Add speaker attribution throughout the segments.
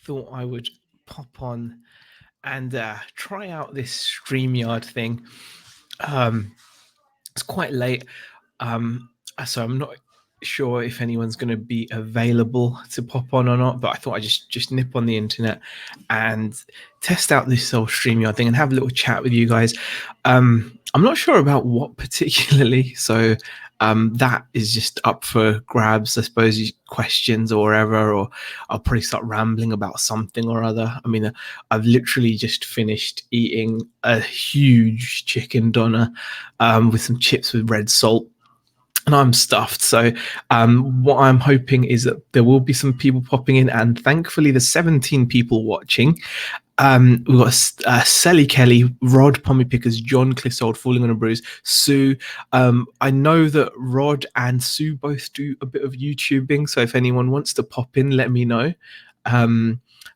Speaker 1: thought I would pop on and try out this StreamYard thing. It's quite late, so I'm not sure if anyone's going to be available to pop on or not. But I thought I'd just nip on the internet and test out this whole StreamYard thing and have a little chat with you guys. I'm not sure about what particularly, so that is just up for grabs, I suppose. Questions or whatever, or I'll probably start rambling about something or other. I mean, I've literally just finished eating a huge chicken doner with some chips with red salt, and I'm stuffed. So what I'm hoping is that there will be some people popping in, and thankfully there's 17 people watching. We've got Sally Kelly, Rod, Pommy Pickers, John Clissold, Falling on a Bruise, Sue. I know that Rod and Sue both do a bit of YouTubing, so if anyone wants to pop in, let me know.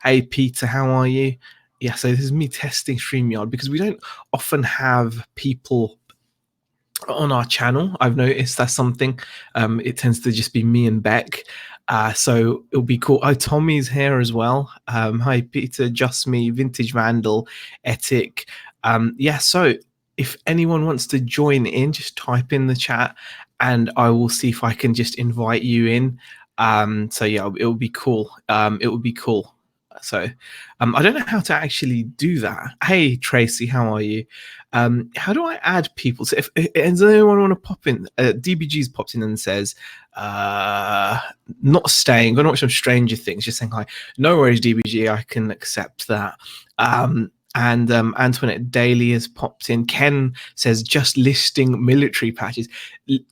Speaker 1: Hey, Peter, how are you? Yeah, so this is me testing StreamYard because we don't often have people on our channel. I've noticed that's something. It tends to just be me and Beck. So it'll be cool. Oh, Tommy's here as well. Hi, Peter, Just Me, Vintage Vandal, Etic. Yeah, so if anyone wants to join in, just type in the chat and I will see if I can just invite you in. So yeah, it will be cool. It will be cool. So I don't know how to actually do that. Hey, Tracy, how are you? How do I add people? So if does anyone want to pop in? DBG's popped in and says, not staying, gonna watch some Stranger Things, just saying hi. No worries, DBG, I can accept that. And Antoinette Daly has popped in. Ken says, just listing military patches.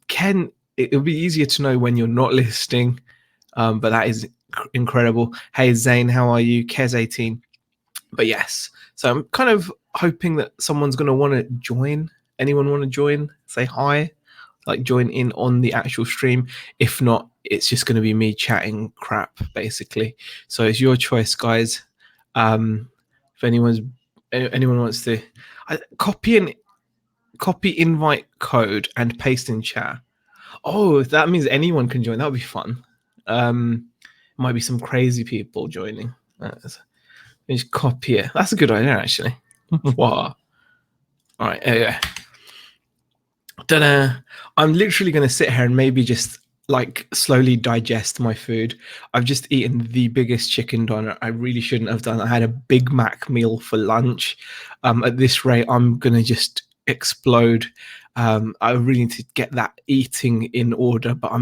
Speaker 1: Ken, it'll be easier to know when you're not listing, but that is incredible. Hey, Zane, how are you? Kez18. But yes, so I'm kind of hoping that someone's going to want to join. Anyone want to join? Say hi, like join in on the actual stream. If not, it's just going to be me chatting crap, basically. So it's your choice, guys. If anyone wants to copy invite code and paste in chat. Oh, that means anyone can join. That would be fun. Might be some crazy people joining. Just copy it. That's a good idea, actually. Wow. All right. Yeah. I'm literally going to sit here and maybe just like slowly digest my food. I've just eaten the biggest chicken doner. I really shouldn't have done. I had a Big Mac meal for lunch. At this rate, I'm going to just explode. I really need to get that eating in order, but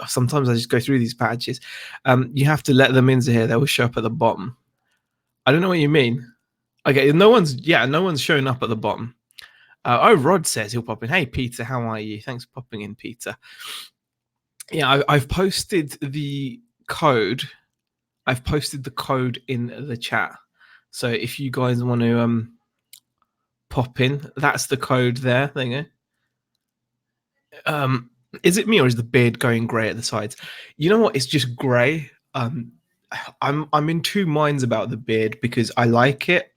Speaker 1: sometimes I just go through these patches. You have to let them in here. They will show up at the bottom. I don't know what you mean. Okay, no one's showing up at the bottom. Rod says he'll pop in. Hey, Peter, how are you? Thanks for popping in, Peter. Yeah, I've posted the code. I've posted the code in the chat. So if you guys want to pop in, that's the code there. There you go. Is it me or is the beard going grey at the sides? You know what? It's just grey. I'm in two minds about the beard because I like it,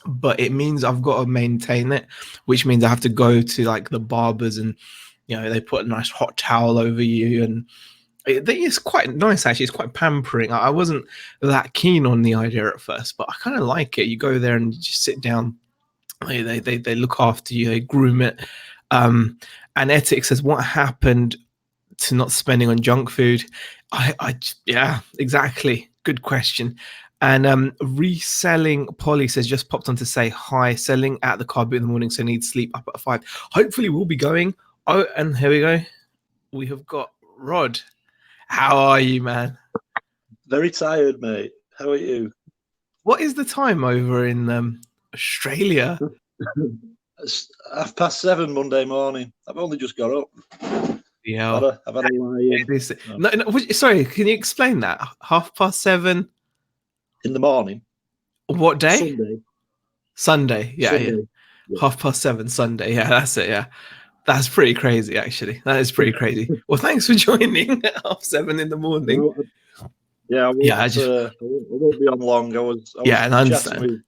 Speaker 1: but it means I've got to maintain it, which means I have to go to like the barbers and they put a nice hot towel over you, and it's quite nice actually. It's quite pampering. I wasn't that keen on the idea at first, but I kind of like it. You go there and you just sit down. They look after you. They groom it. And Etic says, what happened to not spending on junk food? Yeah, exactly. Good question. And reselling Polly says, just popped on to say hi. Selling at the car boot in the morning, so need sleep up at 5. Hopefully we'll be going. Oh, and here we go. We have got Rod. How are you, man?
Speaker 2: Very tired, mate. How are you?
Speaker 1: What is the time over in Australia?
Speaker 2: It's 7:30 Monday morning. I've only just got up.
Speaker 1: Yeah,
Speaker 2: I've had a lie in.
Speaker 1: No, sorry, can you explain that? 7:30
Speaker 2: in the morning.
Speaker 1: What day? Sunday. Yeah,
Speaker 2: Sunday.
Speaker 1: Yeah. 7:30 Sunday. Yeah, that's it. Yeah, that's pretty crazy. Actually, that is pretty crazy. Well, thanks for joining at 7:30 in the morning.
Speaker 2: Well, I won't be on long. I was chatting with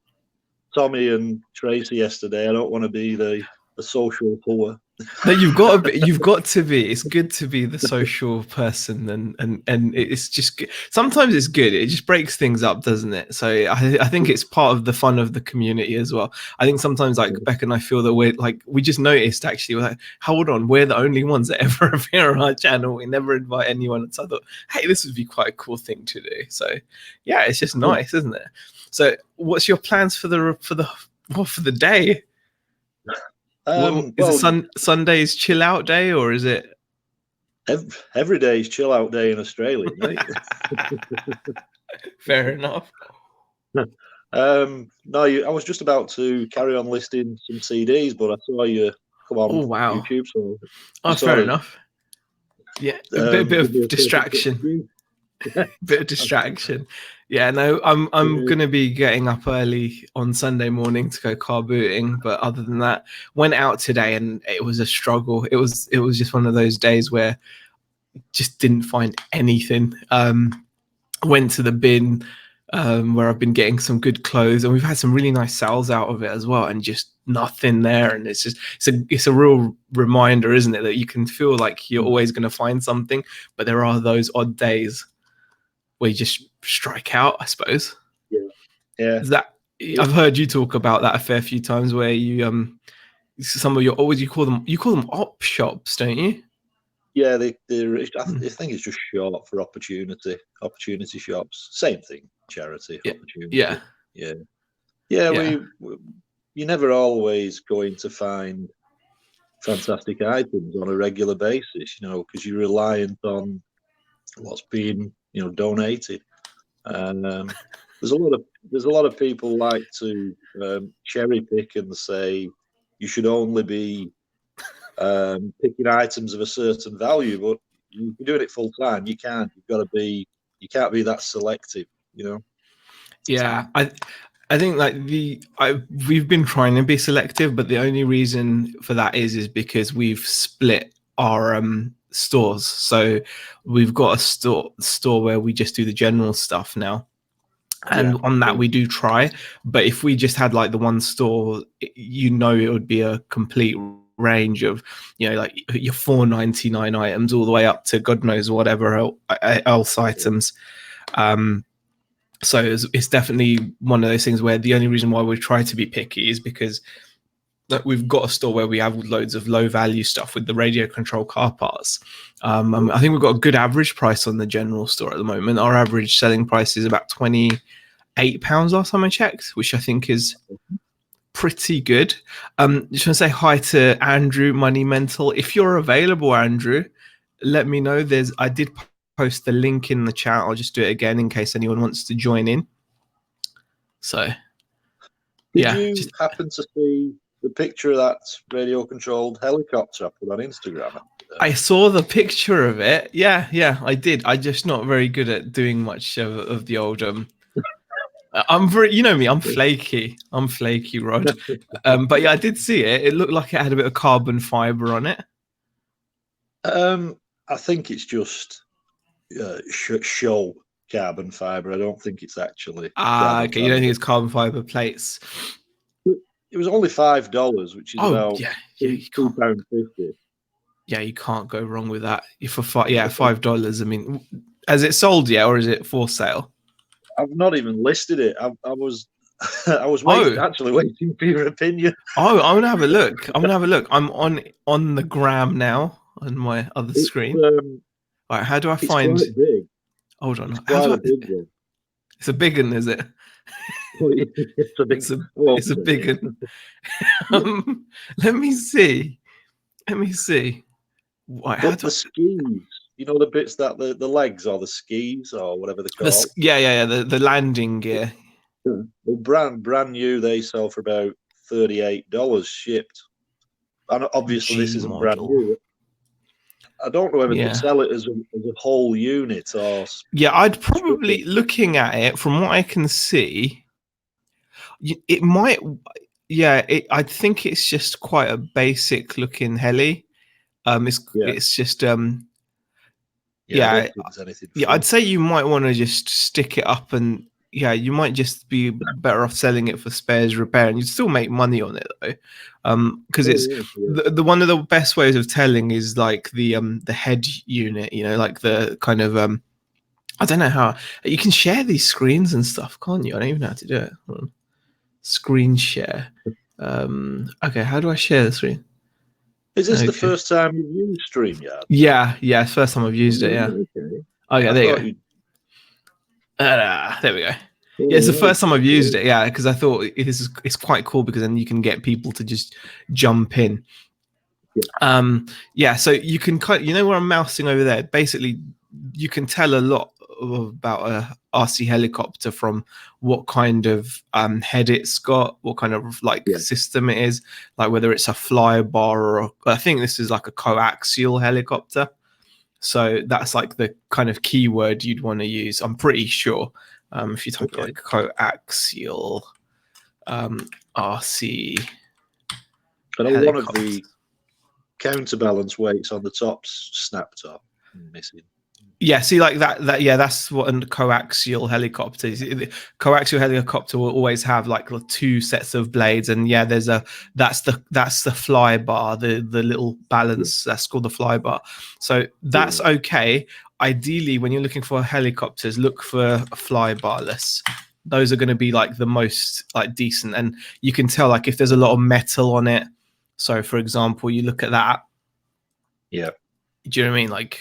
Speaker 2: Tommy and Tracy yesterday. I don't want to be the social poor.
Speaker 1: No, you've got to be. It's good to be the social person, and it's just good. Sometimes it's good. It just breaks things up, doesn't it? So I think it's part of the fun of the community as well. I think sometimes like Beck and I feel that we just noticed actually we're like, hold on, we're the only ones that ever appear on our channel. We never invite anyone. So I thought, hey, this would be quite a cool thing to do. So yeah, it's just nice, isn't it? So what's your plans for the day? Is it Sunday's chill out day, or is it
Speaker 2: every day is chill out day in Australia, mate?
Speaker 1: Fair enough.
Speaker 2: No, I was just about to carry on listing some CDs, but I saw you come on YouTube. So
Speaker 1: fair enough. Yeah, a bit of distraction. Bit of distraction. Yeah, no, I'm gonna be getting up early on Sunday morning to go car booting, but other than that, went out today and it was a struggle. It was just one of those days where just didn't find anything. Went to the bin where I've been getting some good clothes, and we've had some really nice sales out of it as well, and just nothing there. And it's a real reminder, isn't it, that you can feel like you're always going to find something, but there are those odd days where you just strike out, I suppose.
Speaker 2: Yeah.
Speaker 1: I've heard you talk about that a fair few times, where you some of your you call them op shops, don't you?
Speaker 2: Yeah, I think it's just short for opportunity shops. Same thing, charity opportunity. Yeah. You're never always going to find fantastic items on a regular basis, because you're reliant on what's being donated. And there's a lot of people like to cherry pick and say you should only be picking items of a certain value, but if you're doing it full time, you can't. You can't be that selective,
Speaker 1: Yeah, I think like we've been trying to be selective, but the only reason for that is because we've split our stores. So we've got a store where we just do the general stuff now, and on that we do try. But if we just had like the one store, it would be a complete range of like your $4.99 items all the way up to God knows whatever else items. So it's definitely one of those things where the only reason why we try to be picky is because we've got a store where we have loads of low value stuff with the radio control car parts. I think we've got a good average price on the general store at the moment. Our average selling price is about £28 last time I checked, which I think is pretty good. Just want to say hi to Andrew Money Mental. If you're available, Andrew, let me know. I did post the link in the chat. I'll just do it again in case anyone wants to join in. So
Speaker 2: did you happen to see the picture of that radio controlled helicopter I put on Instagram?
Speaker 1: I saw the picture of it. Yeah, I did. I'm just not very good at doing much of the old I'm very, you know me, I'm flaky, Rod. But yeah, I did see it. It looked like it had a bit of carbon fiber on it.
Speaker 2: I think it's just show carbon fiber. I don't think it's actually.
Speaker 1: Okay. You don't think it's carbon fiber plates?
Speaker 2: It was only $5, which is about £2.50.
Speaker 1: Yeah, you can't go wrong with that. For $5. I mean, has it sold yet, or is it for sale?
Speaker 2: I've not even listed it. I was actually waiting for your opinion.
Speaker 1: I'm gonna have a look. I'm on the gram now on my other screen. All right, how do I find?
Speaker 2: It's quite big.
Speaker 1: Hold on.
Speaker 2: It's
Speaker 1: a big one, is it? It's a big one. Let me see.
Speaker 2: What the skis? The bits that the legs or the skis or whatever they're called.
Speaker 1: The landing gear.
Speaker 2: Well, brand new, they sell for about $38 shipped. And obviously this isn't brand new. I don't know whether to sell it as a whole unit or.
Speaker 1: Yeah, I'd probably, looking at it from what I can see, it might. Yeah, I think it's just quite a basic looking heli. It's just I'd say you might want to just stick it up and you might just be better off selling it for spares repair, and you still make money on it though, because it's the one of the best ways of telling is like the head unit, you know, like the kind of I don't know how you can share these screens and stuff, can't you? I don't even know how to do it. Screen share. Okay, how do I share the screen?
Speaker 2: Is this the first time you've used StreamYard?
Speaker 1: Yeah, it's first time I've used it. Yeah. Okay, there you go. There we go. Yeah, it's the first time I've used it. Yeah, because I thought it's quite cool because then you can get people to just jump in. Yeah. So you can you know where I'm mousing over there. Basically, you can tell a lot about a RC helicopter from what kind of head it's got, what kind of system it is, like whether it's a flybar or I think this is like a coaxial helicopter. So that's like the kind of keyword you'd want to use. I'm pretty sure if you type like coaxial RC.
Speaker 2: I know one of the counterbalance weights on the top's snapped up and missing.
Speaker 1: Yeah, see, like that. Yeah, that's what a coaxial helicopter is. Coaxial helicopter will always have like two sets of blades, and yeah, that's the fly bar, the little balance. That's called the fly bar. So that's okay. Ideally, when you're looking for helicopters, look for fly barless. Those are going to be like the most like decent, and you can tell like if there's a lot of metal on it. So, for example, you look at that.
Speaker 2: Yeah.
Speaker 1: Do you know what I mean? Like.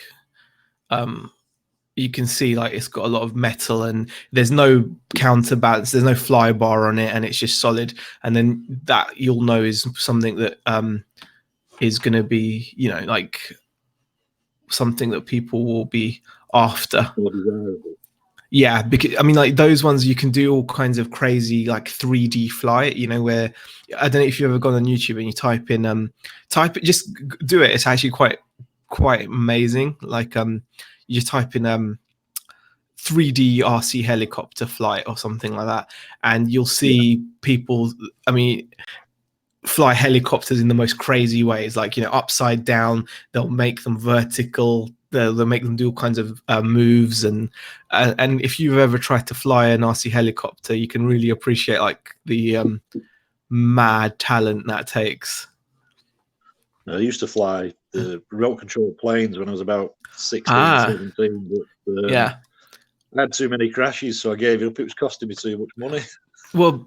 Speaker 1: You can see like it's got a lot of metal and there's no counterbalance, there's no fly bar on it, and it's just solid. And then that you'll know is something that is going to be, you know, like something that people will be after. Yeah, because I mean, like those ones you can do all kinds of crazy like 3D flight, you know, where I don't know if you've ever gone on YouTube and you type in just do it. It's actually quite amazing. Like you just type in 3D RC helicopter flight or something like that, and you'll see people, I mean, fly helicopters in the most crazy ways, like, you know, upside down. They'll make them vertical. They'll make them do all kinds of moves, and if you've ever tried to fly an RC helicopter, you can really appreciate like the mad talent that takes.
Speaker 2: I used to fly the remote control planes when I was about 16, 17. But,
Speaker 1: yeah.
Speaker 2: I had too many crashes, so I gave it up. It was costing me too much money.
Speaker 1: Well,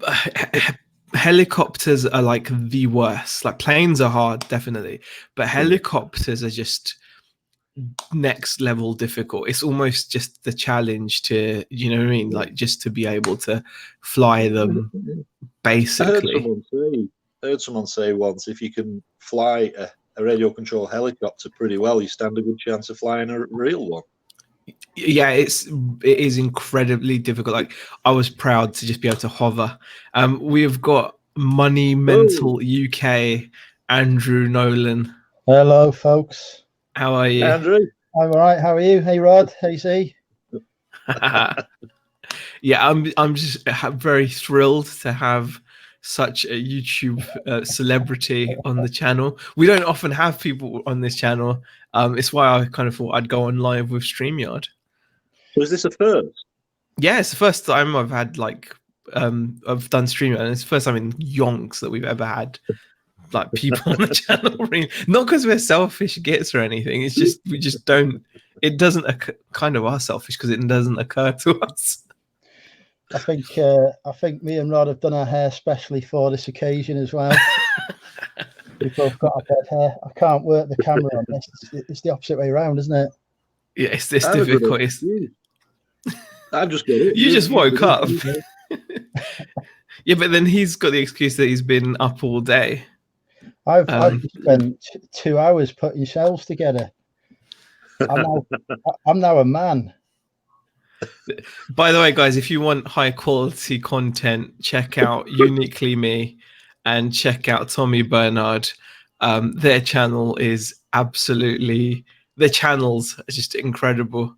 Speaker 1: helicopters are like the worst. Like planes are hard, definitely, but helicopters are just next level difficult. It's almost just the challenge to, you know what I mean? Like just to be able to fly them, basically.
Speaker 2: I heard someone say once, if you can fly a radio control helicopter pretty well, you stand a good chance of flying a real one.
Speaker 1: Yeah, it is incredibly difficult. Like I was proud to just be able to hover. We've got Money Mental UK, Andrew Nolan.
Speaker 3: Hello, folks.
Speaker 1: How are you?
Speaker 2: Andrew?
Speaker 3: I'm all right. How are you? Hey, Rod. Hey, C.
Speaker 1: Yeah, I'm just very thrilled to have such a YouTube celebrity on the channel. We don't often have people on this channel. It's why I kind of thought I'd go on live with StreamYard.
Speaker 2: Was this a first?
Speaker 1: Yeah, it's the first time I've had like I've done StreamYard, and it's the first time in yonks that we've ever had like people on the channel. Not because we're selfish gits or anything. It's just we just don't. It doesn't kind of are selfish because it doesn't occur to us.
Speaker 3: I think me and Rod have done our hair specially for this occasion as well. We've both got our bed hair. I can't work the camera on this. It's the opposite way around, isn't it?
Speaker 1: Yeah, it's this difficult.
Speaker 2: I've just got it.
Speaker 1: You just woke up. Yeah, but then he's got the excuse that he's been up all day.
Speaker 3: I've spent 2 hours putting shelves together. I'm now a man.
Speaker 1: By the way, guys, if you want high quality content, check out Uniquely Me and check out Tommy Bernard. Their channel is their channels are just incredible.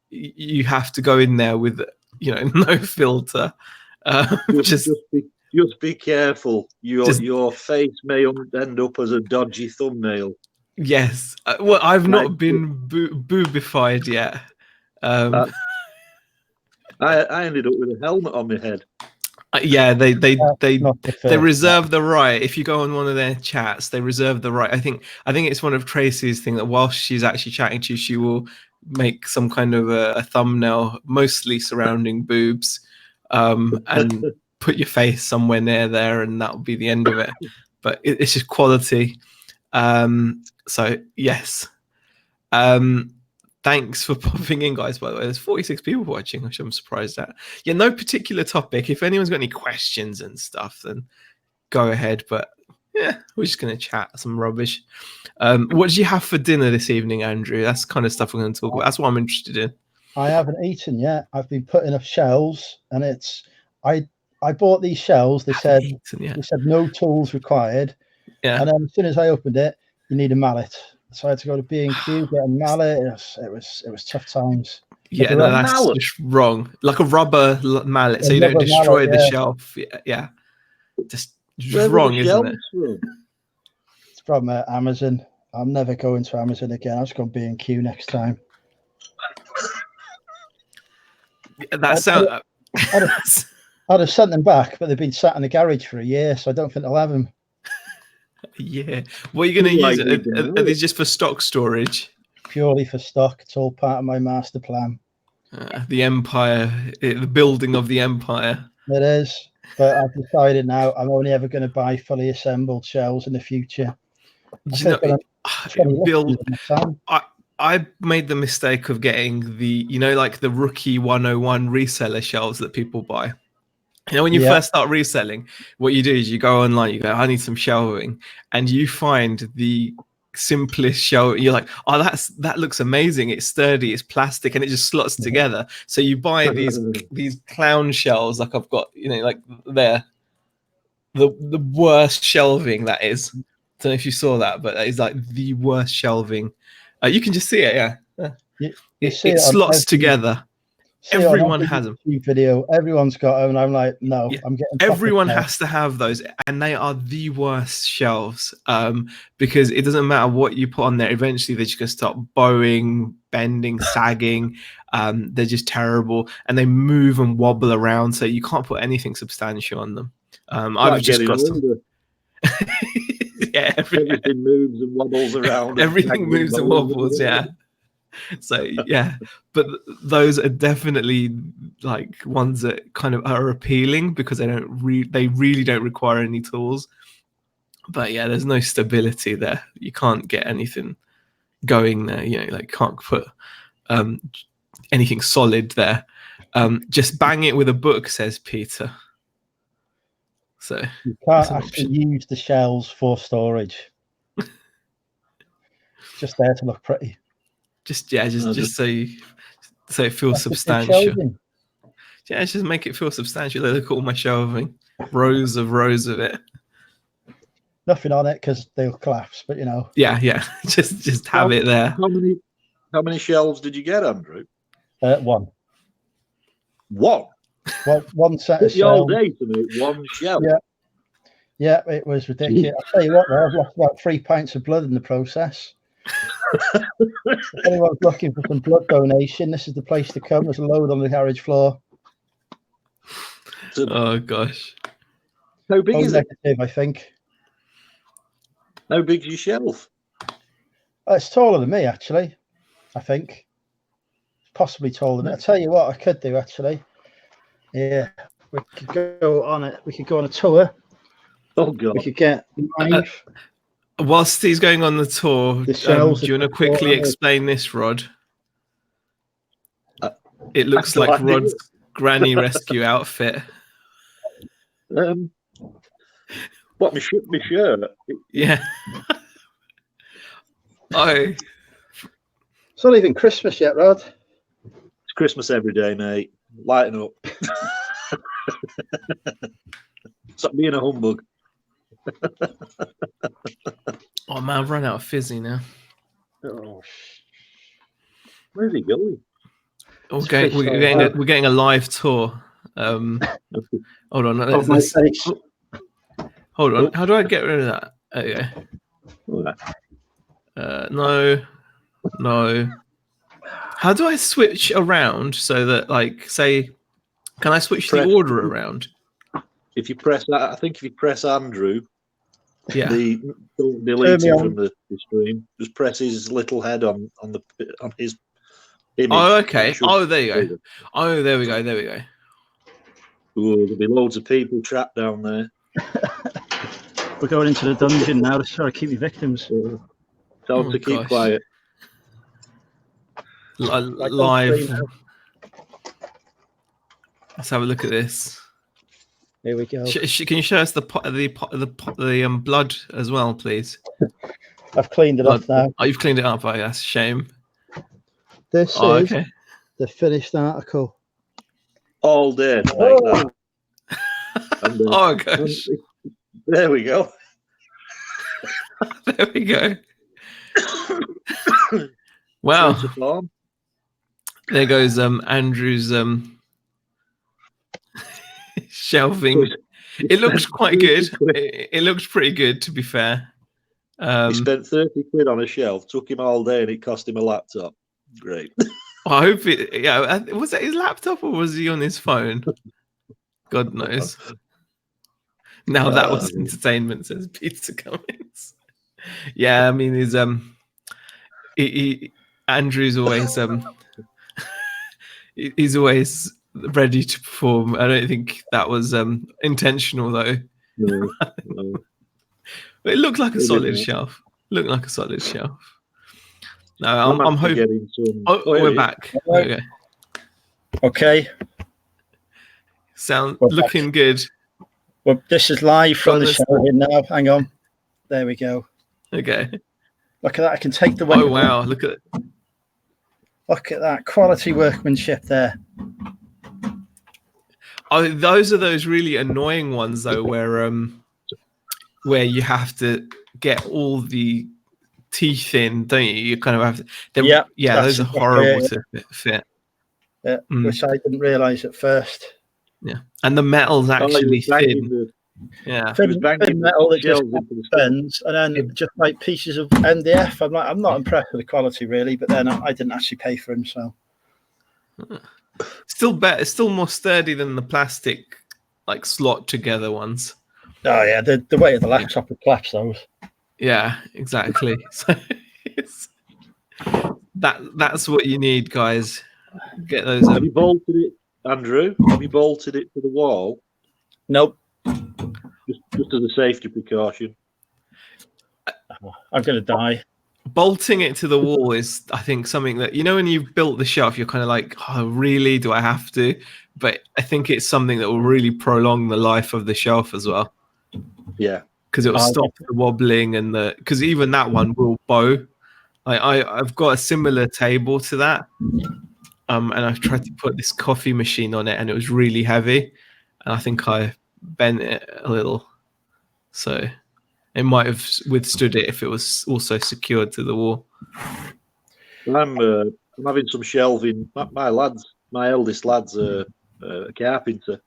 Speaker 1: You have to go in there with, you know, no filter.
Speaker 2: Just be careful. Your face may end up as a dodgy thumbnail.
Speaker 1: Yes. Well, I've not been boobified yet.
Speaker 2: I ended up with a helmet on my head.
Speaker 1: Yeah, they reserve the right. If you go on one of their chats, they reserve the right. I think it's one of Tracy's thing that whilst she's actually chatting to you, she will make some kind of a thumbnail, mostly surrounding boobs, and put your face somewhere near there, and that'll be the end of it. But it's just quality. So yes. Thanks for popping in, guys. By the way, there's 46 people watching, which I'm surprised at. Yeah, no particular topic. If anyone's got any questions and stuff, then go ahead. But yeah, we're just going to chat some rubbish. What did you have for dinner this evening, Andrew? That's the kind of stuff we're going to talk about. That's what I'm interested in.
Speaker 3: I haven't eaten yet. I've been putting up shelves, and I bought these shelves. They said no tools required.
Speaker 1: Yeah.
Speaker 3: And then as soon as I opened it, you need a mallet. So I had to go to B&Q, get a mallet. It was tough times.
Speaker 1: Yeah, no, that's just wrong. Like a rubber mallet, so you don't destroy the shelf. Yeah. Just wrong, isn't it?
Speaker 3: It's from Amazon. I'm never going to Amazon again. I'll just go B&Q next time.
Speaker 1: That sounds.
Speaker 3: I'd have sent them back, but they've been sat in the garage for a year, so I don't think they'll have them.
Speaker 1: Yeah. What are you going to use it? Are these just for stock storage?
Speaker 3: Purely for stock. It's all part of my master plan.
Speaker 1: The empire, the building of the empire.
Speaker 3: It is. But I've decided now I'm only ever going to buy fully assembled shelves in the future.
Speaker 1: I made the mistake of getting the, like the Rookie 101 reseller shelves that people buy. When you first start reselling, what you do is you go online, you go, I need some shelving, and you find the simplest shelf. You're like, oh, that looks amazing. It's sturdy, it's plastic, and it just slots together. So you buy these clown shelves, like I've got, like there, the worst shelving that is. I don't know if you saw that, but that is like the worst shelving. You can just see it, yeah. It slots together. Everyone has them.
Speaker 3: Video. Everyone's got them, and I'm like, no, I'm getting.
Speaker 1: Everyone has to have those, and they are the worst shelves. Because it doesn't matter what you put on there. Eventually, they're just gonna start bowing, bending, sagging. They're just terrible, and they move and wobble around, so you can't put anything substantial on them. I've just got some. Yeah,
Speaker 2: everything moves and wobbles around.
Speaker 1: Everything moves and wobbles. Yeah. So yeah, but those are definitely like ones that kind of are appealing because they really don't require any tools. But yeah, there's no stability there. You can't get anything going there. Like can't put anything solid there. Just bang it with a book, says Peter. So
Speaker 3: you can't actually use the shelves for storage. Just there to look pretty.
Speaker 1: Just so it feels substantial. Yeah, just make it feel substantial. Look at all my shelving, rows of it.
Speaker 3: Nothing on it because they'll collapse, but
Speaker 1: Yeah. just have it there.
Speaker 2: How many shelves did you get, Andrew?
Speaker 3: One.
Speaker 2: What?
Speaker 3: Well, one set of
Speaker 2: shelves. All day to make one shelf.
Speaker 3: Yeah, it was ridiculous. I'll tell you what, I've lost about 3 pints of blood in the process. If anyone's looking for some blood donation, this is the place to come. There's a load on the garage floor.
Speaker 1: Oh gosh.
Speaker 2: How big is it?
Speaker 3: I think.
Speaker 2: How big's your shelf?
Speaker 3: It's taller than me, actually. I think. Possibly taller than me. I'll tell you what I could do, actually. Yeah, we could go on it. We could go on a tour.
Speaker 2: Oh god.
Speaker 3: We could get
Speaker 1: whilst he's going on the tour, do you want to quickly explain this, Rod? It looks like Rod's granny rescue outfit.
Speaker 2: What, my shirt?
Speaker 1: Yeah.
Speaker 3: It's not even Christmas yet, Rod.
Speaker 2: It's Christmas every day, mate. Lighten up. Stop being a humbug.
Speaker 1: Oh man, I've run out of fizzy now.
Speaker 2: Oh, where's he going?
Speaker 1: We're getting a live tour. Hold on. Hold on. How do I get rid of that? Okay. No. How do I switch around so that, like, say Can I switch the order around?
Speaker 2: If you press that, I think if you press Andrew,
Speaker 1: yeah,
Speaker 2: don't delete him from the stream. Just press his little head on his image.
Speaker 1: Oh, okay. Oh, there you go. Oh, there we go. There we go.
Speaker 2: Ooh, there'll be loads of people trapped down there.
Speaker 3: We're going into the dungeon now to try to keep the victims.
Speaker 2: Tell them to keep quiet.
Speaker 1: Live. Let's have a look at this.
Speaker 3: Here we go.
Speaker 1: Can you show us the blood as well, please?
Speaker 3: I've cleaned it up now.
Speaker 1: Oh, you've cleaned it up. Oh, that's a shame.
Speaker 3: This is the finished article.
Speaker 2: All day.
Speaker 3: Oh,
Speaker 1: oh gosh.
Speaker 2: There we go.
Speaker 1: There we go. Wow. There goes Andrew's shelving. It looks quite good. It looks pretty good, to be fair.
Speaker 2: He spent 30 quid on a shelf, took him all day, and it cost him a laptop. Great.
Speaker 1: I hope it. Yeah, was that his laptop or was he on his phone? God knows. Now that was entertainment, says Peter Cummings. Yeah, I mean, Andrew's always he's always ready to perform. I don't think that was intentional though.
Speaker 2: No.
Speaker 1: It looked like a solid shelf. Looked like a solid shelf. No, I'm hoping. We're back. Okay.
Speaker 3: Okay.
Speaker 1: Looking good.
Speaker 3: Well, this is live from the show here now. Hang on. There we go.
Speaker 1: Okay.
Speaker 3: Look at that. I can take the.
Speaker 1: Oh wow! Look at it.
Speaker 3: Look at that quality workmanship there.
Speaker 1: Oh, those are those really annoying ones though, where you have to get all the teeth in, don't you? You kind of have to. Yeah, those are horrible to fit.
Speaker 3: Yeah, which I didn't realise at first.
Speaker 1: Yeah, and the metal's actually thin.
Speaker 3: Thin metal that just bends, and then just like pieces of MDF. I'm not impressed with the quality really, but then I didn't actually pay for them, so.
Speaker 1: Still better, still more sturdy than the plastic, like slot together ones.
Speaker 3: Oh yeah, the weight of the laptop would collapse those.
Speaker 1: Yeah, exactly. So that's what you need, guys. Get those.
Speaker 2: Have you bolted it, Andrew? Have you bolted it to the wall?
Speaker 3: Nope.
Speaker 2: Just as a safety precaution.
Speaker 3: I'm gonna die.
Speaker 1: Bolting it to the wall is, I think, something that, you know, when you've built the shelf, you're kind of like, oh, really? Do I have to? But I think it's something that will really prolong the life of the shelf as well.
Speaker 2: Yeah.
Speaker 1: Because it will stop the wobbling and because even that one will bow. I've got a similar table to that. And I've tried to put this coffee machine on it and it was really heavy. And I think I bent it a little. So it might have withstood it if it was also secured to the wall.
Speaker 2: I'm having some shelving. My eldest lad's a carpenter,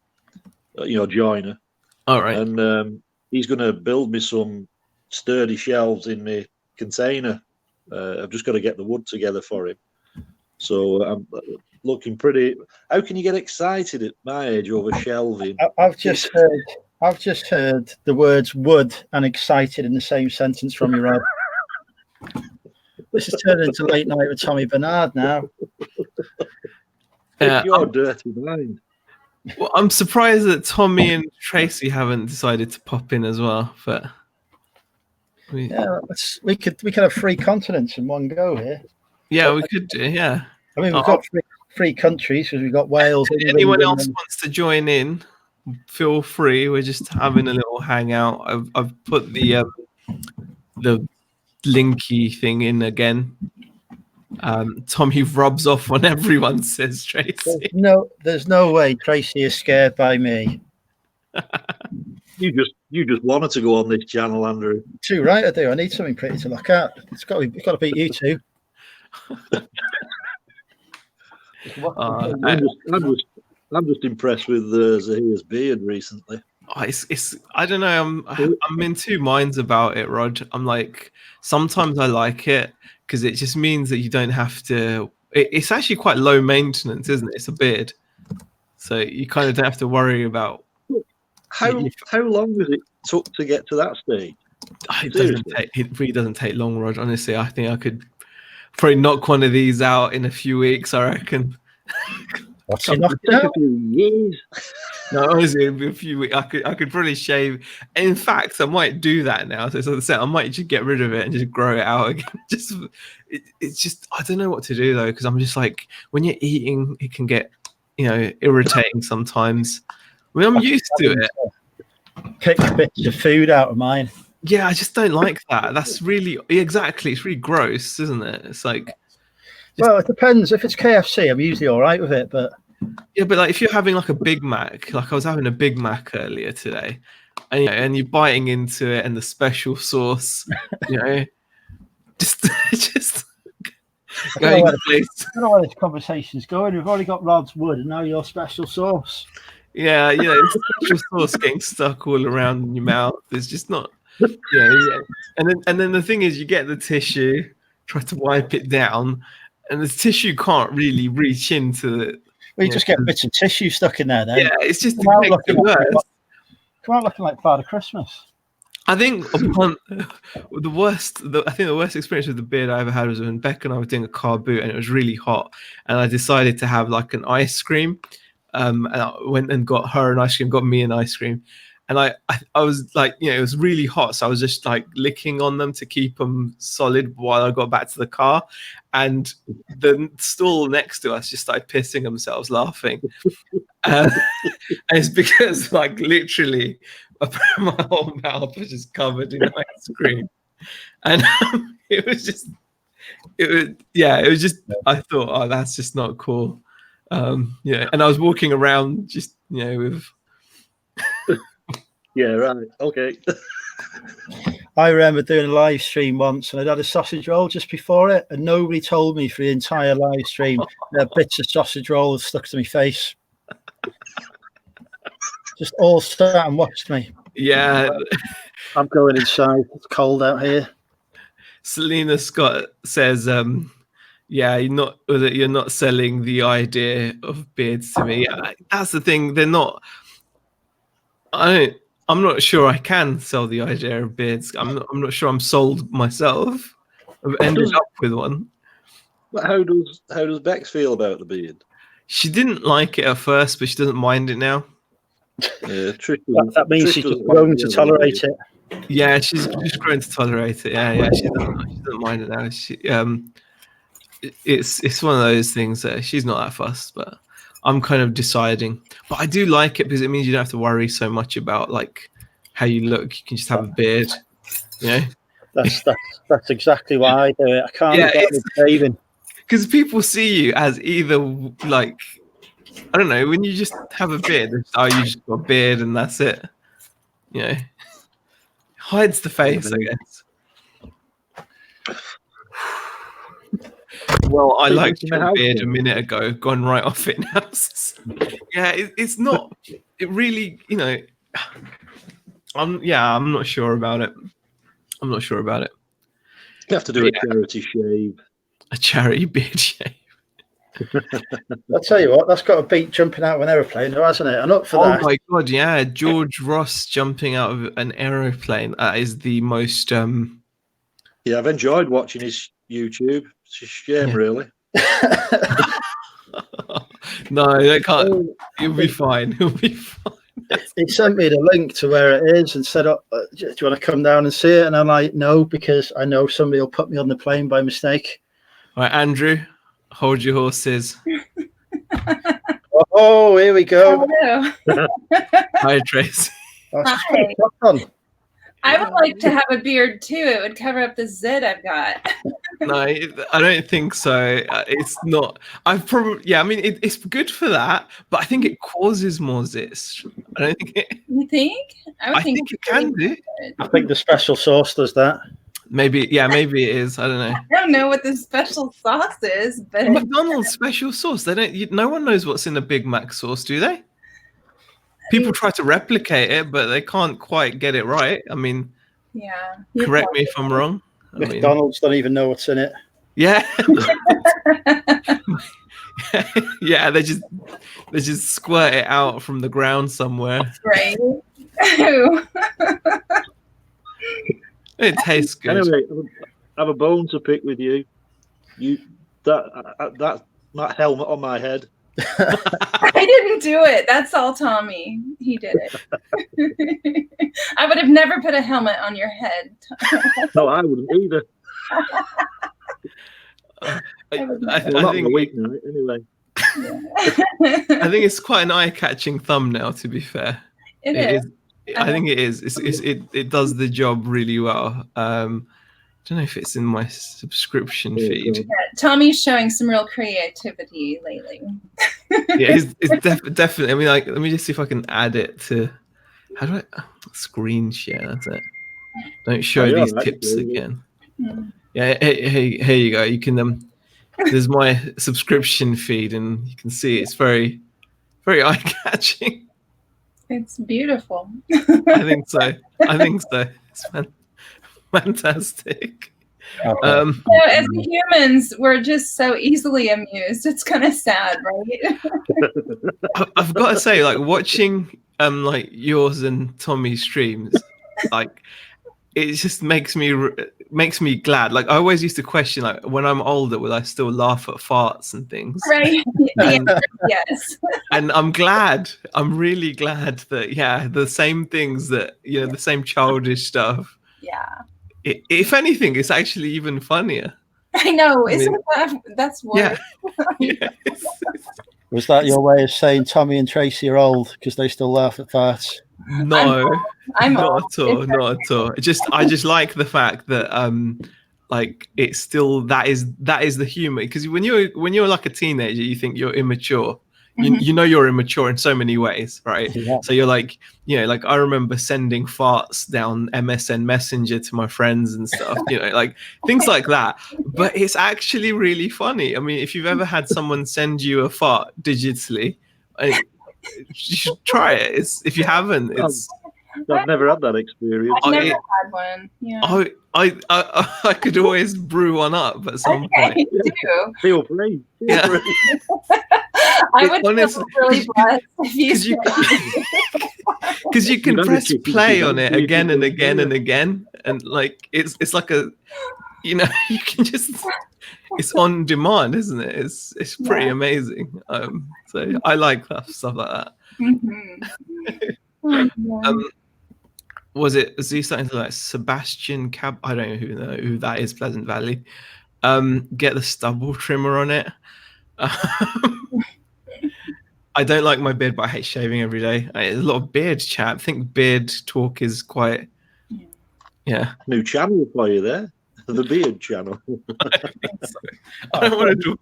Speaker 2: joiner.
Speaker 1: All right.
Speaker 2: And he's going to build me some sturdy shelves in my container. I've just got to get the wood together for him. So I'm looking pretty. How can you get excited at my age over shelving?
Speaker 3: I've just heard the words "wood" and "excited" in the same sentence from you, Rob. This is turning into Late Night with Tommy Bernard now.
Speaker 2: Your dirty mind.
Speaker 1: Well, I'm surprised that Tommy and Tracy haven't decided to pop in as well. But
Speaker 3: we could have 3 continents in one go here.
Speaker 1: Yeah, we could do. Yeah,
Speaker 3: I mean we've got three countries because we've got Wales.
Speaker 1: If anyone else wants to join in, feel free. We're just having a little hangout. I've put the linky thing in again. Tommy rubs off on everyone, says Tracy.
Speaker 3: There's no way Tracy is scared by me.
Speaker 2: You just wanted to go on this channel, Andrew.
Speaker 3: Too right, I do. I need something pretty to look at. It's got to beat you two.
Speaker 2: I'm just impressed with Zahir's beard recently.
Speaker 1: I don't know. I'm in two minds about it, Rod. I'm like, sometimes I like it because it just means that you don't have to. It's actually quite low maintenance, isn't it? It's a beard. so you kind of don't have to worry about
Speaker 2: how long does it took to get to that stage.
Speaker 1: It really doesn't take long, Rod. Honestly, I think I could probably knock one of these out in a few weeks, I reckon.
Speaker 3: What's he knocked out?
Speaker 2: A few years.
Speaker 1: No, honestly, it'd be a few weeks. I could probably shave. In fact, I might do that now. So as I said, I might just get rid of it and just grow it out again. It's just I don't know what to do though, because I'm just like, when you're eating, it can get irritating sometimes. I mean, I'm used to it.
Speaker 3: Pick bits of food out of mine.
Speaker 1: Yeah, I just don't like that. That's really exactly. It's really gross, isn't it? It's like.
Speaker 3: Well, it depends. If it's KFC, I'm usually all right with it, but.
Speaker 1: Yeah, but like if you're having like a Big Mac, like I was having a Big Mac earlier today, and you're biting into it and the special sauce, just going to place.
Speaker 3: I don't know where this conversation's going. We've already got Rod's wood, and now your special sauce.
Speaker 1: Yeah, the special sauce getting stuck all around in your mouth. It's just not. Yeah. And then the thing is, you get the tissue, try to wipe it down, and the tissue can't really reach into the.
Speaker 3: Well, you just get bits of tissue stuck in there, then.
Speaker 1: Yeah, it's just come out looking
Speaker 3: like Father Christmas.
Speaker 1: I think the worst experience with the beard I ever had was when Beck and I were doing a car boot and it was really hot, and I decided to have like an ice cream. And I went and got her an ice cream, got me an ice cream, and I was like, it was really hot, so I was just like licking on them to keep them solid while I got back to the car, and the stall next to us just started pissing themselves laughing, and it's because like literally my whole mouth was just covered in ice cream, and it was just I thought, oh, that's just not cool. And I was walking around just with
Speaker 2: yeah, right, okay.
Speaker 3: I remember doing a live stream once, and I'd had a sausage roll just before it, and nobody told me for the entire live stream that bits of sausage roll had stuck to my face. Just all sat and watched me.
Speaker 1: Yeah,
Speaker 3: I'm going inside. It's cold out here.
Speaker 1: Selena Scott says, you're not selling the idea of beards to me. That's the thing. They're not. I'm not sure I can sell the idea of beards. I'm not sure I'm sold myself. I've ended up with one.
Speaker 2: But how does Bex feel about the beard?
Speaker 1: She didn't like it at first, but she doesn't mind it now.
Speaker 2: Yeah,
Speaker 3: that means she's grown to tolerate it.
Speaker 1: Yeah, she's just grown to tolerate it. Yeah, she doesn't mind it now. It's one of those things that she's not that fussed, but I'm kind of deciding. But I do like it because it means you don't have to worry so much about like how you look. You can just have a beard.
Speaker 3: That's exactly why I do it. I can't get shaving
Speaker 1: because people see you as either like, I don't know, when you just have a beard, you just got a beard and that's it. Hides the face, I guess. Well, I liked your beard a minute ago, gone right off it now. Yeah, it's not. It really, I'm not sure about it.
Speaker 2: You have to do a charity shave.
Speaker 1: A charity beard shave.
Speaker 3: I'll tell you what, that's got a beat jumping out of an aeroplane, hasn't it? I'm up for that.
Speaker 1: Oh my god, yeah, George Ross jumping out of an aeroplane. That is the most.
Speaker 2: Yeah, I've enjoyed watching his YouTube. It's a shame, really.
Speaker 1: No, they can't. He'll be fine.
Speaker 3: He sent me the link to where it is and said, do you want to come down and see it? And I'm like, no, because I know somebody will put me on the plane by mistake.
Speaker 1: All right, Andrew, hold your horses.
Speaker 3: Oh, here we go.
Speaker 4: Hello.
Speaker 1: Hi, Tracy.
Speaker 4: Hi. I would like to have a beard too. It would cover up the zit I've got.
Speaker 1: No, I don't think so. It's not. It's good for that, but I think it causes more zits. I don't think it.
Speaker 4: You think?
Speaker 1: I think it can do.
Speaker 3: I think the special sauce does that.
Speaker 1: Maybe it is. I don't know.
Speaker 4: I don't know what the special sauce is, but
Speaker 1: McDonald's special sauce. They don't. No one knows what's in a Big Mac sauce, do they? People try to replicate it, but they can't quite get it right. I mean,
Speaker 4: yeah.
Speaker 1: Correct me if I'm wrong.
Speaker 3: McDonald's don't even know what's in it.
Speaker 1: Yeah. Yeah, they just squirt it out from the ground somewhere.
Speaker 4: Right.
Speaker 1: It tastes good.
Speaker 2: Anyway, I have a bone to pick with you. That helmet on my head.
Speaker 4: I didn't do it. That's all Tommy. He did it. I would have never put a helmet on your head.
Speaker 2: No, I wouldn't either.
Speaker 1: I think
Speaker 2: anyway.
Speaker 1: I think it's quite an eye-catching thumbnail. To be fair,
Speaker 4: it is.
Speaker 1: I think it is. It does the job really well. I don't know if it's in my subscription feed.
Speaker 4: Yeah, Tommy's showing some real creativity lately.
Speaker 1: Yeah, it's definitely. I mean, like, let me just see if I can add it to. How do I screen share? That's it. Don't show these tips again. Yeah, here you go. You can. There's my subscription feed, and you can see it's very, very eye-catching.
Speaker 4: It's beautiful.
Speaker 1: I think so. It's fantastic.
Speaker 4: So as humans, we're just so easily amused. It's kind of sad, right?
Speaker 1: I've got to say, like, watching like yours and Tommy's streams, like, it just makes me glad. Like, I always used to question, like, when I'm older, will I still laugh at farts and things?
Speaker 4: Right. Yes.
Speaker 1: And I'm really glad that the same things that, you know, the same childish stuff.
Speaker 4: Yeah.
Speaker 1: If anything, it's actually even funnier.
Speaker 4: I know. That's what?
Speaker 1: Yeah.
Speaker 3: Was that your way of saying Tommy and Tracy are old because they still laugh at farts?
Speaker 1: No,
Speaker 4: I'm
Speaker 1: not at all. I just like the fact that like, it's still that is the humor, because when you're like a teenager, you think you're immature. You know you're immature in so many ways, right?
Speaker 3: Yeah.
Speaker 1: So you're like, you know, like, I remember sending farts down MSN Messenger to my friends and stuff, you know, like things like that. But it's actually really funny. I mean, if you've ever had someone send you a fart digitally, you should try it. If you haven't,
Speaker 2: I've never had that experience.
Speaker 4: I've never had one. Yeah.
Speaker 1: I could always brew one up at some point.
Speaker 2: Feel free.
Speaker 4: I would honestly feel really blessed if you
Speaker 1: because you can press play on it again and again and again, and like it's like a, you know, you can just, it's on demand, isn't it? It's pretty amazing. So I like stuff like that. Was he something like Sebastian Cab? I don't know who that is. Pleasant Valley. Get the stubble trimmer on it. I don't like my beard, but I hate shaving every day. There's a lot of beard chat. I think beard talk is quite. Yeah.
Speaker 2: New channel for you there. The beard channel.
Speaker 1: I don't want to do.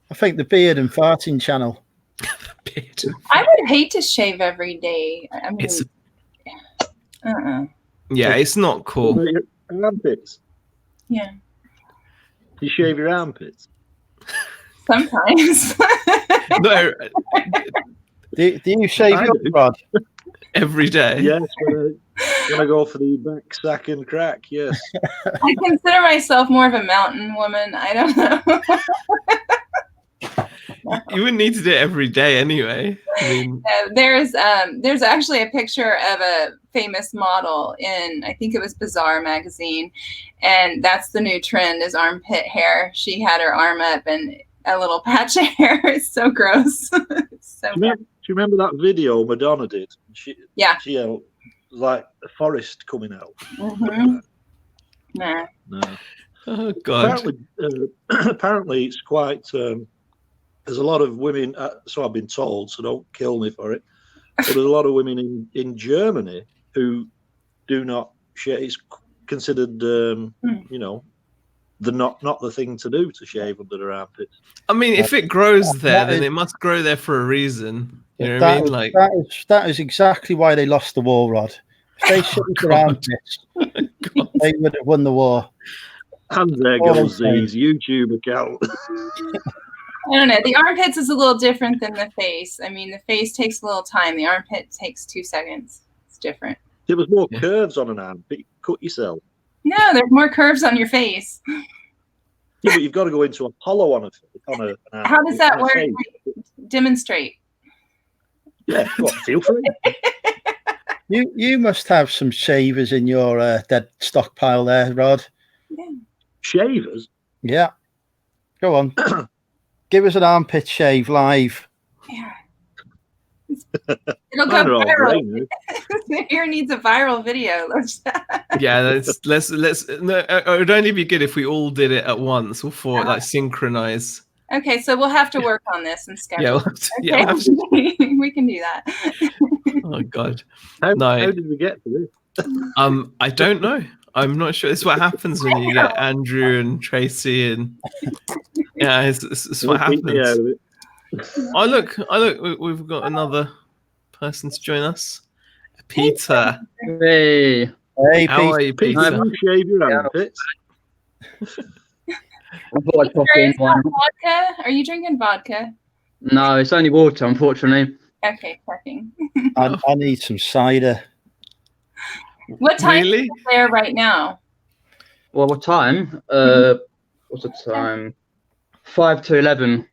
Speaker 3: I think the beard and farting channel.
Speaker 1: Beard.
Speaker 4: I would hate to shave every day. I mean,
Speaker 1: yeah, it's not cool.
Speaker 2: Your armpits.
Speaker 4: Yeah.
Speaker 2: You shave your armpits.
Speaker 4: Sometimes.
Speaker 1: No.
Speaker 3: Do you shave your rod
Speaker 1: every day?
Speaker 2: Yes, when I go for the back sack and crack. Yes.
Speaker 4: I consider myself more of a mountain woman. I don't know.
Speaker 1: You wouldn't need to do it every day anyway. I mean,
Speaker 4: there's actually a picture of a famous model in, I think it was Bazaar magazine, and that's the new trend is armpit hair. She had her arm up and a little patch of hair. It's so gross. It's so
Speaker 2: do you remember that video Madonna did? She like a forest coming out.
Speaker 4: Nah.
Speaker 2: No.
Speaker 1: Oh God.
Speaker 2: Apparently it's quite. There's a lot of women. So I've been told. So don't kill me for it. But there's a lot of women in Germany who do not shave. It's considered, you know, not the thing to do to shave under their armpits.
Speaker 1: I mean, if it grows there, then it must grow there for a reason. You know what I mean? Like
Speaker 3: that is exactly why they lost the war, Rod. If they shaved their armpits, they would have won the war.
Speaker 2: And there goes these YouTube account.
Speaker 4: I don't know. The armpits is a little different than the face. I mean, the face takes a little time. The armpit takes 2 seconds. It's different.
Speaker 2: There was more curves on an armpit. Cut yourself.
Speaker 4: No, there's more curves on your face.
Speaker 2: Yeah, but you've got to go into a hollow on a.
Speaker 4: How does that work? Demonstrate.
Speaker 2: Yeah, feel free.
Speaker 3: You must have some shavers in your dead stockpile there, Rod.
Speaker 4: Yeah.
Speaker 2: Shavers?
Speaker 3: Yeah. Go on. Give us an armpit shave live.
Speaker 4: Yeah. It'll go viral. Here needs a viral video.
Speaker 1: Yeah, let's. No, it would only be good if we all did it at once, or for like synchronize.
Speaker 4: Okay, so we'll have to work on this and schedule.
Speaker 1: Yeah,
Speaker 4: we can do that.
Speaker 1: Oh God,
Speaker 2: how did we get to this?
Speaker 1: I don't know. I'm not sure. It's what happens when you get Andrew and Tracy, and yeah, it's what happens. Oh look! We've got another person to join us, Peter.
Speaker 3: Hey,
Speaker 1: how are you, Peter?
Speaker 2: Shave your armpits.
Speaker 4: Vodka? Are you drinking vodka?
Speaker 5: No, it's only water, unfortunately.
Speaker 4: Okay, checking.
Speaker 3: I need some cider.
Speaker 4: What time is there right now?
Speaker 5: Well, what time? What's the time? 5 to 11.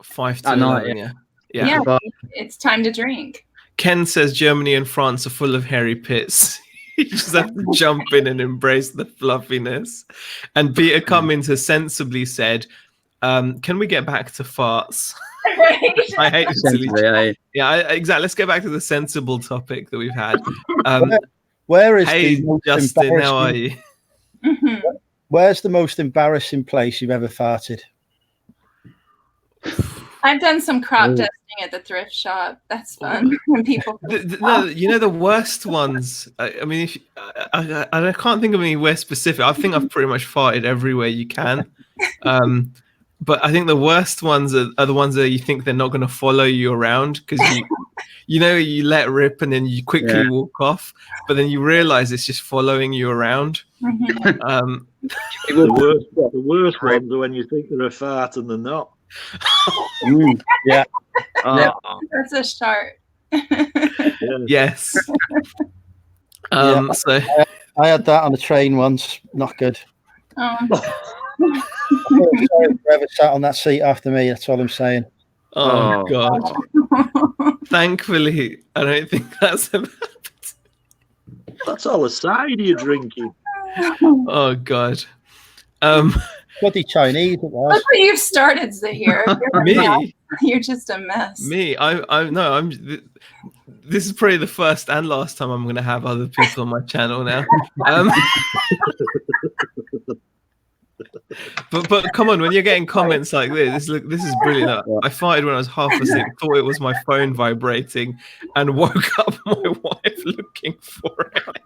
Speaker 1: 5 to 11, yeah.
Speaker 4: It's time to drink.
Speaker 1: Ken says Germany and France are full of hairy pits. You just have to jump in and embrace the fluffiness. And Peter Cummins has sensibly said, can we get back to farts? I hate to exactly. Let's get back to the sensible topic that we've had.
Speaker 3: Where is
Speaker 1: Justin, how are you?
Speaker 3: Where's the most embarrassing place you've ever farted?
Speaker 4: I've done some crop dusting at the thrift shop. That's fun. When people
Speaker 1: no, you know the worst ones. I mean, if I can't think of anywhere specific. I think I've pretty much farted everywhere you can. But I think the worst ones are the ones that you think they're not going to follow you around because you let rip and then you quickly walk off, but then you realize it's just following you around.
Speaker 2: The worst ones are when you think they're a fart and they're not.
Speaker 3: Yeah.
Speaker 4: That's a start.
Speaker 1: Yes. So
Speaker 3: I had that on the train once. Not good. Whoever sat on that seat after me, that's all I'm saying.
Speaker 1: Oh God. Thankfully, I don't think that's about.
Speaker 2: That's all the cider you're drinking.
Speaker 1: Oh God.
Speaker 3: Bloody Chinese it was.
Speaker 4: Look what you've started, Zahir.
Speaker 1: Me?
Speaker 4: You're just a mess.
Speaker 1: Me? I'm this is probably the first and last time I'm going to have other people on my channel now. But come on, when you're getting comments like this is brilliant. I farted when I was half asleep, thought it was my phone vibrating, and woke up my wife looking for it.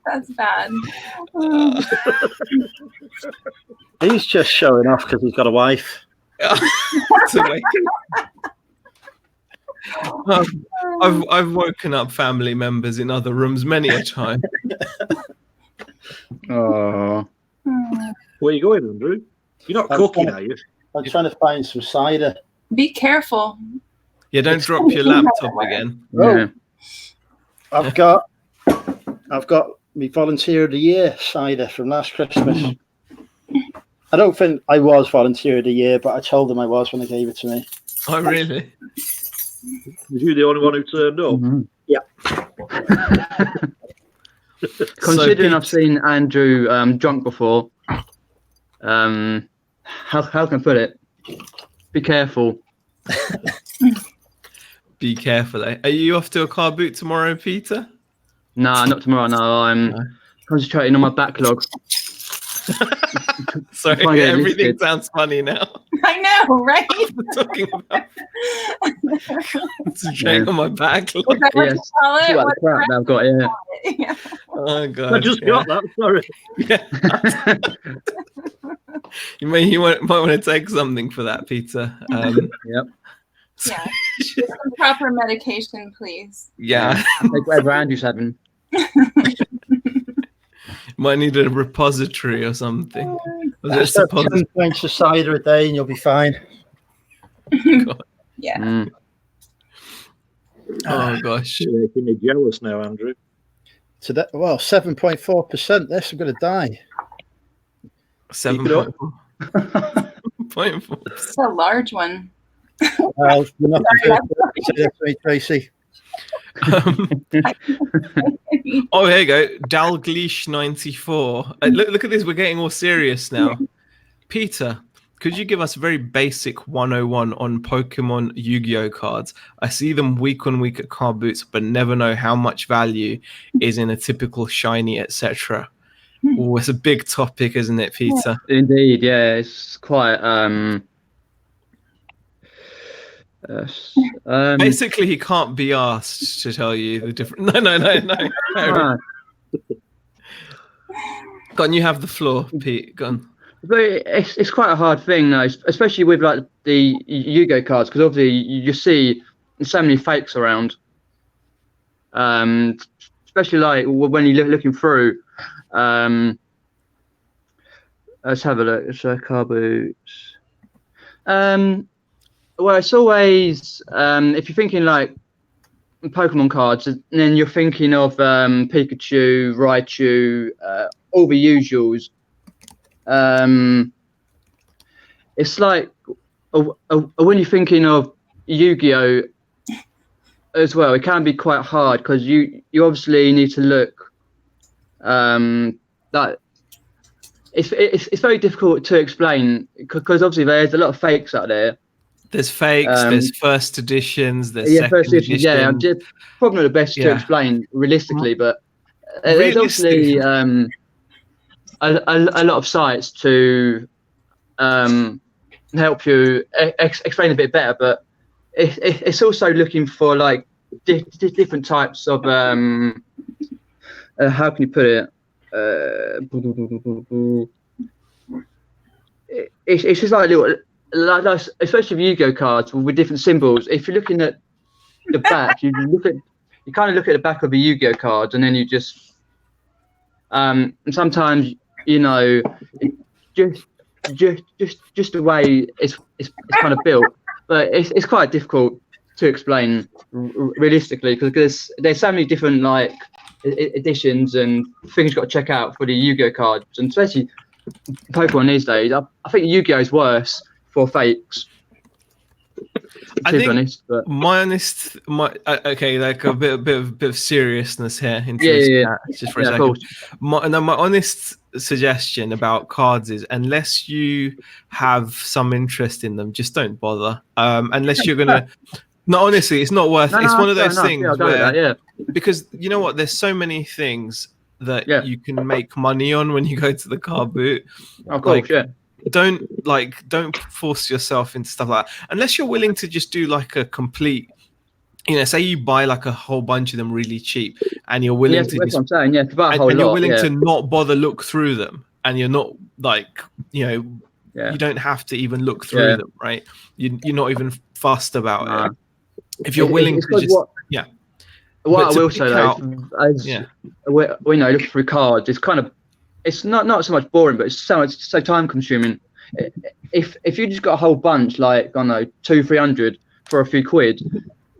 Speaker 4: That's bad.
Speaker 3: He's just showing off because he's got a wife.
Speaker 1: I've woken up family members in other rooms many a time.
Speaker 5: Oh,
Speaker 2: where are you going, Andrew? You're not cooking, are you?
Speaker 3: I'm trying to find some cider.
Speaker 4: Be careful.
Speaker 1: Yeah, don't drop your laptop again.
Speaker 3: Yeah. I've got my volunteer of the year cider from last Christmas. I don't think I was volunteer of the year, but I told them I was when they gave it to me.
Speaker 1: Oh, really?
Speaker 2: Was you the only one who turned up?
Speaker 3: Mm-hmm. Yeah.
Speaker 5: Considering I've seen Andrew drunk before, how can I put it? Be careful.
Speaker 1: Be careful. Are you off to a car boot tomorrow, Peter?
Speaker 5: Nah, not tomorrow. No, I'm concentrating on my backlog.
Speaker 1: Sorry, everything sounds funny now.
Speaker 4: I know, right?
Speaker 1: Talking about concentrating on my backlog.
Speaker 4: Is that what you call it?
Speaker 5: What crap I've got,
Speaker 4: yeah.
Speaker 1: Oh God!
Speaker 2: I just got that. Sorry.
Speaker 1: Yeah. you might want to take something for that, Peter.
Speaker 5: Yep.
Speaker 4: Yeah. Some proper medication, please.
Speaker 1: Yeah.
Speaker 5: Take whatever Andrew's having.
Speaker 1: Might need a repository or something.
Speaker 3: Just 10 pints of cider a day and you'll be fine.
Speaker 4: Yeah.
Speaker 5: Mm.
Speaker 1: Oh gosh.
Speaker 2: You're making me jealous now, Andrew.
Speaker 3: Today, well, 7.4%. This, I'm going to die.
Speaker 1: 7.4.
Speaker 4: It's a large one.
Speaker 3: Well, you're not the first to say that to me, Tracy.
Speaker 1: Oh, here you go. Dalglish 94. Look at this. We're getting all serious now. Peter, could you give us a very basic 101 on Pokemon Yu-Gi-Oh cards? I see them week on week at card boots, but never know how much value is in a typical shiny, etc. Oh, it's a big topic, isn't it, Peter?
Speaker 5: Indeed, yeah. It's quite
Speaker 1: basically, he can't be asked to tell you the different. No. Go on, you have the floor, Pete. Go on.
Speaker 5: But it's quite a hard thing, though, especially with like the Yu-Gi-Oh cards, because obviously you see so many fakes around. Especially like when you're looking through. Let's have a look. So card boots. Well, it's always if you're thinking like Pokemon cards, and then you're thinking of Pikachu, Raichu, all the usuals. It's like when you're thinking of Yu-Gi-Oh as well, it can be quite hard because you obviously need to look that it's very difficult to explain because obviously there's a lot of fakes out there.
Speaker 1: There's fakes, there's first editions, there's second
Speaker 5: first editions.
Speaker 1: editions.
Speaker 5: Yeah, I'm just probably not the best to explain realistically, but there's obviously a lot of sites to help you explain a bit better, but it's also looking for like different types of how can you put it? It's just like little, like especially with Yu-Gi-Oh cards with different symbols. If you're looking at the back, you kind of look at the back of a Yu-Gi-Oh card, and then you just and sometimes just the way it's kind of built, but it's quite difficult to explain realistically because there's so many different like editions and things you've got to check out for the Yu-Gi-Oh cards, and especially Pokemon these days. I think Yu-Gi-Oh is worse for fakes.
Speaker 1: I think okay, like a bit of seriousness here into this chat, just for a second. My honest suggestion about cards is, unless you have some interest in them, just don't bother. Unless you're gonna. No, honestly, it's not worth. It's one of those things where, because you know what, there's so many things that you can make money on when you go to the car boot.
Speaker 5: Of course,
Speaker 1: Don't force yourself into stuff like that unless you're willing to just do like a complete, say you buy like a whole bunch of them really cheap and you're willing to just, you're willing to not bother look through them, and you're not like you don't have to even look through them, right? You're not even fussed about it if you're willing to just
Speaker 5: What I will say though, we know looking through cards, it's not so much boring, but it's so time consuming. If you just got a whole bunch, like I don't know, 200-300 for a few quid,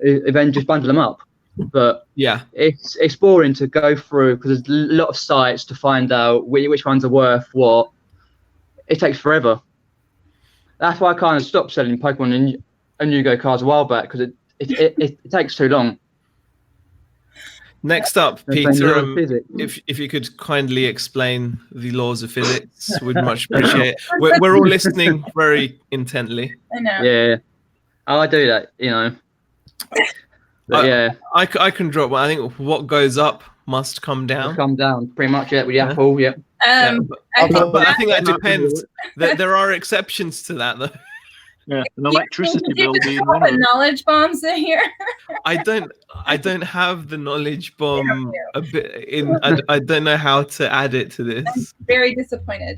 Speaker 5: then just bundle them up. But it's boring to go through because there's a lot of sites to find out which ones are worth what. It takes forever. That's why I kind of stopped selling Pokemon and Yu-Gi-Oh cards a while back, because it takes too long.
Speaker 1: Next up, Peter, if you could kindly explain the laws of physics, we'd much appreciate it. We're all listening very intently.
Speaker 4: I know.
Speaker 5: Yeah, I do that, But
Speaker 1: I can drop one. I think what goes up must come down.
Speaker 5: Come down, pretty much, with the apple,
Speaker 1: but I think that depends. There are exceptions to that, though.
Speaker 2: Yeah, an electricity bill being one.
Speaker 4: The knowledge bombs in here.
Speaker 1: I don't have the knowledge bomb a bit in. I don't know how to add it to this.
Speaker 4: I'm very disappointed.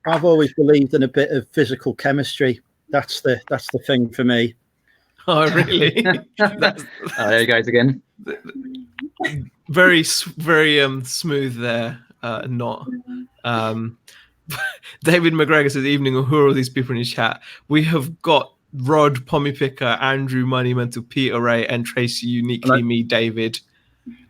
Speaker 3: I've always believed in a bit of physical chemistry. That's the thing for me.
Speaker 1: Oh, really?
Speaker 5: There he goes again.
Speaker 1: Very smooth there. Not. David McGregor says, "Evening, who are all these people in his chat? We have got Rod, Pommy Picker, Andrew, Money Mental, Peter Ray, and Tracy. Uniquely me, David."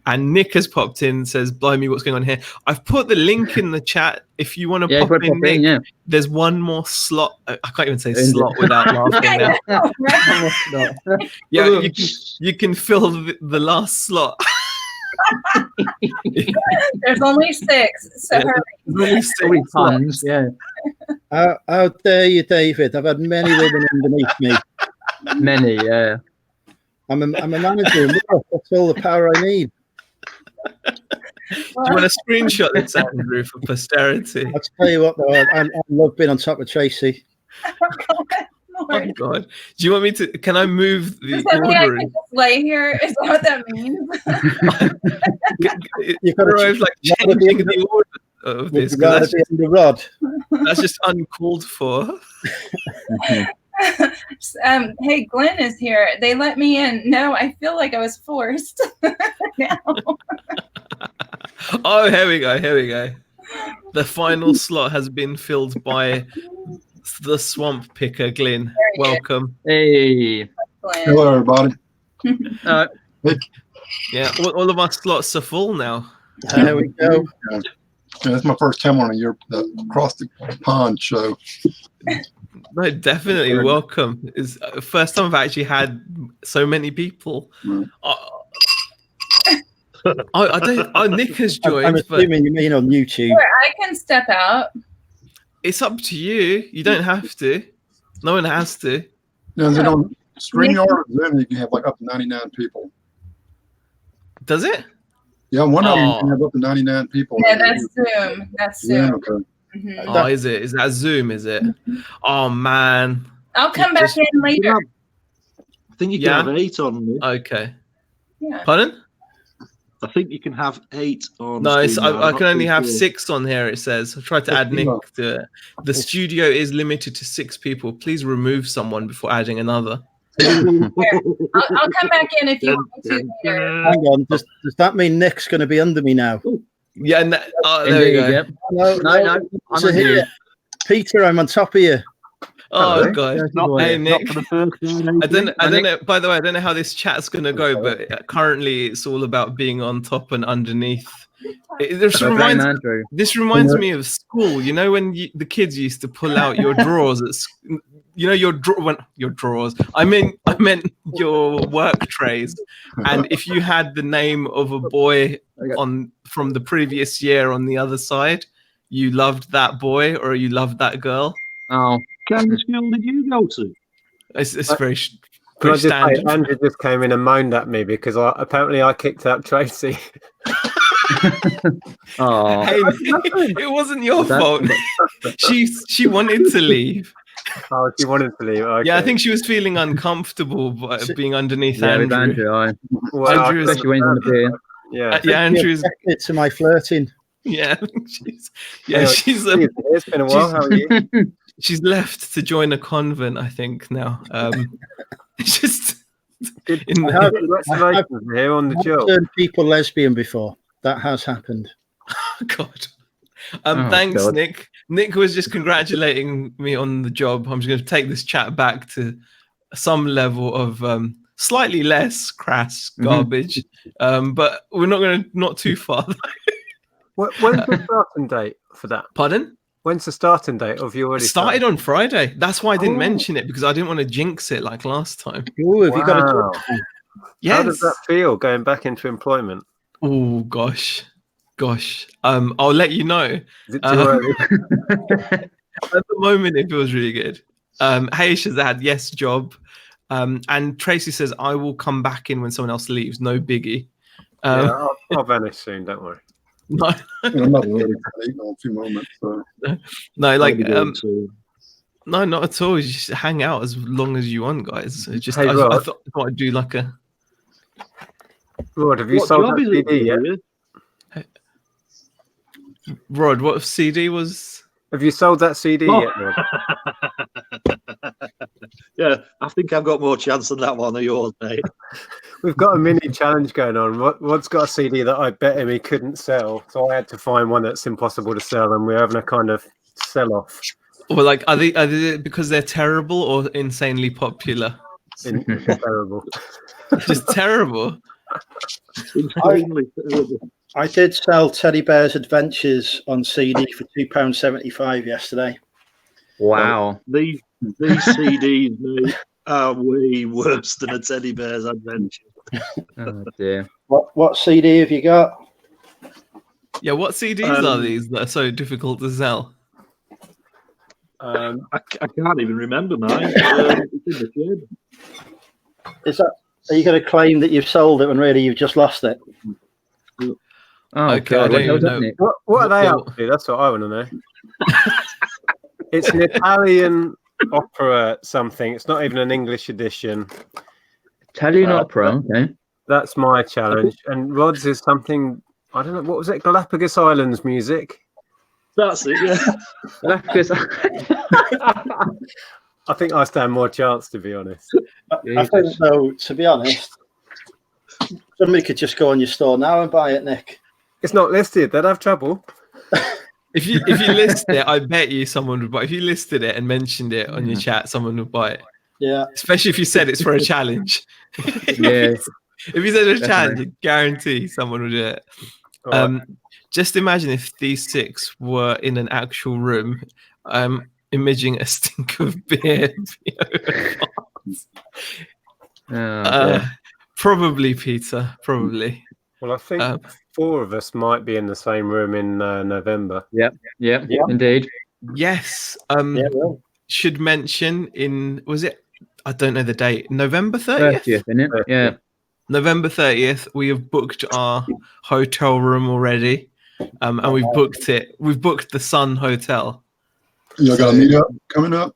Speaker 1: And Nick has popped in and says, "Blimey, what's going on here?" I've put the link in the chat if you want to pop in, Nick.
Speaker 5: Yeah.
Speaker 1: There's one more slot. I can't even say slot without laughing now. Yeah, you can fill the last slot.
Speaker 4: There's only 6, so hurry.
Speaker 5: Tons, yeah.
Speaker 3: How dare you, David? I've had many women underneath me.
Speaker 5: Many, yeah.
Speaker 3: I'm a manager. That's all the power I need.
Speaker 1: Do you want to screenshot this, Andrew, for posterity?
Speaker 3: I'll tell you what, though, I love being on top of Tracy.
Speaker 1: Oh God! Do you want me to? Can I move the
Speaker 4: Does that mean I
Speaker 1: order?
Speaker 4: can just lay here? Is that what that means?
Speaker 1: You've got to like changing the order of this.
Speaker 3: That's just, the rod.
Speaker 1: That's just uncalled for.
Speaker 4: Hey, Glenn is here. They let me in. No, I feel like I was forced. Now.
Speaker 1: Oh, here we go. The final slot has been filled by the swamp picker, Glenn. Welcome.
Speaker 5: Hey.
Speaker 4: Glenn.
Speaker 6: Hello, everybody.
Speaker 1: Yeah, all of our slots are full now.
Speaker 3: There we go.
Speaker 6: Yeah, it's my first time on across the pond show.
Speaker 1: No, definitely welcome. It's the first time I've actually had so many people. Nick has joined.
Speaker 3: I'm assuming you mean on YouTube.
Speaker 4: I can step out.
Speaker 1: It's up to you. You don't have to. No one has to.
Speaker 6: Yeah, and then on StreamYard or Zoom, you can have like up to 99 people.
Speaker 1: Does it?
Speaker 6: Yeah, one of them you can have up to 99 people.
Speaker 4: Yeah, that's Zoom. That's Zoom.
Speaker 6: Yeah, okay.
Speaker 4: Mm-hmm.
Speaker 1: Oh, is it? Is that Zoom? Is it? Oh man.
Speaker 4: I'll come back in later.
Speaker 2: I think you can have 8 on.
Speaker 1: Okay.
Speaker 4: Yeah.
Speaker 1: Pardon?
Speaker 2: I think you can have 8 on.
Speaker 1: No, I can only have 6 on here. It says. I tried to add Nick to it. The studio is limited to 6 people. Please remove someone before adding another.
Speaker 4: I'll come back in if you want me to later.
Speaker 3: Hang on. Does that mean Nick's going to be under me now?
Speaker 1: Yeah. There we go.
Speaker 5: Yep. No.
Speaker 3: So here, Peter, I'm on top of you.
Speaker 1: Oh God! Hey Nick,
Speaker 2: for the first
Speaker 1: I don't know. By the way, I don't know how this chat's gonna go, but currently it's all about being on top and underneath. This reminds me of school. You know when the kids used to pull out your drawers at your drawers. I meant your work trays, and if you had the name of a boy from the previous year on the other side, you loved that boy or you loved that girl.
Speaker 5: Oh.
Speaker 2: What kind of school did you go to?
Speaker 1: It's very standard.
Speaker 7: Andrew just came in and moaned at me because apparently I kicked out Tracy.
Speaker 5: Oh,
Speaker 1: hey, it wasn't your fault. She wanted to leave.
Speaker 7: Oh, she wanted to leave. Okay.
Speaker 1: Yeah, I think she was feeling uncomfortable being underneath Andrew.
Speaker 5: With Andrew,
Speaker 7: well,
Speaker 5: Andrew especially when he's on the beer.
Speaker 7: Yeah,
Speaker 1: Andrew's
Speaker 3: to my flirting.
Speaker 1: Yeah, she's.
Speaker 7: It's been a while. How are you?
Speaker 1: She's left to join a convent, I think now. Just
Speaker 7: congratulations here on the job.
Speaker 3: Turned people lesbian before. That has happened.
Speaker 1: Oh, God. Thanks, God. Nick. Nick was just congratulating me on the job. I'm just going to take this chat back to some level of slightly less crass garbage, but we're not too far.
Speaker 7: When's the starting date for that?
Speaker 1: Pardon?
Speaker 7: When's the starting date of you already
Speaker 1: started on Friday? That's why I didn't mention it, because I didn't want to jinx it like last time.
Speaker 3: Ooh, have you got a
Speaker 1: Yes.
Speaker 7: How does that feel going back into employment?
Speaker 1: Oh gosh. I'll let you know.
Speaker 7: Is it too early?
Speaker 1: At the moment it feels really good. Hey Shazad, yes, job. And Tracy says I will come back in when someone else leaves. No biggie.
Speaker 7: I'll vanish soon, don't worry.
Speaker 1: No,
Speaker 6: I'm not really in a few moments. So.
Speaker 1: No, like no, not at all. You just hang out as long as you want, guys. It's just I thought I'd do like a.
Speaker 7: Rod, have you sold that CD yet?
Speaker 1: Rod, what CD was?
Speaker 7: Have you sold that CD yet, Rod?
Speaker 2: Yeah, I think I've got more chance than that one of yours, mate.
Speaker 7: We've got a mini challenge going on. Rod's got a CD that I bet him he couldn't sell, so I had to find one that's impossible to sell, and we're having a kind of sell-off.
Speaker 1: Well, like, are they because they're terrible or insanely popular?
Speaker 7: Terrible.
Speaker 1: Just terrible.
Speaker 3: I did sell Teddy Bear's Adventures on CD for £2.75 yesterday.
Speaker 5: Wow.
Speaker 2: Well, these CDs mate, are way worse than a Teddy Bear's Adventure.
Speaker 5: Oh dear.
Speaker 3: What CD have you got?
Speaker 1: Yeah, what CDs are these that are so difficult to sell?
Speaker 2: I can't even remember mine. It's in the shed.
Speaker 3: Are you going to claim that you've sold it when really you've just lost it?
Speaker 5: Oh,
Speaker 1: okay, God, I don't know.
Speaker 7: What are they up to? That's what I want to know. It's an Italian opera something. It's not even an English edition.
Speaker 5: Italian opera, okay.
Speaker 7: That's my challenge. And Rod's is something, I don't know, what was it? Galapagos Islands music?
Speaker 2: That's it, yeah.
Speaker 5: Galapagos.
Speaker 7: I think I stand more chance, to be honest.
Speaker 3: I think, though, to be honest, somebody could just go on your store now and buy it, Nick.
Speaker 7: It's not listed. They'd have trouble.
Speaker 1: If you list it, I bet you someone would buy it. If you listed it and mentioned it on your chat, someone would buy it.
Speaker 3: Yeah.
Speaker 1: Especially if you said it's for a challenge.
Speaker 5: Yeah.
Speaker 1: If you said it's a challenge, I guarantee someone would do it. Right. Just imagine if these 6 were in an actual room, imaging a stink of beer. Probably, Peter. Probably.
Speaker 7: Well, I think 4 of us might be in the same room in November.
Speaker 5: Yep, indeed.
Speaker 1: Yes. Should mention was it? I don't know the date. November 30th.
Speaker 5: 30th, isn't it? Yeah.
Speaker 1: November 30th. We have booked our hotel room already, and we've booked it. We've booked the Sun Hotel.
Speaker 6: Y'all got a meetup coming up?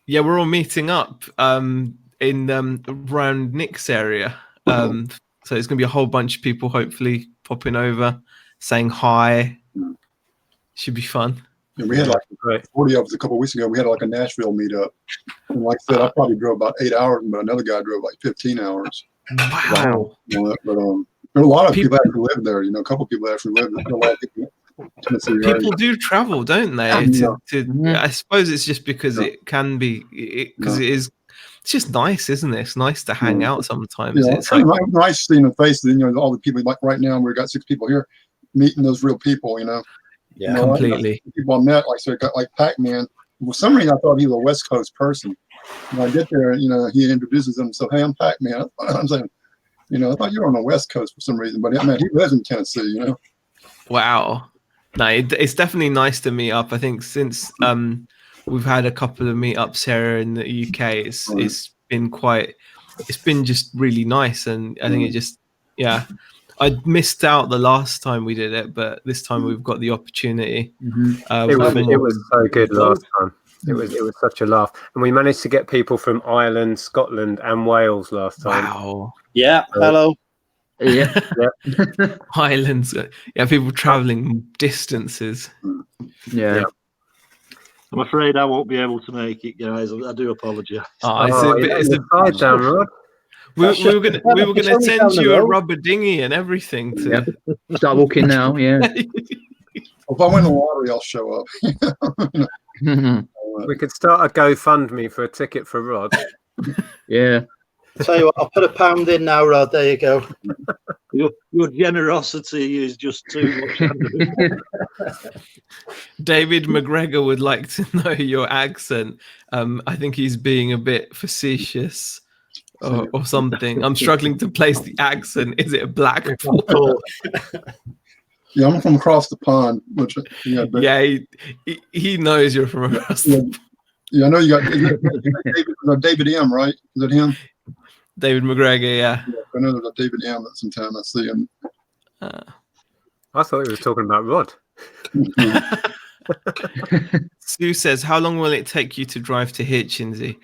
Speaker 1: Yeah, we're all meeting up in around Nick's area. So it's going to be a whole bunch of people hopefully popping over, saying hi. Should be fun.
Speaker 6: And we had like 40 of us a couple of weeks ago. We had like a Nashville meetup. And like I said, I probably drove about 8 hours, but another guy drove like 15 hours.
Speaker 1: Wow.
Speaker 6: But there are a lot of people actually live there. A couple of people actually live there. A lot of
Speaker 1: people do travel, don't they? I suppose it's just because it can be, because it's just nice, isn't it? It's nice to hang out sometimes.
Speaker 6: Yeah,
Speaker 1: it's like
Speaker 6: nice seeing the faces. All the people, like right now, we've got 6 people here meeting those real people.
Speaker 1: Yeah, completely.
Speaker 6: People I met, like so, got like Pac-Man. For some reason, I thought he was a West Coast person. When I get there, he introduces him. So, hey, I'm Pac-Man. I'm saying, I thought you were on the West Coast for some reason, but he lives in Tennessee.
Speaker 1: Wow. No, it's definitely nice to meet up. I think since we've had a couple of meetups here in the UK, it's been just really nice, and I think I missed out the last time we did it, but this time we've got the opportunity.
Speaker 7: It was so good last time. It was such a laugh, and we managed to get people from Ireland, Scotland, and Wales last time.
Speaker 1: Wow!
Speaker 3: Yeah, hello.
Speaker 5: Yeah.
Speaker 1: Highlands. Yeah, people traveling distances.
Speaker 5: Yeah.
Speaker 2: I'm afraid I won't be able to make it, guys. I do apologise.
Speaker 1: It's a
Speaker 7: side down, Rod.
Speaker 1: We were gonna send you a rubber dinghy and everything to
Speaker 5: start walking now. Yeah.
Speaker 6: If I win the lottery, I'll show up.
Speaker 7: We could start a GoFundMe for a ticket for Rod.
Speaker 5: Yeah.
Speaker 3: Tell you what, I'll put £1 in now, Rod. There you go.
Speaker 2: Your generosity is just too much.
Speaker 1: David McGregor would like to know your accent. I think he's being a bit facetious or something. I'm struggling to place the accent. Is it a Blackpool?
Speaker 6: Yeah, I'm from across the pond.
Speaker 1: He knows you're from across the pond.
Speaker 6: Yeah, I know you got David M, right? Is that him?
Speaker 1: David McGregor, yeah.
Speaker 6: I know there's a David M that sometimes I see him.
Speaker 7: I thought he was talking about Rod.
Speaker 1: Sue says, how long will it take you to drive to Hitchinsey?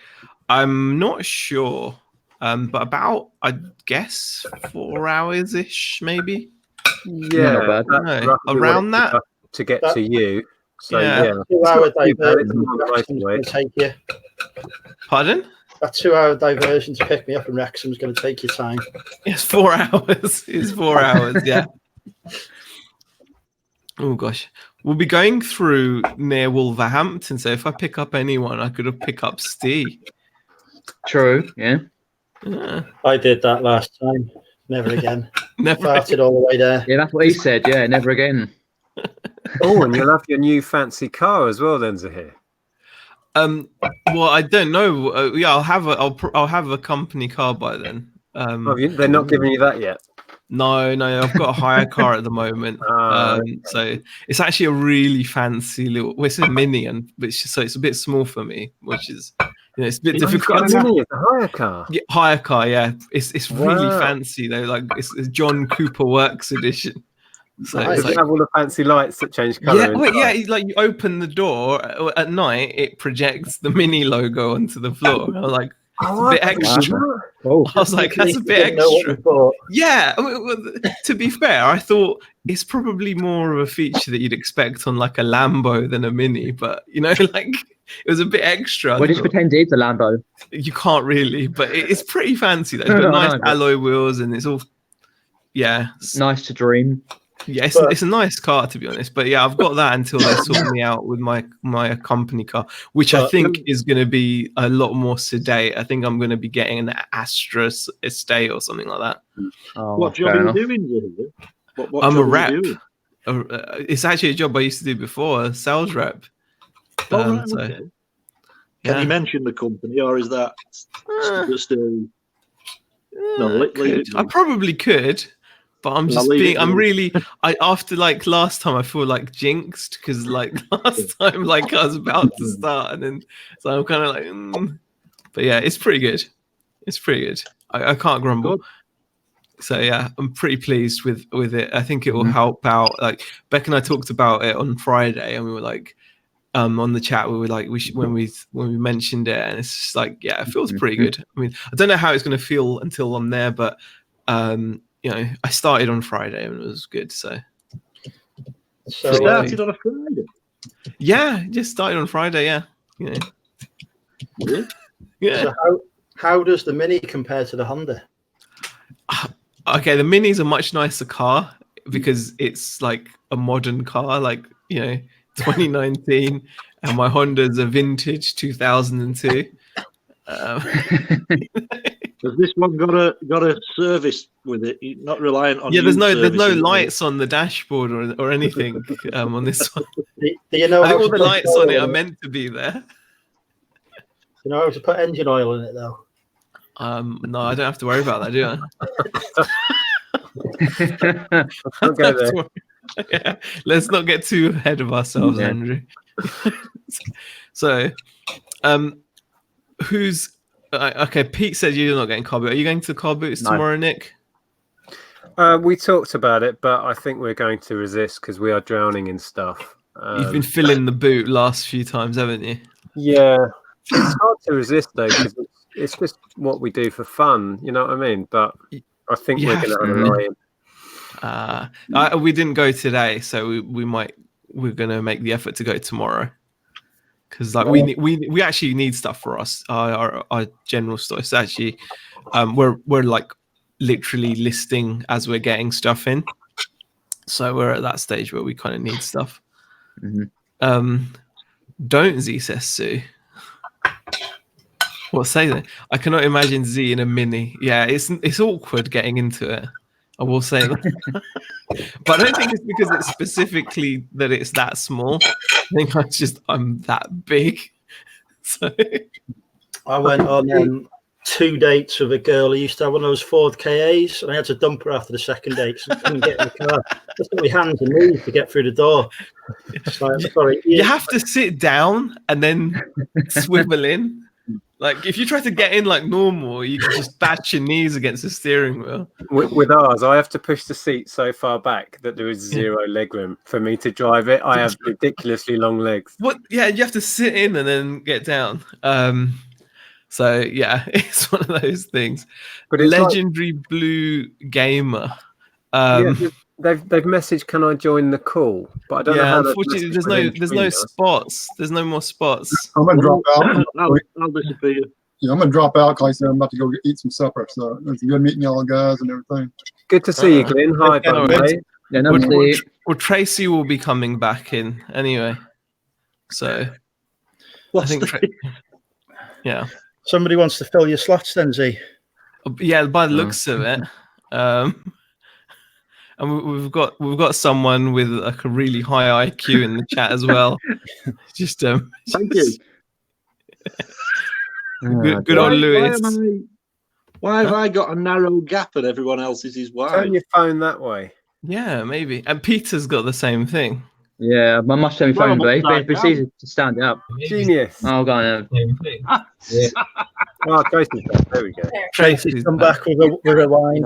Speaker 1: I'm not sure, but about, I guess, 4 hours-ish, maybe.
Speaker 7: Yeah,
Speaker 1: around that
Speaker 7: to get to you. So
Speaker 1: yeah.
Speaker 3: 2 hour diversion going to take you.
Speaker 1: Pardon?
Speaker 3: That 2 hour diversion to pick me up in Wrexham's going to take your time.
Speaker 1: It's 4 hours. It's 4 hours. Yeah. Oh gosh, we'll be going through near Wolverhampton. So if I pick up anyone, I could have picked up Steve.
Speaker 5: True. Yeah.
Speaker 3: I did that last time. Never again.
Speaker 1: Never
Speaker 3: Farted all the way there.
Speaker 5: Yeah, that's what he said. Yeah, never again.
Speaker 7: Oh, and you'll have your new fancy car as well, then, Zahir.
Speaker 1: Well, I don't know. Yeah, I'll have a company car by then.
Speaker 7: They're not giving you that yet.
Speaker 1: No, I've got a hire car at the moment. So it's actually a really fancy little. Well, it's a mini, so it's a bit small for me, which is, it's a bit difficult.
Speaker 7: It's a hire car.
Speaker 1: Yeah, hire car. Yeah, it's really fancy though. Like it's John Cooper Works edition. So
Speaker 7: Does
Speaker 1: it's
Speaker 7: it have all the fancy lights that change colour?
Speaker 1: Like you open the door at night, it projects the Mini logo onto the floor. I was like, it's a bit extra.
Speaker 5: Oh.
Speaker 1: I was like, that's a bit extra. Yeah. To be fair, I thought it's probably more of a feature that you'd expect on like a Lambo than a Mini, but like it was a bit extra.
Speaker 5: Well, just pretend it's a Lambo.
Speaker 1: You can't really, but it's pretty fancy though. It's got nice alloy wheels and it's all,
Speaker 5: nice to dream.
Speaker 1: Yeah, it's a nice car to be honest, but yeah, I've got that until they sort me out with my company car, which I think is going to be a lot more sedate. I think I'm going to be getting an Astra Estate or something like that.
Speaker 2: Oh, what job are you doing? What
Speaker 1: I'm
Speaker 2: job
Speaker 1: a rep.
Speaker 2: It's
Speaker 1: actually a job I used to do before, a sales rep.
Speaker 2: Okay. Can you mention the company, or is that still? No,
Speaker 1: I probably could. But I'm just after like last time I feel like jinxed because like last time like I was about to start and then so I'm kind of like but yeah, it's pretty good. It's pretty good. I can't grumble. So yeah, I'm pretty pleased with it. I think it will help out. Like Beck and I talked about it on Friday and we were like on the chat we were like when we mentioned it and it's just like it feels pretty good. I mean, I don't know how it's going to feel until I'm there, but I started on Friday and it was good. So
Speaker 2: started on a Friday.
Speaker 1: Yeah, just started on Friday. Yeah. Yeah.
Speaker 3: So how does the Mini compare to the Honda?
Speaker 1: Okay, the Mini's a much nicer car because it's like a modern car, like 2019, and my Honda's a vintage 2002.
Speaker 2: Has this one got a service with it? You're not reliant on.
Speaker 1: There's no lights on the dashboard or anything on this one.
Speaker 3: Do you know
Speaker 1: I think all the lights on it are meant to be there.
Speaker 3: You know how to put engine oil in it though?
Speaker 1: No, I don't have to worry about that, do I?
Speaker 7: Okay,
Speaker 1: let's not get too ahead of ourselves, Andrew. So, who's okay? Pete said you're not getting car boot. Are you going to car boots tomorrow, Nick?
Speaker 7: We talked about it, but I think we're going to resist because we are drowning in stuff.
Speaker 1: You've been filling the boot last few times, haven't you?
Speaker 7: Yeah, it's hard to resist though because it's just what we do for fun. You know what I mean? But I think we're going to rely in.
Speaker 1: We didn't go today, so we're going to make the effort to go tomorrow. Because like we actually need stuff for us. Our general store. It's actually we're like literally listing as we're getting stuff in. So we're at that stage where we kind of need stuff. Don't Z says Sue. What say they? I cannot imagine Z in a Mini. Yeah, it's awkward getting into it. I will say that. But I don't think it's because it's specifically that it's that small. I think I'm that big. So
Speaker 3: I went on 2 dates with a girl who used to have one of those Ford KAs, and I had to dump her after the second date. So I couldn't get in the car. Just got my hands and knees to get through the door. So, sorry.
Speaker 1: You have to sit down and then swivel in. Like if you try to get in like normal, you can just bash your knees against the steering wheel.
Speaker 7: With ours, I have to push the seat so far back that there is zero legroom for me to drive it. I have ridiculously long legs.
Speaker 1: What? Yeah, you have to sit in and then get down. So yeah, it's one of those things. But Legendary Blue Gamer.
Speaker 7: They've messaged, "Can I join the call?" But I don't know how.
Speaker 1: Unfortunately, there's no spots. There's no more spots.
Speaker 6: I'm gonna drop out.
Speaker 2: I'll disappear.
Speaker 6: Yeah, I'm gonna drop out because I'm about to go eat some supper. So it's good meeting y'all guys and everything.
Speaker 7: Good to see you, Glenn. Hi, by the way.
Speaker 1: Well, Tracy will be coming back in anyway. So I think, yeah.
Speaker 3: Somebody wants to fill your slots, then, Z.
Speaker 1: Yeah, by the looks of it. And we've got someone with like a really high IQ in the chat as well. Just
Speaker 2: thank you.
Speaker 1: Good old Lewis.
Speaker 2: Why have I got a narrow gap and everyone else's is wide?
Speaker 7: Turn your phone that way.
Speaker 1: Yeah, maybe. And Peter's got the same thing.
Speaker 5: Yeah, I must have my phone, but it's easy to stand it up.
Speaker 7: Genius.
Speaker 5: Oh, go on.
Speaker 7: Yeah. Oh, Tracy's back. There we go.
Speaker 3: Tracy's come back with a wine.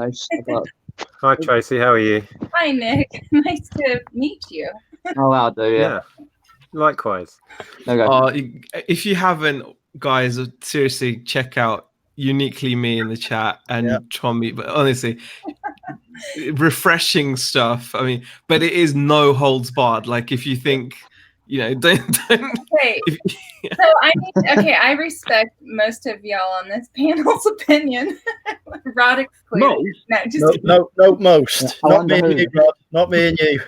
Speaker 7: Hi, Tracy. How are you?
Speaker 4: Hi, Nick. Nice to meet you.
Speaker 5: Oh, I'll do,
Speaker 7: Yeah. Likewise.
Speaker 5: Okay.
Speaker 1: If you haven't, guys, seriously, check out Uniquely Me in the chat and Tommy. But honestly, refreshing stuff. I mean, but it is no holds barred. Like if you think, don't.
Speaker 4: Wait. So I respect most of y'all on this panel's opinion. Rod excluded.
Speaker 3: No, most. Not me and you, Rod. Not me and you.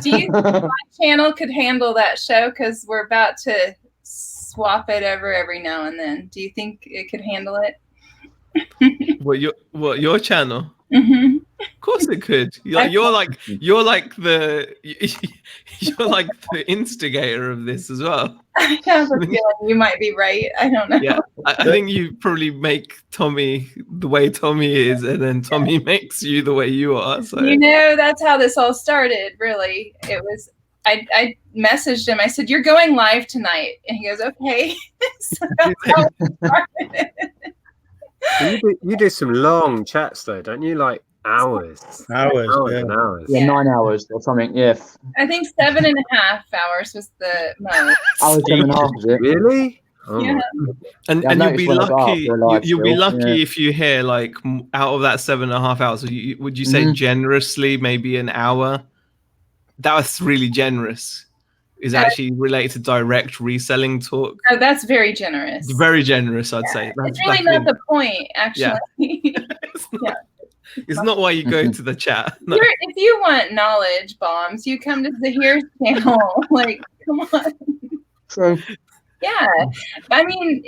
Speaker 4: Do you think my channel could handle that show? Because we're about to swap it over every now and then. Do you think it could handle it?
Speaker 1: Your channel?
Speaker 4: Mm-hmm.
Speaker 1: Of course it could. You're like the instigator of this as well.
Speaker 4: I have a feeling you might be right. I don't know.
Speaker 1: Yeah, I think you probably make Tommy the way Tommy is, and then Tommy makes you the way you are. So
Speaker 4: that's how this all started. Really, it was. I messaged him. I said, "You're going live tonight," and he goes, "Okay." So that's how it started.
Speaker 7: You do some long chats though, don't you? Like hours
Speaker 3: and
Speaker 7: hours.
Speaker 5: Yeah, 9 hours or something. Yeah.
Speaker 4: I think 7.5 hours was the most.
Speaker 5: I was 7.5 of it.
Speaker 7: Really?
Speaker 1: Oh yeah. And you'll be lucky. You'll be lucky if you hear like out of that 7.5 hours. Would you say generously maybe an hour? That was really generous. Is actually related to direct reselling talk.
Speaker 4: Oh, that's very generous.
Speaker 1: Very generous, I'd say.
Speaker 4: It's really not the point, actually.
Speaker 1: It's not why you go to the chat. No.
Speaker 4: If you want knowledge bombs, you come to the Here channel. Like, come on.
Speaker 5: True.
Speaker 4: Yeah. I mean,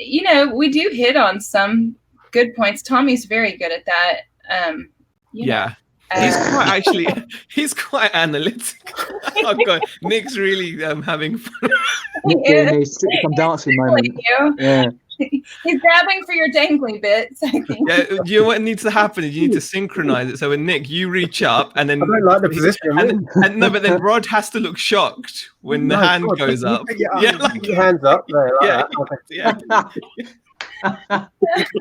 Speaker 4: we do hit on some good points. Tommy's very good at that.
Speaker 1: He's quite analytical. Oh god, Nick's really having fun.
Speaker 5: Nick's some dancing moment. Yeah.
Speaker 4: He's grabbing for your dangly bits, I think.
Speaker 1: Yeah, you know what needs to happen is you need to synchronize it. So when Nick, you reach up and then
Speaker 7: I don't like the position.
Speaker 1: And no, but then Rod has to look shocked when the hand goes up.
Speaker 7: Like your hands up there.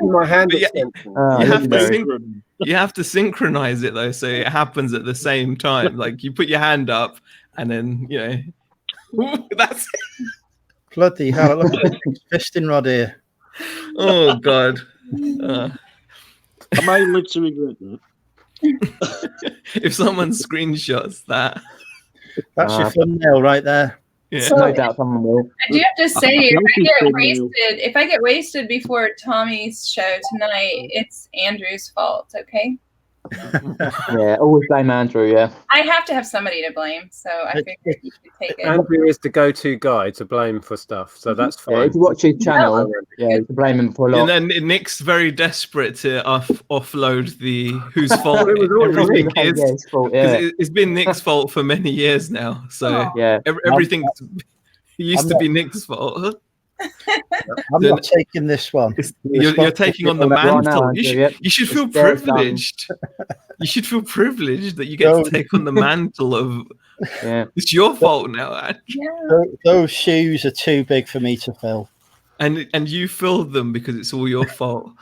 Speaker 7: My hand
Speaker 1: you have to synchronize it though, so it happens at the same time. Like you put your hand up and then that's it.
Speaker 3: Bloody hell, look at the fisting rod here.
Speaker 1: Oh god.
Speaker 2: I might live to regret that.
Speaker 1: If someone screenshots that.
Speaker 3: That's your thumbnail right there.
Speaker 1: Yeah.
Speaker 4: So,
Speaker 5: no doubt someone will.
Speaker 4: I do have to say, if I get wasted before Tommy's show tonight, it's Andrew's fault, okay?
Speaker 5: Yeah, always blame Andrew, yeah.
Speaker 4: I have to have somebody to blame, so I figured you could take it.
Speaker 7: Andrew is the go-to guy to blame for stuff, so that's fine.
Speaker 5: Yeah, if you watch his channel, you can blame him for a lot.
Speaker 1: And then Nick's very desperate to offload the whose fault everything is.
Speaker 5: Yeah, his fault, yeah.
Speaker 1: It's been Nick's fault for many years now, so everything used to be Nick's fault.
Speaker 3: I'm not taking this one.
Speaker 1: You're taking on the mantle. You should feel privileged. You should feel privileged that you get to take on the mantle of.
Speaker 5: Yeah,
Speaker 1: it's your fault now.
Speaker 3: Those shoes are too big for me to fill.
Speaker 1: And you filled them because it's all your fault.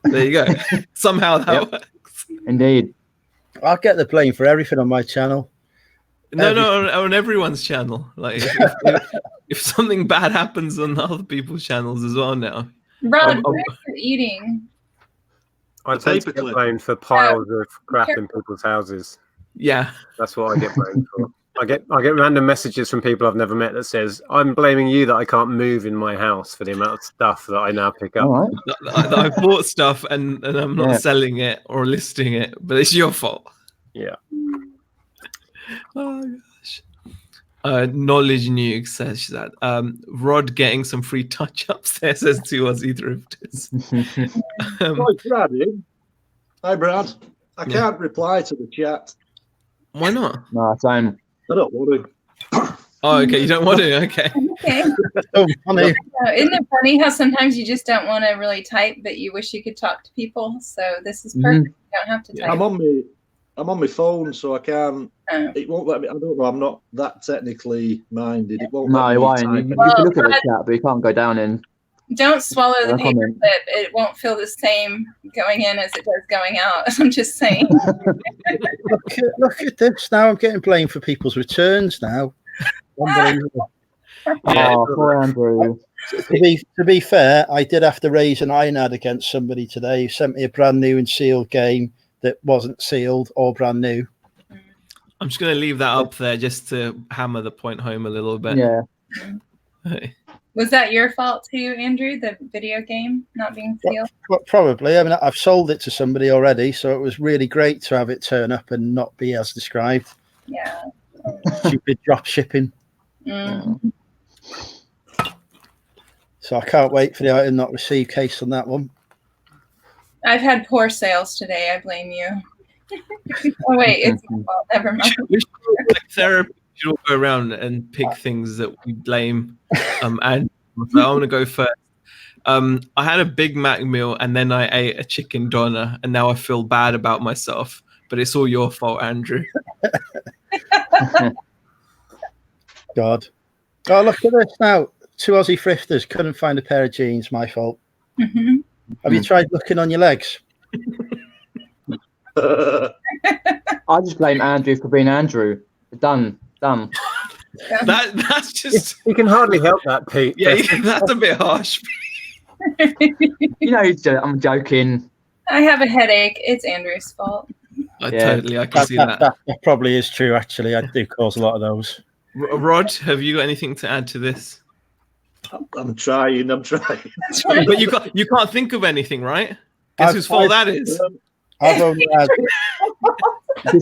Speaker 1: There you go. Somehow that works.
Speaker 5: Indeed.
Speaker 3: I'll get the blame for everything on my channel.
Speaker 1: No, on everyone's channel. Like if something bad happens on other people's channels as well now.
Speaker 4: Rod, what are you eating?
Speaker 7: I tend to get blamed for piles of crap in people's houses.
Speaker 1: Yeah,
Speaker 7: that's what I get blamed for. I get random messages from people I've never met that says, "I'm blaming you that I can't move in my house for the amount of stuff that I now pick up."
Speaker 5: Right.
Speaker 1: That I bought stuff and I'm not selling it or listing it, but it's your fault.
Speaker 7: Yeah.
Speaker 1: Oh gosh. Knowledge Nuke says that Rod getting some free touch-ups there, says to us either of this.
Speaker 2: Brad. Hi Brad. I can't reply to the chat.
Speaker 1: Why not?
Speaker 5: No, same.
Speaker 2: I don't want to.
Speaker 1: Oh, okay. You don't want to? Okay.
Speaker 4: Okay.
Speaker 3: Oh, funny.
Speaker 4: Isn't it funny how sometimes you just don't want to really type, but you wish you could talk to people? So this is perfect. You don't have to type.
Speaker 2: I'm on my phone, so I can't. It won't let me. I don't know. I'm not that technically minded. It won't.
Speaker 5: No,
Speaker 2: let
Speaker 5: it
Speaker 2: me
Speaker 5: won't.
Speaker 2: type
Speaker 5: You can look at the chat, but you can't go down in.
Speaker 4: Don't swallow the paper clip. It won't feel the same going in as it does going out. I'm just saying.
Speaker 3: Look at this. Now I'm getting blamed for people's returns now. Unbelievable.
Speaker 5: Oh, poor Andrew.
Speaker 3: To be fair, I did have to raise an iron ad against somebody today who sent me a brand new and sealed game that wasn't sealed or brand new.
Speaker 1: I'm just going to leave that up there just to hammer the point home a little bit.
Speaker 5: Yeah.
Speaker 1: Hey.
Speaker 4: Was that your fault too, Andrew? The video game not being sealed?
Speaker 3: Well, probably. I mean, I've sold it to somebody already, so it was really great to have it turn up and not be as described.
Speaker 4: Yeah.
Speaker 3: Stupid drop shipping.
Speaker 4: Mm.
Speaker 3: So I can't wait for the item not received case on that one.
Speaker 4: I've had poor sales today. I blame you. Oh wait, it's my fault. Never mind.
Speaker 1: Therapy should all go around and pick things that we blame. And so I want to go first. I had a Big Mac meal and then I ate a chicken doner, and now I feel bad about myself. But it's all your fault, Andrew.
Speaker 3: God. Oh, look at this now. 2 Aussie thrifters couldn't find a pair of jeans. My fault.
Speaker 4: Mm-hmm.
Speaker 3: Have you tried looking on your legs?
Speaker 5: I just blame Andrew for being Andrew. Done.
Speaker 1: That's just.
Speaker 7: You can hardly help that, Pete.
Speaker 1: Yeah, that's a bit harsh.
Speaker 5: You know, I'm joking.
Speaker 4: I have a headache. It's Andrew's fault.
Speaker 1: I can see that.
Speaker 3: That probably is true, actually. I do cause a lot of those.
Speaker 1: Rod, have you got anything to add to this?
Speaker 2: I'm trying.
Speaker 1: But you can't think of anything, right? Guess whose fault that is?
Speaker 3: I've only had...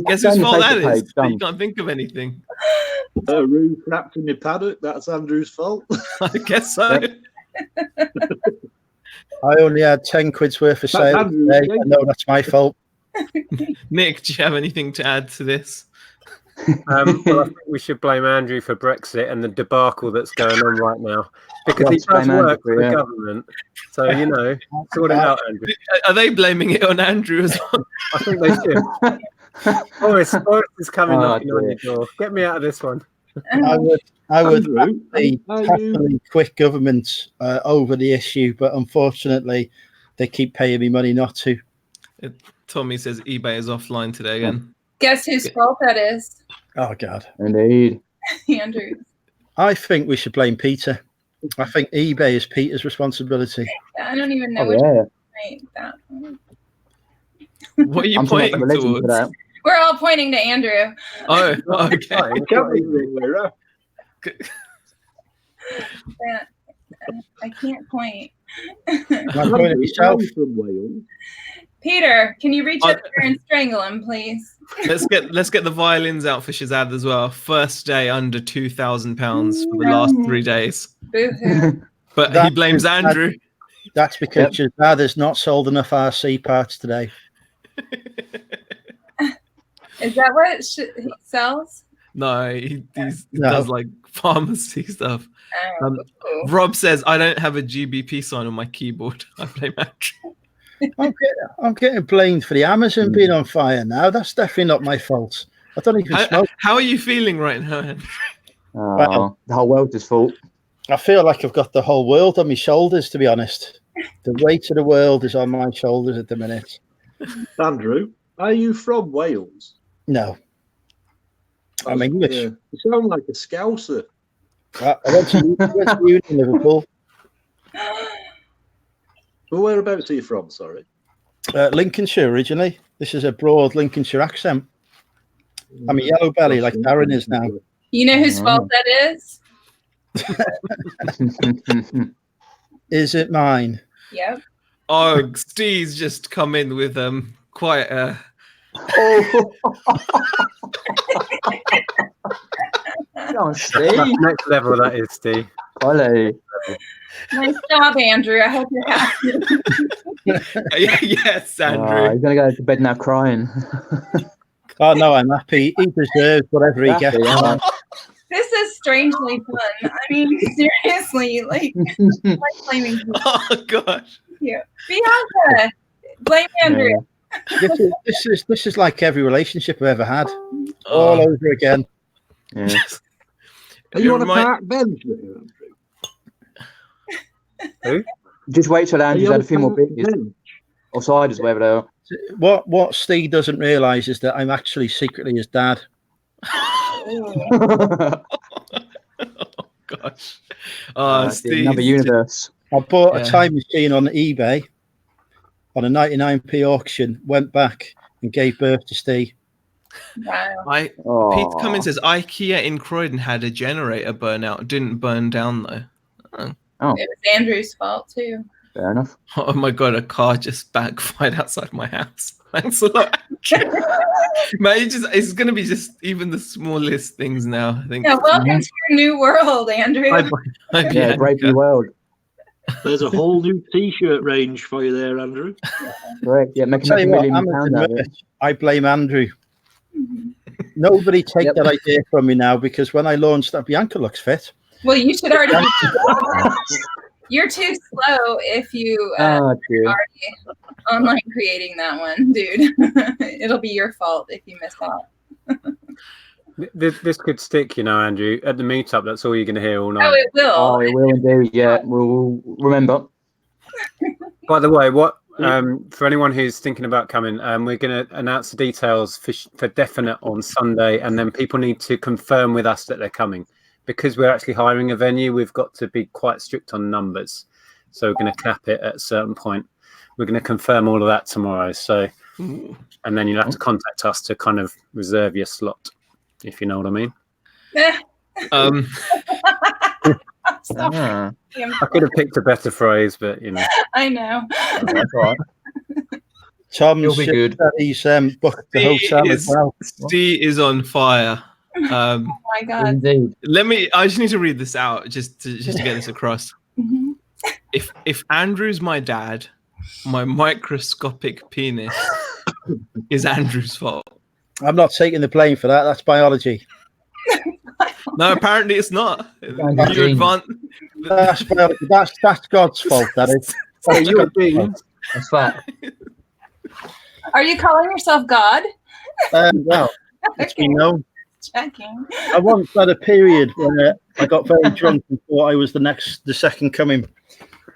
Speaker 1: Guess whose fault that is? You can't think of anything.
Speaker 2: Roo crapped in your paddock. That's Andrew's fault.
Speaker 1: I guess so.
Speaker 3: I only had 10 quid's worth of sales today. I know that's my fault.
Speaker 1: Nick, do you have anything to add to this?
Speaker 7: Well, I think we should blame Andrew for Brexit and the debacle that's going on right now, because he does work for the government. So, you know, sort it out, Andrew.
Speaker 1: Are they blaming it on Andrew as well?
Speaker 7: I think they should. Boris is coming knocking on your door. Get me out of this one.
Speaker 3: I would happily quit government over the issue, but unfortunately, they keep paying me money not to.
Speaker 1: Tommy says eBay is offline today again.
Speaker 4: Guess whose fault that is?
Speaker 3: Oh, God.
Speaker 5: Indeed.
Speaker 4: Andrew.
Speaker 3: I think we should blame Peter. I think eBay is Peter's responsibility.
Speaker 4: I don't even know that.
Speaker 1: What are you pointing towards?
Speaker 4: We're all pointing to Andrew.
Speaker 1: Oh, okay.
Speaker 4: I can't point.
Speaker 3: I'm pointing at yourself.
Speaker 4: Peter, can you reach up there and strangle him, please?
Speaker 1: Let's get the violins out for Shazad as well. First day under £2,000 for the last 3 days.
Speaker 4: Boo-hoo.
Speaker 1: But he blames Andrew.
Speaker 3: That's because Shazad has not sold enough RC parts today.
Speaker 4: Is that what he sells?
Speaker 1: No, he does like pharmacy stuff. Rob says, I don't have a GBP sign on my keyboard. I blame Andrew.
Speaker 3: I'm getting blamed for the Amazon being on fire now. That's definitely not my fault. I don't even smoke.
Speaker 1: How are you feeling right now, Andrew?
Speaker 5: Well, the whole world's fault.
Speaker 3: I feel like I've got the whole world on my shoulders, to be honest. The weight of the world is on my shoulders at the minute.
Speaker 2: Andrew, are you from Wales?
Speaker 3: No. I'm English.
Speaker 2: You sound like a Scouser.
Speaker 3: I went to uni in Liverpool.
Speaker 2: Well, whereabouts are you from? Sorry.
Speaker 3: Lincolnshire originally. This is a broad Lincolnshire accent. I'm a yellow belly like Darren is now.
Speaker 4: You know whose fault that is?
Speaker 3: Is it mine?
Speaker 4: Yep.
Speaker 1: Oh, Steve's just come in with quite a...
Speaker 5: Oh, Steve.
Speaker 7: Next level, that is, Steve.
Speaker 5: Ollie.
Speaker 4: Nice job, Andrew. I hope you're happy.
Speaker 1: Yes, Andrew.
Speaker 5: He's gonna go to bed now crying.
Speaker 3: Oh no, I'm happy. He deserves whatever he gets.
Speaker 4: This is strangely fun. I mean, seriously, like blaming people.
Speaker 1: Oh gosh.
Speaker 4: Yeah. Bianca, blame Andrew.
Speaker 3: This is like every relationship I've ever had, all over again.
Speaker 5: Yeah.
Speaker 2: Are you on a park bench?
Speaker 5: Who? Just wait till Andrew's had a few more beers. Or ciders, whatever they are.
Speaker 3: What Steve doesn't realise is that I'm actually secretly his dad.
Speaker 1: Oh gosh. Steve.
Speaker 5: Another universe.
Speaker 3: I bought a time machine on eBay on a 99p auction, went back and gave birth to Steve.
Speaker 4: Wow.
Speaker 1: Pete Cummins says IKEA in Croydon had a generator burnout. Didn't burn down though.
Speaker 5: Oh.
Speaker 4: It was Andrew's fault too.
Speaker 5: Fair enough.
Speaker 1: Oh my god, a car just backfired outside my house. Thanks a lot. Man, it's going to be just even the smallest things now, I think.
Speaker 4: Yeah, welcome to your new world, Andrew.
Speaker 5: Yeah, brave new world.
Speaker 2: There's a whole new T-shirt range for you there, Andrew.
Speaker 5: Correct. Yeah, making £1 million out of it.
Speaker 3: I blame Andrew. Nobody take that idea from me now, because when I launched that, Bianca looks fit.
Speaker 4: Well, you should already be. You're too slow if you are already online creating that one, dude. It'll be your fault if you miss out.
Speaker 7: This could stick, you know, Andrew. At the meetup, that's all you're going to hear all night.
Speaker 4: Oh, it will.
Speaker 5: Oh, it will indeed. Yeah, we'll remember.
Speaker 7: By the way, for anyone who's thinking about coming, we're going to announce the details for definite on Sunday, and then people need to confirm with us that they're coming. Because we're actually hiring a venue, we've got to be quite strict on numbers. So we're going to cap it at a certain point. We're going to confirm all of that tomorrow. So, and then you'll have to contact us to kind of reserve your slot, if you know what I mean.
Speaker 3: Ah.
Speaker 7: I could have picked a better phrase, but you know.
Speaker 4: I know.
Speaker 5: That's all right.
Speaker 3: Tom,
Speaker 5: You'll be good.
Speaker 3: He's booked the hotel as well.
Speaker 1: Steve is on fire.
Speaker 4: Oh my god!
Speaker 5: Indeed.
Speaker 1: I just need to read this out just to get this across.
Speaker 4: Mm-hmm.
Speaker 1: If Andrew's my dad, my microscopic penis is Andrew's fault.
Speaker 3: I'm not taking the blame for that. That's biology.
Speaker 1: No, apparently it's not.
Speaker 3: That's God's fault. That is.
Speaker 5: That's fact.
Speaker 4: Are you calling yourself God?
Speaker 3: Well, it's been known.
Speaker 4: Checking.
Speaker 3: I once had a period where I got very drunk and thought I was the second coming.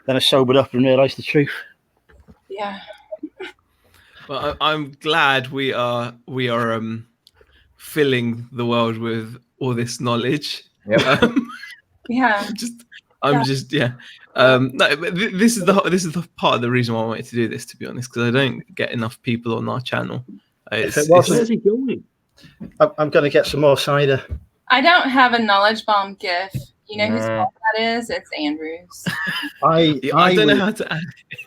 Speaker 3: Then I sobered up and realised the truth.
Speaker 4: Yeah.
Speaker 1: Well, I'm glad we are filling the world with all this knowledge.
Speaker 5: Yep.
Speaker 4: Yeah.
Speaker 1: No, but this is the part of the reason why I wanted to do this, to be honest, because I don't get enough people on our channel.
Speaker 2: Where's he going?
Speaker 3: I'm going to get some more cider.
Speaker 4: I don't have a knowledge bomb gif. You know whose fault that is? It's Andrew's.
Speaker 1: I don't know how to add it.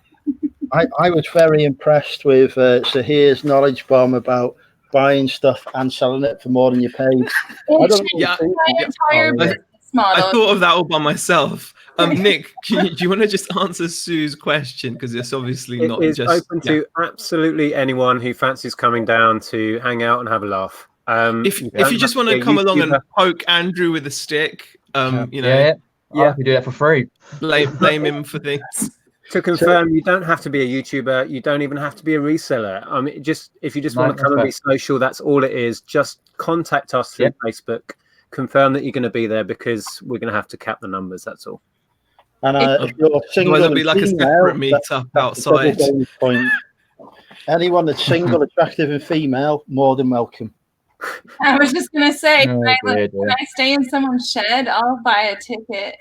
Speaker 3: I was very impressed with Sahir's knowledge bomb about buying stuff and selling it for more than you paid.
Speaker 4: My entire business model.
Speaker 1: I thought of that all by myself. Nick, do you want to just answer Sue's question? Because it's obviously not just...
Speaker 7: It is open to absolutely anyone who fancies coming down to hang out and have a laugh.
Speaker 1: If you just want to come along and poke Andrew with a stick, you know...
Speaker 5: Yeah, we do that for free.
Speaker 1: Blame him for things.
Speaker 7: To confirm, you don't have to be a YouTuber. You don't even have to be a reseller. If you just want to come and be social, that's all it is. Just contact us through Facebook. Confirm that you're going to be there, because we're going to have to cap the numbers. That's all.
Speaker 3: And if you're single,
Speaker 1: there'll be like a separate meetup outside.
Speaker 3: Anyone that's single, attractive, and female, more than welcome.
Speaker 4: I was just gonna say, can I stay in someone's shed? I'll buy a ticket.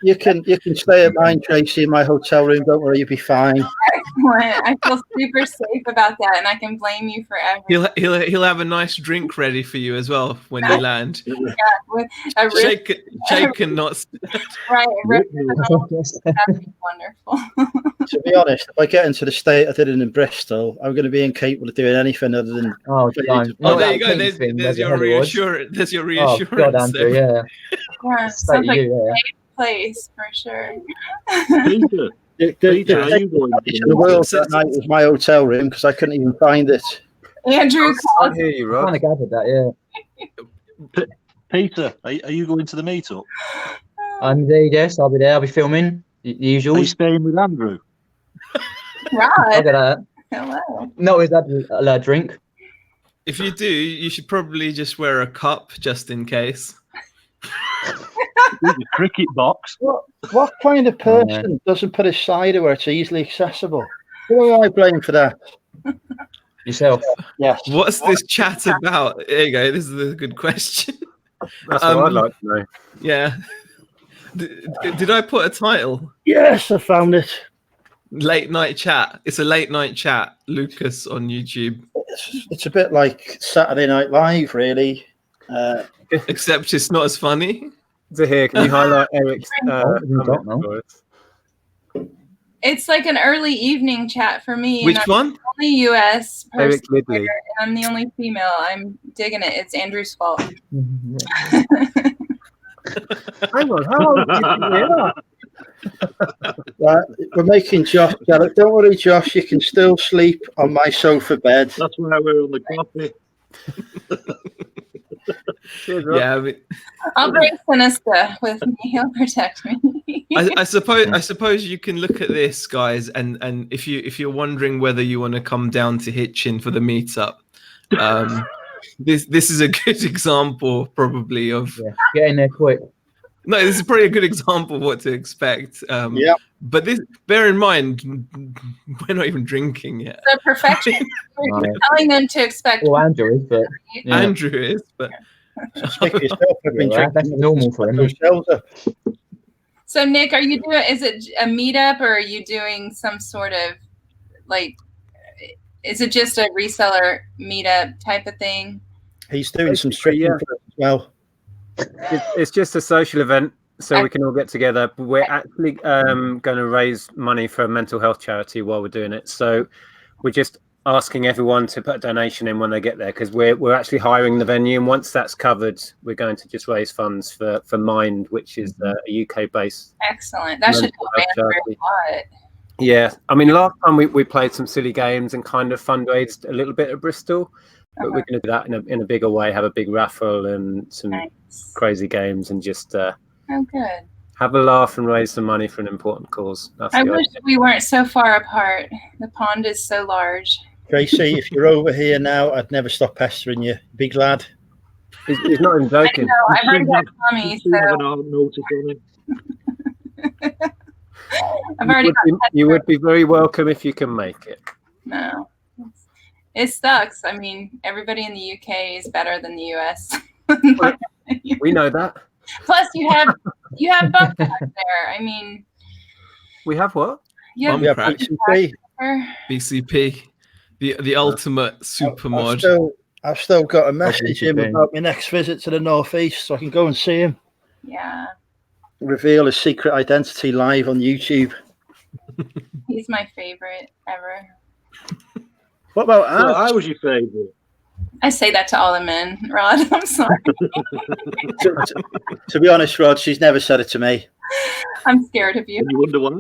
Speaker 3: you can stay at mine, Tracy, in my hotel room. Don't worry, you'll be fine.
Speaker 4: I feel super safe about that, and I can blame you forever.
Speaker 1: He'll have a nice drink ready for you as as when you land.
Speaker 4: Yeah, with a
Speaker 1: shaken, not
Speaker 4: right. That'd be wonderful.
Speaker 3: To be honest, if I get into the state I did it in Bristol, I'm going to be incapable of doing anything other than.
Speaker 1: There you go. There's your reassurance. There's your reassurance.
Speaker 5: Oh, God, Andrew,
Speaker 4: yeah. Sounds like a safe place for sure.
Speaker 2: Peter, Peter, are you going
Speaker 3: in the world that night was my hotel room because I couldn't even find it.
Speaker 4: Andrew,
Speaker 7: I hear you, Rod.
Speaker 5: I kind of gathered that, yeah.
Speaker 2: Peter, are you going to the meetup?
Speaker 5: I'm indeed, yes. I'll be there. I'll be filming. The usual.
Speaker 2: Are you staying with Andrew?
Speaker 4: Rod.
Speaker 5: Look at that.
Speaker 4: Hello.
Speaker 5: No, is that a drink?
Speaker 1: If you do, you should probably just wear a cup just in case.
Speaker 2: With a cricket box.
Speaker 3: What kind of person doesn't put a cider where it's easily accessible? Who am I blaming for that?
Speaker 5: Yourself.
Speaker 3: Yes.
Speaker 1: What's this chat about? There you go. This is a good question.
Speaker 7: That's what I'd like to know.
Speaker 1: Yeah. Did I put a title?
Speaker 3: Yes, I found it.
Speaker 1: Late night chat. It's a late night chat. Lucas on YouTube.
Speaker 3: It's a bit like Saturday Night Live, really.
Speaker 1: Except it's not as funny.
Speaker 7: Zahir, can you highlight Eric's
Speaker 4: It's like an early evening chat for me.
Speaker 1: Which one?
Speaker 4: I'm the only US person
Speaker 7: Eric Lidley.
Speaker 4: here, and I'm the only female. I'm digging it. It's Andrew's fault.
Speaker 7: Hang on, how old are you?
Speaker 3: Right, we're making Josh jealous. Don't worry, Josh. You can still sleep on my sofa bed.
Speaker 2: That's why we're on the coffee.
Speaker 1: Yeah, I mean,
Speaker 4: I'll bring Sinister with me. He'll protect me.
Speaker 1: I suppose you can look at this, guys, and if you're wondering whether you want to come down to Hitchin for the meetup, this is a good example, probably of
Speaker 5: get in there quick.
Speaker 1: No, this is probably a good example of what to expect.
Speaker 3: Yeah.
Speaker 1: But bear in mind, we're not even drinking yet.
Speaker 4: So perfection. You're telling them to expect.
Speaker 5: Well, Andrew is, but
Speaker 1: yeah. Andrew is, but
Speaker 3: speak for yourself. I've been drinking.
Speaker 5: That's normal for him.
Speaker 4: So Nick, are you doing? Is it a meetup, or are you doing some sort of like? Is it just a reseller meetup type of thing?
Speaker 3: He's doing some streaming as well.
Speaker 7: It's just a social event, so we can all get together. But we're actually going to raise money for a mental health charity while we're doing it. So we're just asking everyone to put a donation in when they get there, because we're actually hiring the venue, and once that's covered, we're going to just raise funds for Mind, which is a UK-based.
Speaker 4: Excellent. That should help Andrew a lot.
Speaker 7: Yeah, I mean, last time we played some silly games and kind of fundraised a little bit at Bristol. But we're going to do that in a bigger way, have a big raffle and some crazy games, and just
Speaker 4: good.
Speaker 7: Have a laugh and raise some money for an important cause.
Speaker 4: I wish we weren't so far apart. The pond is so large.
Speaker 3: Tracy, if you're over here now, I'd never stop pestering you. Big lad.
Speaker 7: He's not even joking.
Speaker 4: I've already got Tommy, so... I've already
Speaker 7: you would be very welcome if you can make it.
Speaker 4: No. It sucks. I mean, everybody in the UK is better than the US.
Speaker 7: We know that.
Speaker 4: Plus, you have bump back there. I mean,
Speaker 7: we have what?
Speaker 4: You have
Speaker 1: BCP, the ultimate super mod.
Speaker 3: I've still got to message him about my next visit to the Northeast, so I can go and see him.
Speaker 4: Yeah.
Speaker 3: Reveal his secret identity live on YouTube.
Speaker 4: He's my favorite ever.
Speaker 3: What about Ads?
Speaker 2: I was your favorite.
Speaker 4: I say that to all the men, Rod. I'm sorry.
Speaker 3: to be honest, Rod, she's never said it to me.
Speaker 4: I'm scared of you.
Speaker 2: You wonder why?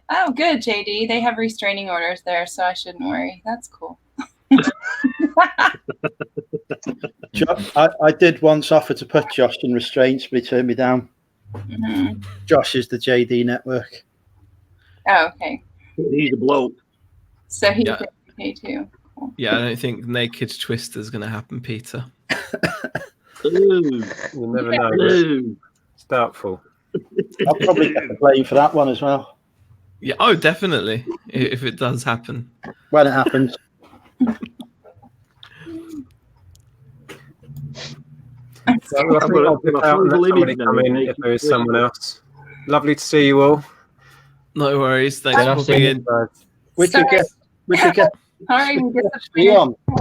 Speaker 4: Oh, good, JD. They have restraining orders there, so I shouldn't worry. That's cool.
Speaker 3: I did once offer to put Josh in restraints, but he turned me down.
Speaker 4: Mm-hmm.
Speaker 3: Josh is the JD network.
Speaker 4: Oh, okay.
Speaker 2: He's a bloke.
Speaker 4: So he's okay too. Cool.
Speaker 1: Yeah, I don't think Naked Twister is going to happen, Peter.
Speaker 2: Ooh.
Speaker 7: We'll never know. It's doubtful.
Speaker 3: I'll probably get the blame for that one as well.
Speaker 1: Yeah, oh, definitely. If it does happen.
Speaker 3: When it happens.
Speaker 7: So I think I'll put out and let somebody come in if there is someone else. Lovely to see you all.
Speaker 1: No worries. Thanks for being.
Speaker 3: Would you get?
Speaker 4: Sorry, we get
Speaker 3: Steve.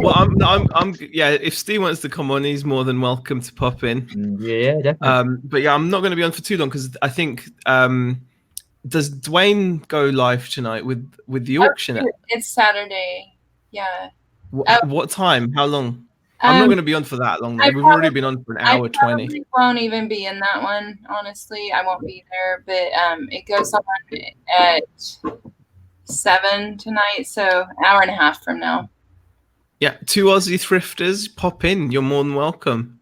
Speaker 1: Well, I'm. Yeah, if Steve wants to come on, he's more than welcome to pop in.
Speaker 5: Yeah, definitely.
Speaker 1: But yeah, I'm not going to be on for too long because I think. Does Dwayne go live tonight with the auction?
Speaker 4: It's Saturday. Yeah.
Speaker 1: What time? How long? I'm not going to be on for that long. We've already been on for an hour 20.
Speaker 4: I won't even be in that one, honestly. I won't be there, but it goes on at 7 tonight, so an hour and a half from now.
Speaker 1: Yeah, 2 Aussie thrifters, pop in. You're more than welcome.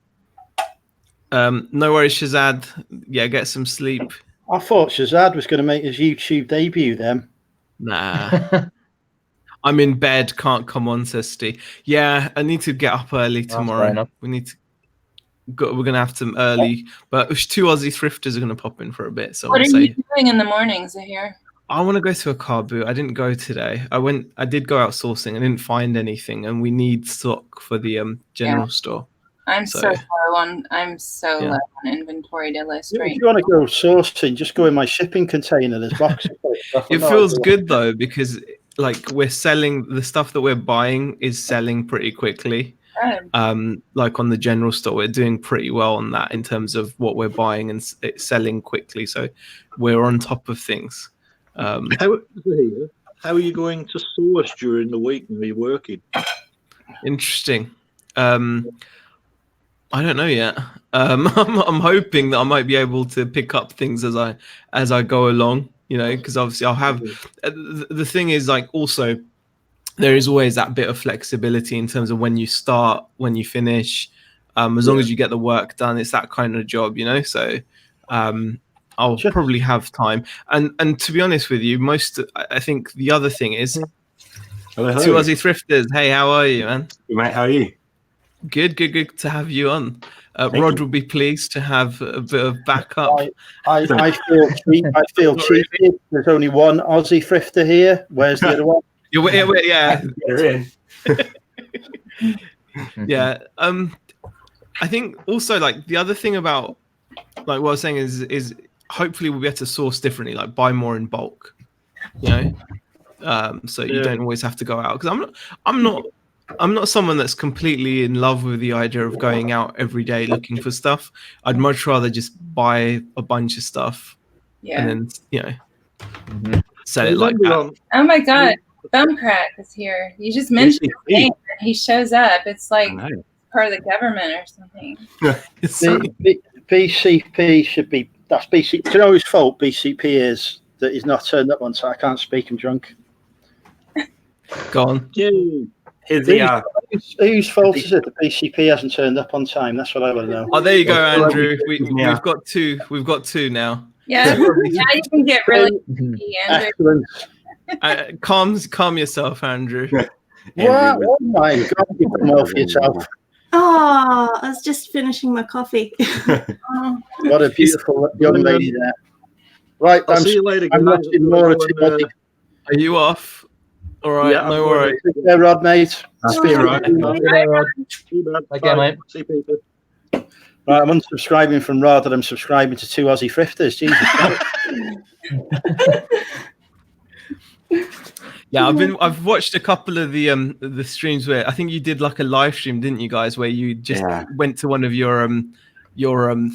Speaker 1: No worries, Shazad. Yeah, get some sleep.
Speaker 3: I thought Shazad was going to make his YouTube debut then.
Speaker 1: Nah. I'm in bed, can't come on, says Steve. Yeah, I need to get up early tomorrow. We need to go. We're gonna have some early, but 2 Aussie thrifters are gonna pop in for a bit. So
Speaker 4: what are you doing in the mornings here?
Speaker 1: I want to go to a car boot. I didn't go today. I did go out sourcing. I didn't find anything, and we need stock for the general store.
Speaker 4: I'm so low on inventory to list.
Speaker 3: If you want to go sourcing, just go in my shipping container. There's boxes.
Speaker 1: It feels good though, because like we're selling the stuff that we're buying is selling pretty quickly. Like on the general store, we're doing pretty well on that in terms of what we're buying and it's selling quickly. So we're on top of things.
Speaker 2: How are you going to source during the week when you're working?
Speaker 1: Interesting. I don't know yet. I'm hoping that I might be able to pick up things as I go along. You know, because obviously I'll have the thing is like also there is always that bit of flexibility in terms of when you start, when you finish. As long as you get the work done, it's that kind of job, you know. So I'll probably have time. And to be honest with you, I think the other thing is 2 Aussie thrifters. Hey, how are you, man?
Speaker 8: Hey, mate, how are you?
Speaker 1: Good to have you on. Rod will be pleased to have a bit of backup.
Speaker 3: I feel cheated. There's only one Aussie thrifter here. Where's the other one?
Speaker 1: Yeah.
Speaker 8: You're in.
Speaker 1: Yeah. I think also like the other thing about like what I was saying is hopefully we'll be able to source differently, like buy more in bulk. You know, so you don't always have to go out because I'm not someone that's completely in love with the idea of going out every day looking for stuff. I'd much rather just buy a bunch of stuff and then, you know, sell it like that.
Speaker 4: Oh my God, Thumbcrack is here. You just mentioned his name and he shows up. It's like part of the government or something.
Speaker 3: BCP should be, that's BCP. Do you know whose fault BCP is that he's not turned up on time? I can't speak, I'm drunk.
Speaker 1: Go on.
Speaker 3: Whose fault is it that BCP hasn't turned up on time? That's what I want to know.
Speaker 1: Oh, there you go, Andrew. We've got two. We've got two now.
Speaker 4: Yeah, you can get really Andrew.
Speaker 1: Calm yourself, Andrew.
Speaker 3: Wow, oh my God, you come well for yourself.
Speaker 9: Oh, I was just finishing my coffee.
Speaker 3: What a beautiful young lady there. Right,
Speaker 2: I'll see you later.
Speaker 3: I'm watching more of Timothy.
Speaker 1: Are you off? All right,
Speaker 2: yeah,
Speaker 1: no worries.
Speaker 3: Take care, Rod, mate.
Speaker 8: Be right.
Speaker 2: Okay, mate. See people.
Speaker 3: Right, I'm unsubscribing from Rod and I'm subscribing to 2 Aussie thrifters. Jesus.
Speaker 1: Yeah, I've watched a couple of the streams where I think you did like a live stream, didn't you guys, where you just went to one of your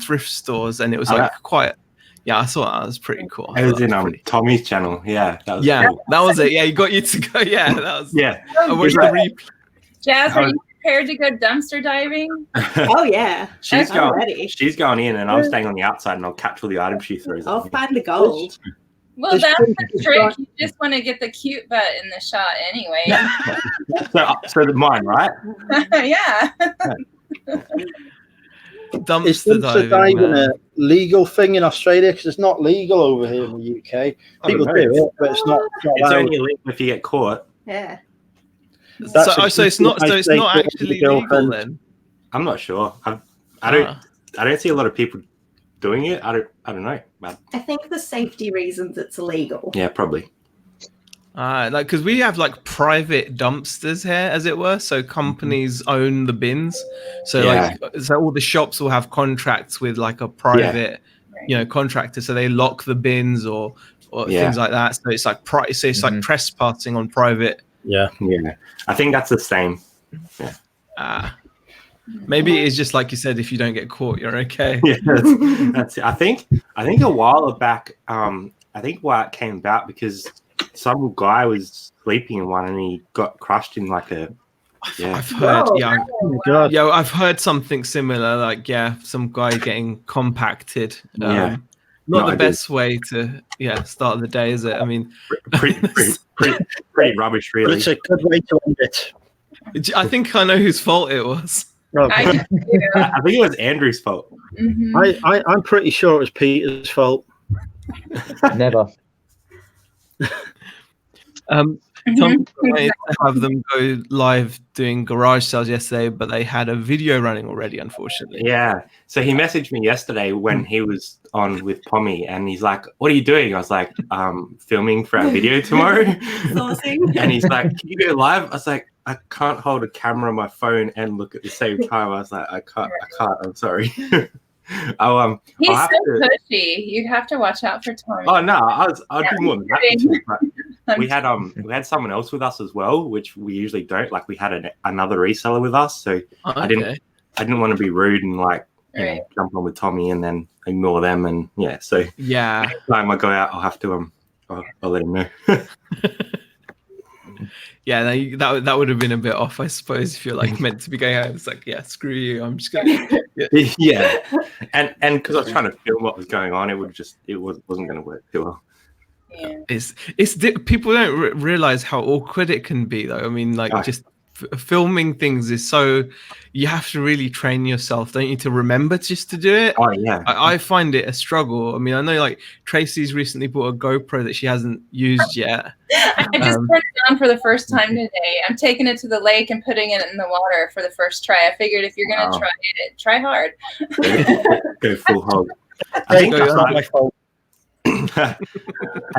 Speaker 1: thrift stores and it was like quite. Yeah, I thought that was pretty cool.
Speaker 8: It was in Tommy's channel. Yeah, that was cool.
Speaker 1: That was it. Yeah, he got you to go. Yeah, that was.
Speaker 8: Yeah,
Speaker 1: I watched the replay.
Speaker 4: Jazz, are you prepared to go dumpster diving?
Speaker 9: Oh yeah,
Speaker 8: she's going in, and I'm staying on the outside, and I'll catch all the items she throws.
Speaker 9: I'll find the gold.
Speaker 4: Well, that's the trick. You just want to get the cute butt in the shot anyway.
Speaker 8: So mine, right?
Speaker 4: Yeah.
Speaker 1: Dumpster diving
Speaker 3: a legal thing in Australia? Because it's not legal over here in the UK. People do it, but it's not.
Speaker 8: It's only illegal if you get caught.
Speaker 9: Yeah.
Speaker 1: So it's not actually legal then.
Speaker 8: I'm not sure. I don't see a lot of people doing it. I don't know.
Speaker 9: I think for safety reasons it's illegal.
Speaker 8: Yeah, probably.
Speaker 1: Like because we have like private dumpsters here, as it were. So companies own the bins. So so all the shops will have contracts with like a private, contractor. So they lock the bins or things like that. So it's like like trespassing on private.
Speaker 8: Yeah. I think that's the same. Yeah.
Speaker 1: Maybe it's just like you said. If you don't get caught, you're okay.
Speaker 8: Yeah, that's it. I think a while back. I think why it came about because some guy was sleeping in one and he got crushed in like a
Speaker 1: I've heard, I've heard something similar. Like, some guy getting compacted. Not the best way to start the day, is it? I mean,
Speaker 8: pretty rubbish, really.
Speaker 10: But it's a good way to end it.
Speaker 1: I think I know whose fault it was.
Speaker 8: I think it was Andrew's fault.
Speaker 10: I'm pretty sure it was Peter's fault.
Speaker 5: Never.
Speaker 1: Tom wanted to have them go live doing garage sales yesterday, but they had a video running already, unfortunately.
Speaker 8: Yeah. So he messaged me yesterday when he was on with Pommy, and he's like, "What are you doing?" I was like, "Filming for our video tomorrow." And he's like, "Can you go live?" I was like, "I can't hold a camera on my phone and look at the same time." I was like, I can't. I'm sorry."
Speaker 4: He's so pushy. You'd have to watch out for Tommy.
Speaker 8: Oh no, I'd be more than happy. We had someone else with us as well, which we usually don't. Like, we had another reseller with us, so I didn't want to be rude and jump on with Tommy and then ignore them. And so next time I go out, I'll have to I'll let him know.
Speaker 1: That would have been a bit off, I suppose, if you're like meant to be going out. It's like, screw you, I'm just gonna
Speaker 8: and because I was trying to film what was going on, it wasn't going to work too well.
Speaker 1: It's people don't realize how awkward it can be, though. I mean, just filming things is so, you have to really train yourself, don't you, to remember just to do it. I find it a struggle. I mean, I know like Tracy's recently bought a GoPro that she hasn't used yet.
Speaker 4: I just put it on for the first time today. I'm taking it to the lake and putting it in the water for the first try. I figured if you're gonna try it, try hard.
Speaker 8: Go full hog. I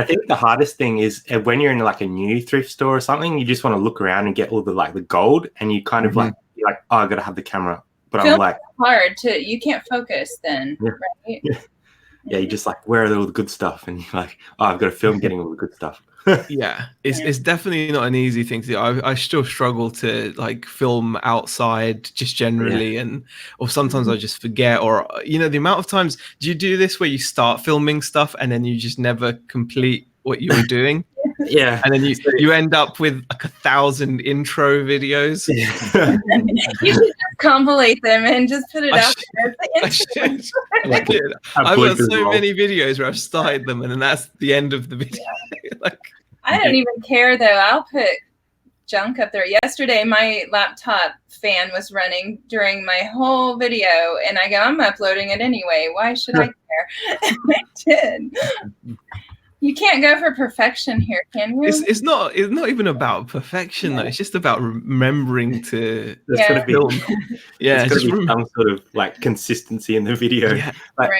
Speaker 8: think the hardest thing is when you're in like a new thrift store or something, you just want to look around and get all the the gold, and you kind of you're like, oh, I gotta have the camera, but I'm like,
Speaker 4: hard to, you can't focus then, right?
Speaker 8: You just like, where are all the good stuff, and you're like, oh, I've got to film getting all the good stuff.
Speaker 1: It's definitely not an easy thing to do. I still struggle to like film outside just generally, or sometimes I just forget, or the amount of times, do you do this where you start filming stuff and then you just never complete what you were doing? And then you end up with like 1,000 intro videos.
Speaker 4: You should just compilate them and just put it out there.
Speaker 1: I've got so many videos where I've started them and then that's the end of the video.
Speaker 4: I don't even care though. I'll put junk up there. Yesterday, my laptop fan was running during my whole video, and I go, I'm uploading it anyway. Why should I care? I did. You can't go for perfection here, can you?
Speaker 1: It's not even about perfection though. It's just about remembering to film.
Speaker 8: There's got to be some sort of like consistency in the video.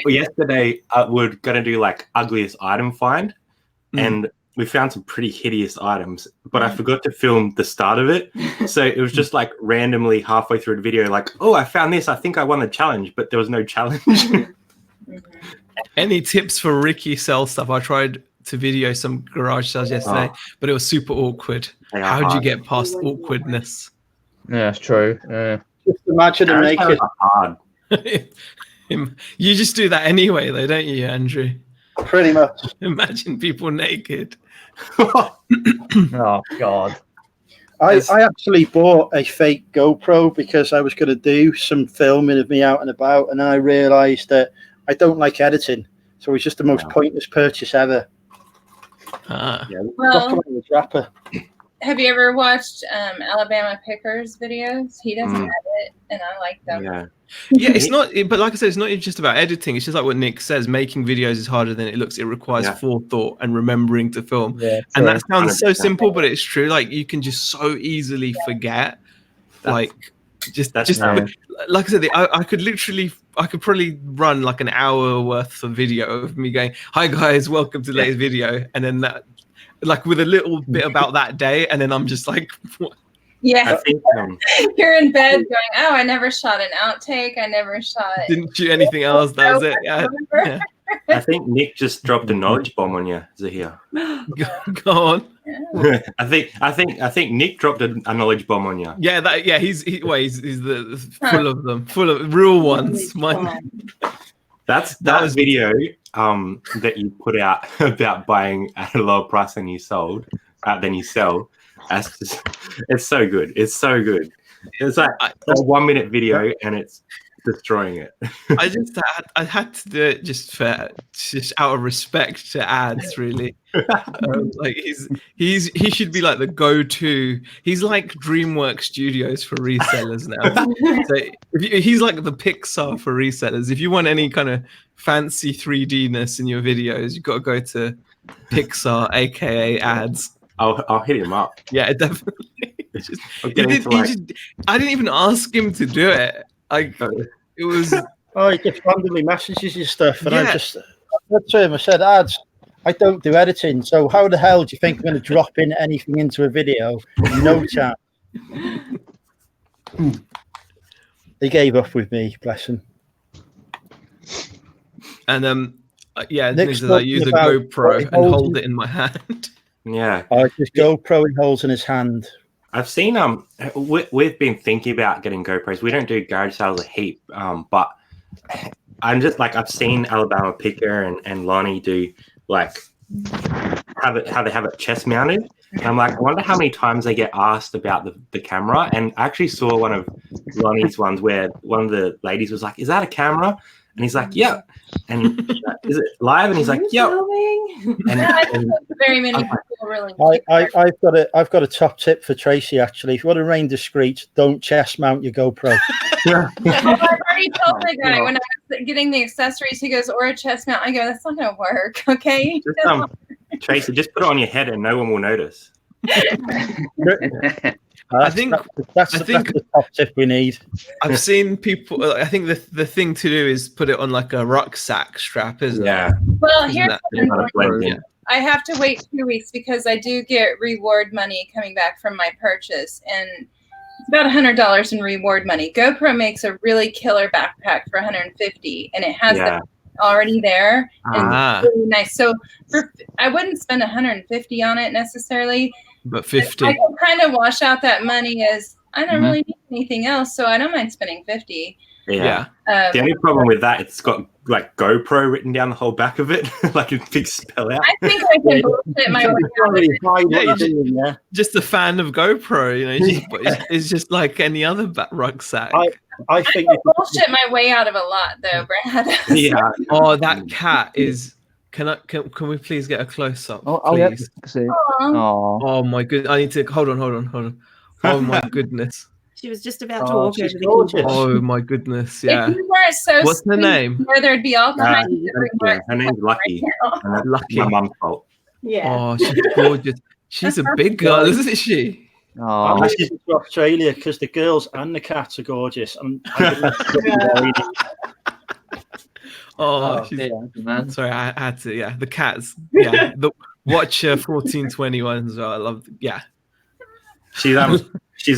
Speaker 8: Yesterday, we're gonna do like ugliest item find, and we found some pretty hideous items, but I forgot to film the start of it. So it was just like randomly halfway through the video, like, oh, I found this. I think I won the challenge, but there was no challenge.
Speaker 1: Any tips for Ricky sell stuff? I tried to video some garage sales yesterday, but it was super awkward. How did you get past awkwardness?
Speaker 5: Yeah, it's true.
Speaker 10: Just imagine them naked.
Speaker 8: Hard.
Speaker 1: You just do that anyway, though, don't you, Andrew?
Speaker 10: Pretty much.
Speaker 1: Imagine people naked.
Speaker 5: Oh God!
Speaker 10: I actually bought a fake GoPro because I was going to do some filming of me out and about, and then I realised that I don't like editing, so it was just the most pointless purchase ever.
Speaker 4: Well, have you ever watched Alabama Picker's videos? He doesn't edit, and I like them.
Speaker 1: It's not, but like I said, it's not just about editing. It's just like what Nick says, making videos is harder than it looks. It requires forethought and remembering to film. And that sounds so simple, but it's true. Like, you can just so easily forget. Like I said, I could probably run like an hour worth of video of me going, hi guys, welcome to the latest video. And then that, like, with a little bit about that day. And then I'm just like, what?
Speaker 4: Yeah, I think, you're in bed going, oh, I never shot an outtake. I never shot.
Speaker 1: Didn't shoot anything else. That was it. Yeah.
Speaker 8: I think Nick just dropped a knowledge bomb on you, Zahir.
Speaker 1: Go on.
Speaker 8: Yeah. I think Nick dropped a knowledge bomb on you.
Speaker 1: Yeah, he's the full of them, full of real ones.
Speaker 8: That was video that you put out about buying at a lower price than you sell. It's so good. It's so good. It's like a 1 minute video and it's destroying it.
Speaker 1: I had to do it just out of respect to ads, really. Like he should be like the go-to. He's like DreamWorks Studios for resellers now. So he's like the Pixar for resellers. If you want any kind of fancy 3D-ness in your videos, you've got to go to Pixar, aka ads.
Speaker 8: I'll hit him up.
Speaker 1: Yeah, definitely. I didn't even ask him to do it. It was.
Speaker 10: Oh, he just randomly messages you stuff, and I said to him, I said, ads, I don't do editing, so how the hell do you think I'm going to drop in anything into a video? No chance. He gave up with me, bless him.
Speaker 1: And I use a GoPro and hold it in my hand.
Speaker 8: Yeah.
Speaker 10: Just GoPro he holds in his hand.
Speaker 8: I've seen we've been thinking about getting GoPros. We don't do garage sales a heap, but I'm just like, I've seen Alabama Picker and Lonnie do like how they have it chest mounted. And I'm like, I wonder how many times they get asked about the camera. And I actually saw one of Lonnie's ones where one of the ladies was like, "Is that a camera?" And he's like, "Yeah." And "Is it live?" And he's like, "Yeah."
Speaker 4: And very many people really.
Speaker 10: I've got a top tip for Tracy. Actually, if you want to remain discreet, don't chest mount your GoPro.
Speaker 4: I've already told the guy when I was getting the accessories. He goes, "Or a chest mount." I go, "That's not going to work." Okay.
Speaker 8: Tracy, just put it on your head and no one will notice.
Speaker 10: I think that's the top tip we need.
Speaker 1: I've seen people. I think the thing to do is put it on like a rucksack strap, isn't it?
Speaker 4: Well, here's I have to wait 2 weeks because I do get reward money coming back from my purchase, and it's about $100 in reward money. GoPro makes a really killer backpack for $150, and it has the already there and really nice. So I wouldn't spend $150 on it necessarily,
Speaker 1: but $50.
Speaker 4: I can kind of wash out that money as I don't really need anything else, so I don't mind spending $50.
Speaker 8: Yeah. The only problem with that, it's got like GoPro written down the whole back of it, like a big spell out.
Speaker 4: I think I can bullshit my way out.
Speaker 1: Just a fan of GoPro, you know. It's just like any other rucksack.
Speaker 10: I think
Speaker 4: I can bullshit my way out of a lot, though, Brad.
Speaker 1: Yeah. Oh, that cat is. Can we please get a close up? Please. Oh my goodness! I need to hold on. Oh my goodness!
Speaker 9: She was just about to walk over the keyboard.
Speaker 1: Oh my goodness! Yeah.
Speaker 4: If you weren't so
Speaker 1: what's her name?
Speaker 4: Where there'd be all kinds of
Speaker 8: her name's Lucky.
Speaker 1: Lucky.
Speaker 8: My mum's fault.
Speaker 9: Yeah.
Speaker 1: Oh, she's gorgeous. She's a big girl, isn't she?
Speaker 10: I'm listening to Australia because the girls and the cats are gorgeous.
Speaker 1: Man. Sorry, I had to. Yeah, the cats. Yeah, the Watcher 1421 as well. I love. Yeah,
Speaker 8: she's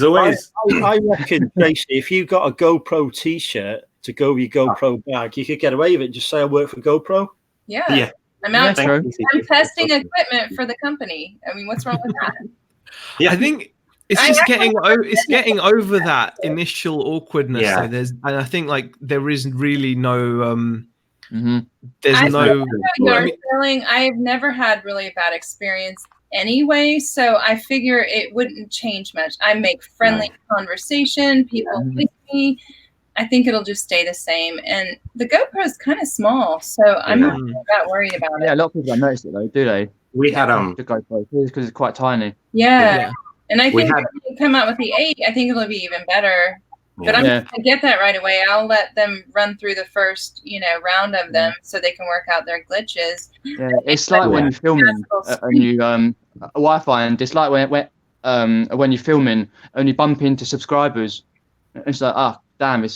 Speaker 8: always.
Speaker 10: I reckon, Tracy, if you got a GoPro T-shirt to go with your GoPro bag, you could get away with it. Just say I work for GoPro.
Speaker 4: Yeah. I'm testing equipment for the company. I mean, what's wrong with that?
Speaker 1: Yeah, I think it's just getting over that initial awkwardness.
Speaker 8: Yeah.
Speaker 1: So and I think like there is really no. There's no.
Speaker 4: I've never had really a bad experience anyway, so I figure it wouldn't change much. I make friendly conversation. People with me. I think it'll just stay the same. And the GoPro is kind of small, so I'm not that worried about it.
Speaker 5: Yeah, a lot of people don't notice it though, do they?
Speaker 8: We had
Speaker 5: the GoPro because it's quite tiny.
Speaker 4: Yeah. And I think when you come out with the 8, I think it'll be even better. But I'm going to get that right away. I'll let them run through the first, round of them so they can work out their glitches.
Speaker 5: Yeah, it's like when you're filming and you what I find it's like when you're filming and you bump into subscribers. It's like damn,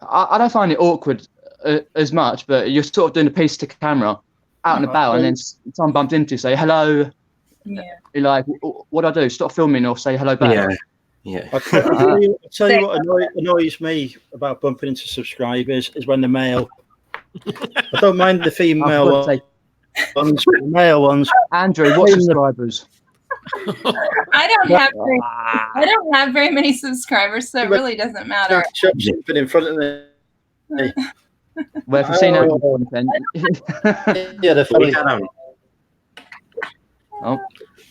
Speaker 5: I don't find it awkward as much, but you're sort of doing a piece to camera out and about, and then someone bumps into you, say hello.
Speaker 4: Yeah.
Speaker 5: You're like, what do I do? Stop filming or say hello back?
Speaker 8: Yeah.
Speaker 10: I'll tell you what annoys me about bumping into subscribers is when the male. I don't mind the female ones, but the male ones.
Speaker 5: Andrew, what subscribers?
Speaker 4: I don't have very many subscribers, so it really doesn't matter.
Speaker 10: Something in front of me.
Speaker 5: Well, if you've seen our content,
Speaker 10: yeah, they're funny.
Speaker 5: Oh.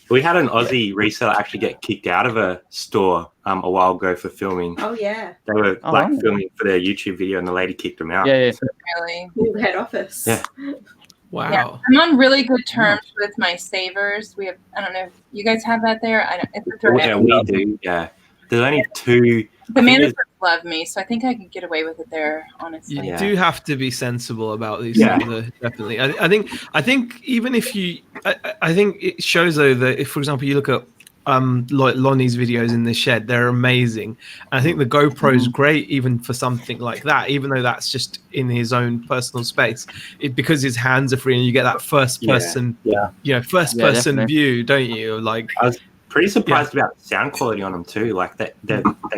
Speaker 8: We had an Aussie reseller actually get kicked out of a store a while ago for filming.
Speaker 9: Oh yeah.
Speaker 8: They were filming for their YouTube video, and the lady kicked them out.
Speaker 5: Yeah.
Speaker 4: Really?
Speaker 9: Head office.
Speaker 8: Yeah.
Speaker 1: Wow.
Speaker 4: Yeah, I'm on really good terms with my savers. We have, I don't know if you guys have that there. I don't.
Speaker 8: Yeah, we do. Yeah. There's only 2.
Speaker 4: The managers love me, so I think I could get away with it there. Honestly,
Speaker 1: you do have to be sensible about these things. Definitely, I think even if you, I think it shows though that if, for example, you look at like Lonnie's videos in the shed, they're amazing. And I think the GoPro is great even for something like that, even though that's just in his own personal space. Because his hands are free and you get that first person, first person view, don't you? Like,
Speaker 8: I was pretty surprised about the sound quality on them too. Like they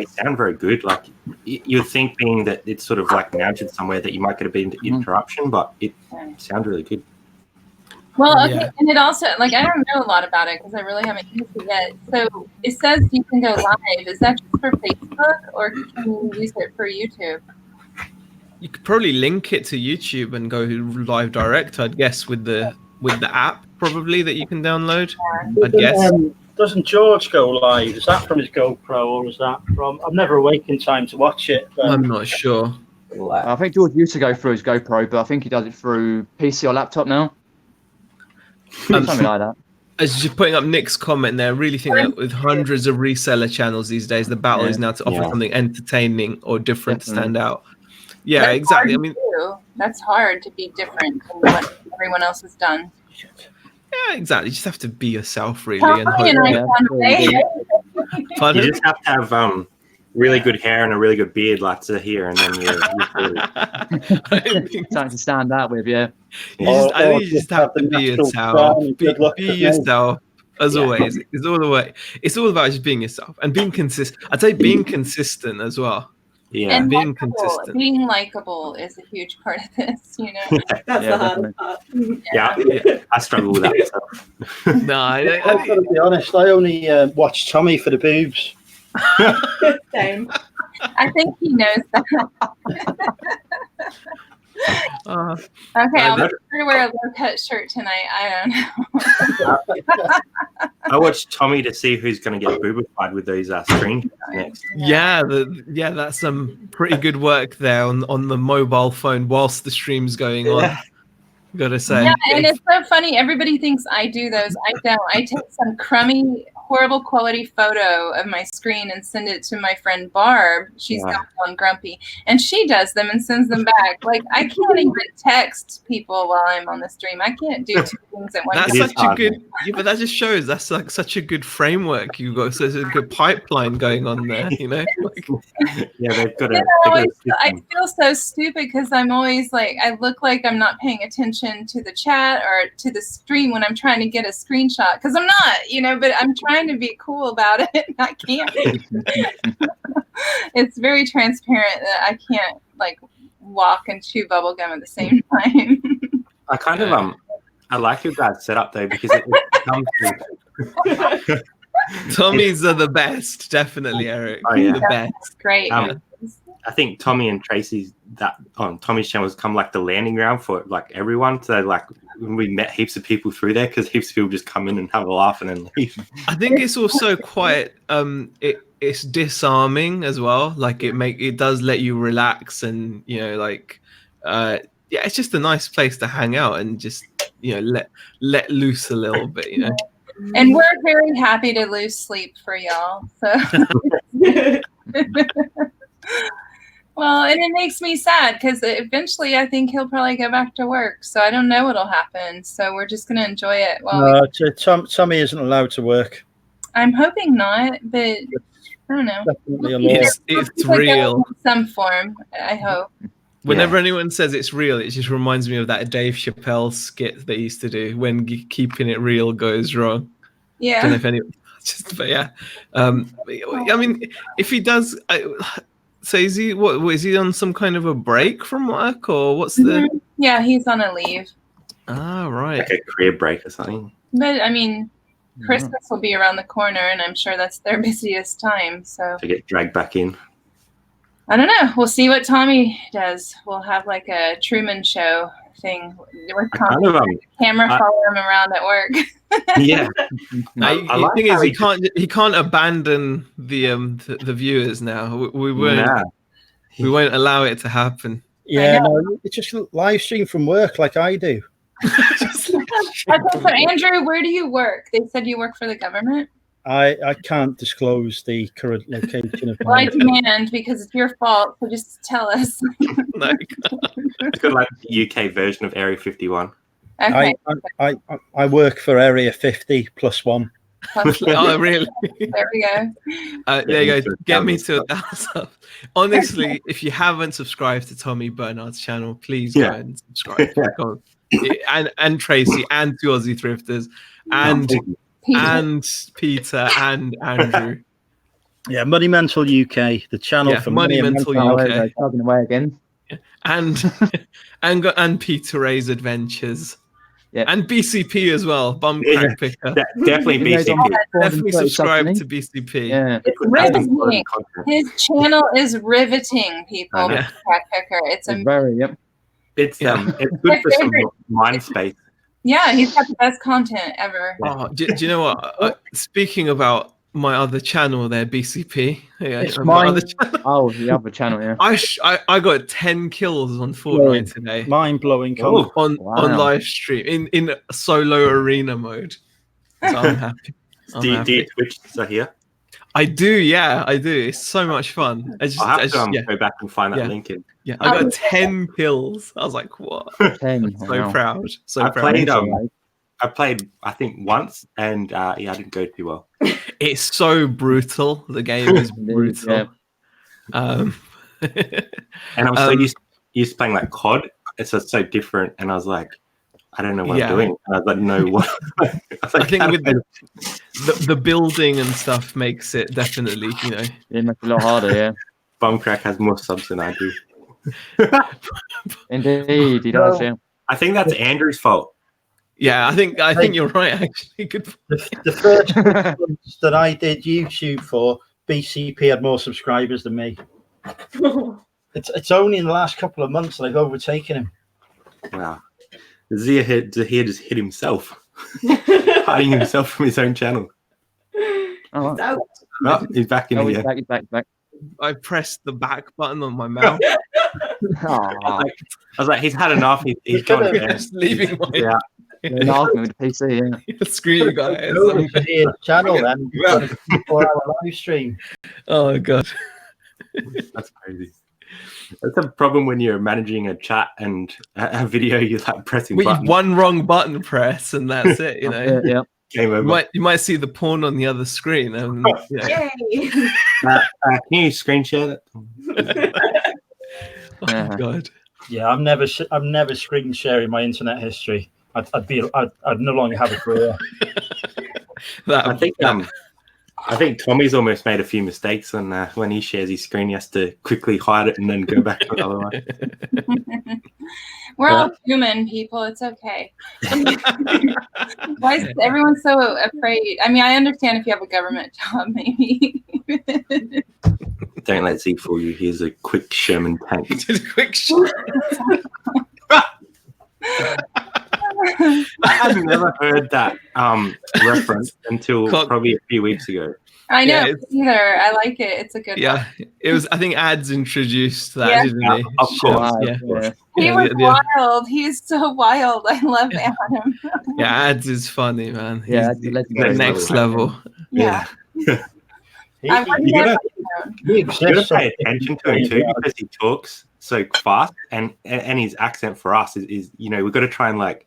Speaker 8: sound very good. Like you'd think, being that it's sort of like mounted somewhere, that you might get a bit of interruption, but it sounds really good.
Speaker 4: Well, okay, and it also, like, I don't know a lot about it because I really haven't used it yet. So it says you can go live. Is that just for Facebook, or can you use it for YouTube?
Speaker 1: You could probably link it to YouTube and go live direct, I'd guess, with the app probably that you can download. I'd guess.
Speaker 10: Doesn't George go live? Is that from his GoPro, or is that from? I've never awake in time to watch it. But
Speaker 1: I'm not sure.
Speaker 5: I think George used to go through his GoPro, but I think he does it through PC or laptop now. Something like that.
Speaker 1: As just putting up Nick's comment there, I really think that with hundreds of reseller channels these days, the battle is now to offer something entertaining or different to stand out. Yeah,
Speaker 4: That's
Speaker 1: exactly. I
Speaker 4: hard
Speaker 1: mean,
Speaker 4: to do. That's hard to be different than what everyone else has done.
Speaker 1: Yeah, exactly. You just have to be yourself, really.
Speaker 4: You
Speaker 8: just have to have really good hair and a really good beard, lots of hair, and then you're
Speaker 5: something to stand out with,
Speaker 1: I think you just have to be yourself. Be yourself, as always. It's all about just being yourself and being consistent. I'd say being consistent as well.
Speaker 8: Yeah,
Speaker 4: and
Speaker 1: being consistent.
Speaker 4: Being likable is a huge part of this, you know.
Speaker 9: That's the hardest part.
Speaker 8: Yeah, I struggle with that myself.
Speaker 1: No,
Speaker 10: I've got to be honest. I only watch Tommy for the boobs.
Speaker 4: Same. I think he knows that. Okay, I'll make sure to wear a low-cut shirt tonight. I don't know.
Speaker 8: I watched Tommy to see who's going to get boobified with those screen next.
Speaker 1: Yeah, that's some pretty good work there on the mobile phone whilst the stream's going on. Gotta say.
Speaker 4: Yeah, and it's so funny. Everybody thinks I do those. I don't. I take some crummy, horrible quality photo of my screen and send it to my friend Barb. She's on Grumpy, and she does them and sends them back. Like, I can't even text people while I'm on the stream. I can't do 2 things at once.
Speaker 1: That's such a good. Yeah, but that just shows that's like such a good framework. You've got such a good pipeline going on there. You know.
Speaker 8: Yeah, they've got
Speaker 4: I feel so stupid because I'm always like, I look like I'm not paying attention to the chat or to the stream when I'm trying to get a screenshot, because I'm not, you know, but I'm trying to be cool about it and I can't. It's very transparent that I can't like walk and chew bubble gum at the same time.
Speaker 8: I kind of I like your guys' setup though, because it comes to
Speaker 1: Tommy's are the best, definitely, Eric.
Speaker 8: Oh, yeah.
Speaker 1: The best.
Speaker 4: Great.
Speaker 8: I think Tommy and Tracy's on Tommy's channel has come like the landing ground for like everyone. So like when we met heaps of people through there, because heaps of people just come in and have a laugh and then leave.
Speaker 1: I think it's also quite it's disarming as well. Like it does let you relax and, you know, like it's just a nice place to hang out and just, you know, let loose a little bit, you know.
Speaker 4: And we're very happy to lose sleep for y'all. So well, and it makes me sad because eventually I think he'll probably go back to work. So I don't know what'll happen. So we're just going to enjoy it.
Speaker 10: Tommy isn't allowed to work.
Speaker 4: I'm hoping not, but I don't know.
Speaker 1: It's real.
Speaker 4: In some form, I hope.
Speaker 1: Whenever anyone says it's real, it just reminds me of that Dave Chappelle skit they used to do when keeping it real goes wrong.
Speaker 4: Yeah.
Speaker 1: I don't know if anyone, but yeah. I mean, if he does, so is he is he on some kind of a break from work, or what's the?
Speaker 4: Yeah, he's on a leave.
Speaker 1: Ah, right.
Speaker 8: Like a career break or something.
Speaker 4: But I mean, Christmas will be around the corner, and I'm sure that's their busiest time. So
Speaker 8: to get dragged back in.
Speaker 4: I don't know. We'll see what Tommy does. We'll have like a Truman Show thing. With camera follow him around at work.
Speaker 1: Yeah. The thing is, he can't abandon the viewers now. We won't allow it to happen.
Speaker 10: Yeah, no, it's just live stream from work like I do.
Speaker 4: Okay, so Andrew, where do you work? They said you work for the government.
Speaker 10: I can't disclose the current location of
Speaker 4: I demand, because it's your fault, so just tell us.
Speaker 8: No, it's got like the UK version of Area 51.
Speaker 4: Okay.
Speaker 10: I work for Area 50 +1.
Speaker 1: Oh, really?
Speaker 4: There we go.
Speaker 1: There you go. Get me to 1,000. Honestly, if you haven't subscribed to Tommy Bernard's channel, please go and subscribe. And Tracy and to Aussie Thrifters and Peter and Andrew.
Speaker 10: Yeah, Money Mental UK, the channel for
Speaker 1: Money Mental UK.
Speaker 5: Talking away again.
Speaker 1: And Peter Ray's Adventures. Yeah. And BCP as well, Bum Crack Picker.
Speaker 8: Definitely BCP.
Speaker 1: Definitely subscribe to BCP.
Speaker 5: Yeah.
Speaker 4: It's riveting. His channel is riveting, people.
Speaker 8: Yeah.
Speaker 4: Crack Picker. It's
Speaker 5: very
Speaker 8: It's good for some mind space.
Speaker 4: Yeah, he's got the best content ever.
Speaker 1: Oh, do you know what? Speaking about my other channel there, BCP. Yeah,
Speaker 10: it's mine.
Speaker 5: Oh, the other channel, yeah.
Speaker 1: I got 10 kills on Fortnite today.
Speaker 10: Mind blowing
Speaker 1: on live stream in solo arena mode. So I'm happy.
Speaker 8: Do you Twitch here?
Speaker 1: I do, yeah, I do. It's so much fun.
Speaker 8: I'll have to go back and find that link in.
Speaker 1: Yeah, I got 10 kills. I was like, what?
Speaker 5: 10.
Speaker 1: So proud. So proud.
Speaker 8: I played, I think, once, and I didn't go too well.
Speaker 1: It's so brutal. The game is brutal.
Speaker 8: And I'm so used to playing like COD. It's just so different, and I was like, I don't know what I'm doing. And I don't know what.
Speaker 1: I think with the building and stuff makes it definitely,
Speaker 5: it makes it a lot harder. Yeah.
Speaker 8: Bumcrack has more subs than I do.
Speaker 5: Indeed, he does. Yeah.
Speaker 8: I think that's Andrew's fault.
Speaker 1: Yeah, I think you're right. Actually, good.
Speaker 10: The first months that I did YouTube for, BCP had more subscribers than me. It's only in the last couple of months that I've overtaken him.
Speaker 8: Wow. Zahir just hit himself, hiding himself from his own channel.
Speaker 9: Oh,
Speaker 8: he's back in again.
Speaker 5: He's back.
Speaker 1: I pressed the back button on my mouse.
Speaker 8: I was like, he's had enough. He's gone again.
Speaker 1: Leaving my
Speaker 5: with the PC. Yeah.
Speaker 1: Screw you guys.
Speaker 10: Channel then. 4-hour live stream.
Speaker 1: Oh god,
Speaker 8: that's crazy. That's a problem when you're managing a chat and a video. You're like pressing buttons.
Speaker 1: One wrong button press and that's it. You know.
Speaker 5: Yeah.
Speaker 8: Game over.
Speaker 1: You might see the porn on the other screen. And,
Speaker 9: Yay!
Speaker 8: Can you screen share that?
Speaker 1: Oh god.
Speaker 10: Yeah, I'm never screen sharing my internet history. I'd no longer have a career.
Speaker 8: I think Tommy's almost made a few mistakes when he shares his screen. He has to quickly hide it and then go back to another one.
Speaker 4: We're all human, people. It's okay. Why is everyone so afraid? I mean, I understand if you have a government job, maybe.
Speaker 8: Don't let Z fool you. Here's a quick Sherman tank.
Speaker 1: Quick Sherman.
Speaker 8: I had never heard that reference until probably a few weeks ago.
Speaker 4: I know either. I like it. It's a good one.
Speaker 1: It was. I think Ads introduced that, didn't he?
Speaker 8: Of course.
Speaker 4: He was wild. He's so wild. I love Adam.
Speaker 1: Ads is funny, man.
Speaker 5: He's
Speaker 1: the next level.
Speaker 4: Yeah.
Speaker 8: You gotta pay attention to him too, because he talks so fast, and his accent for us is we've got to try and like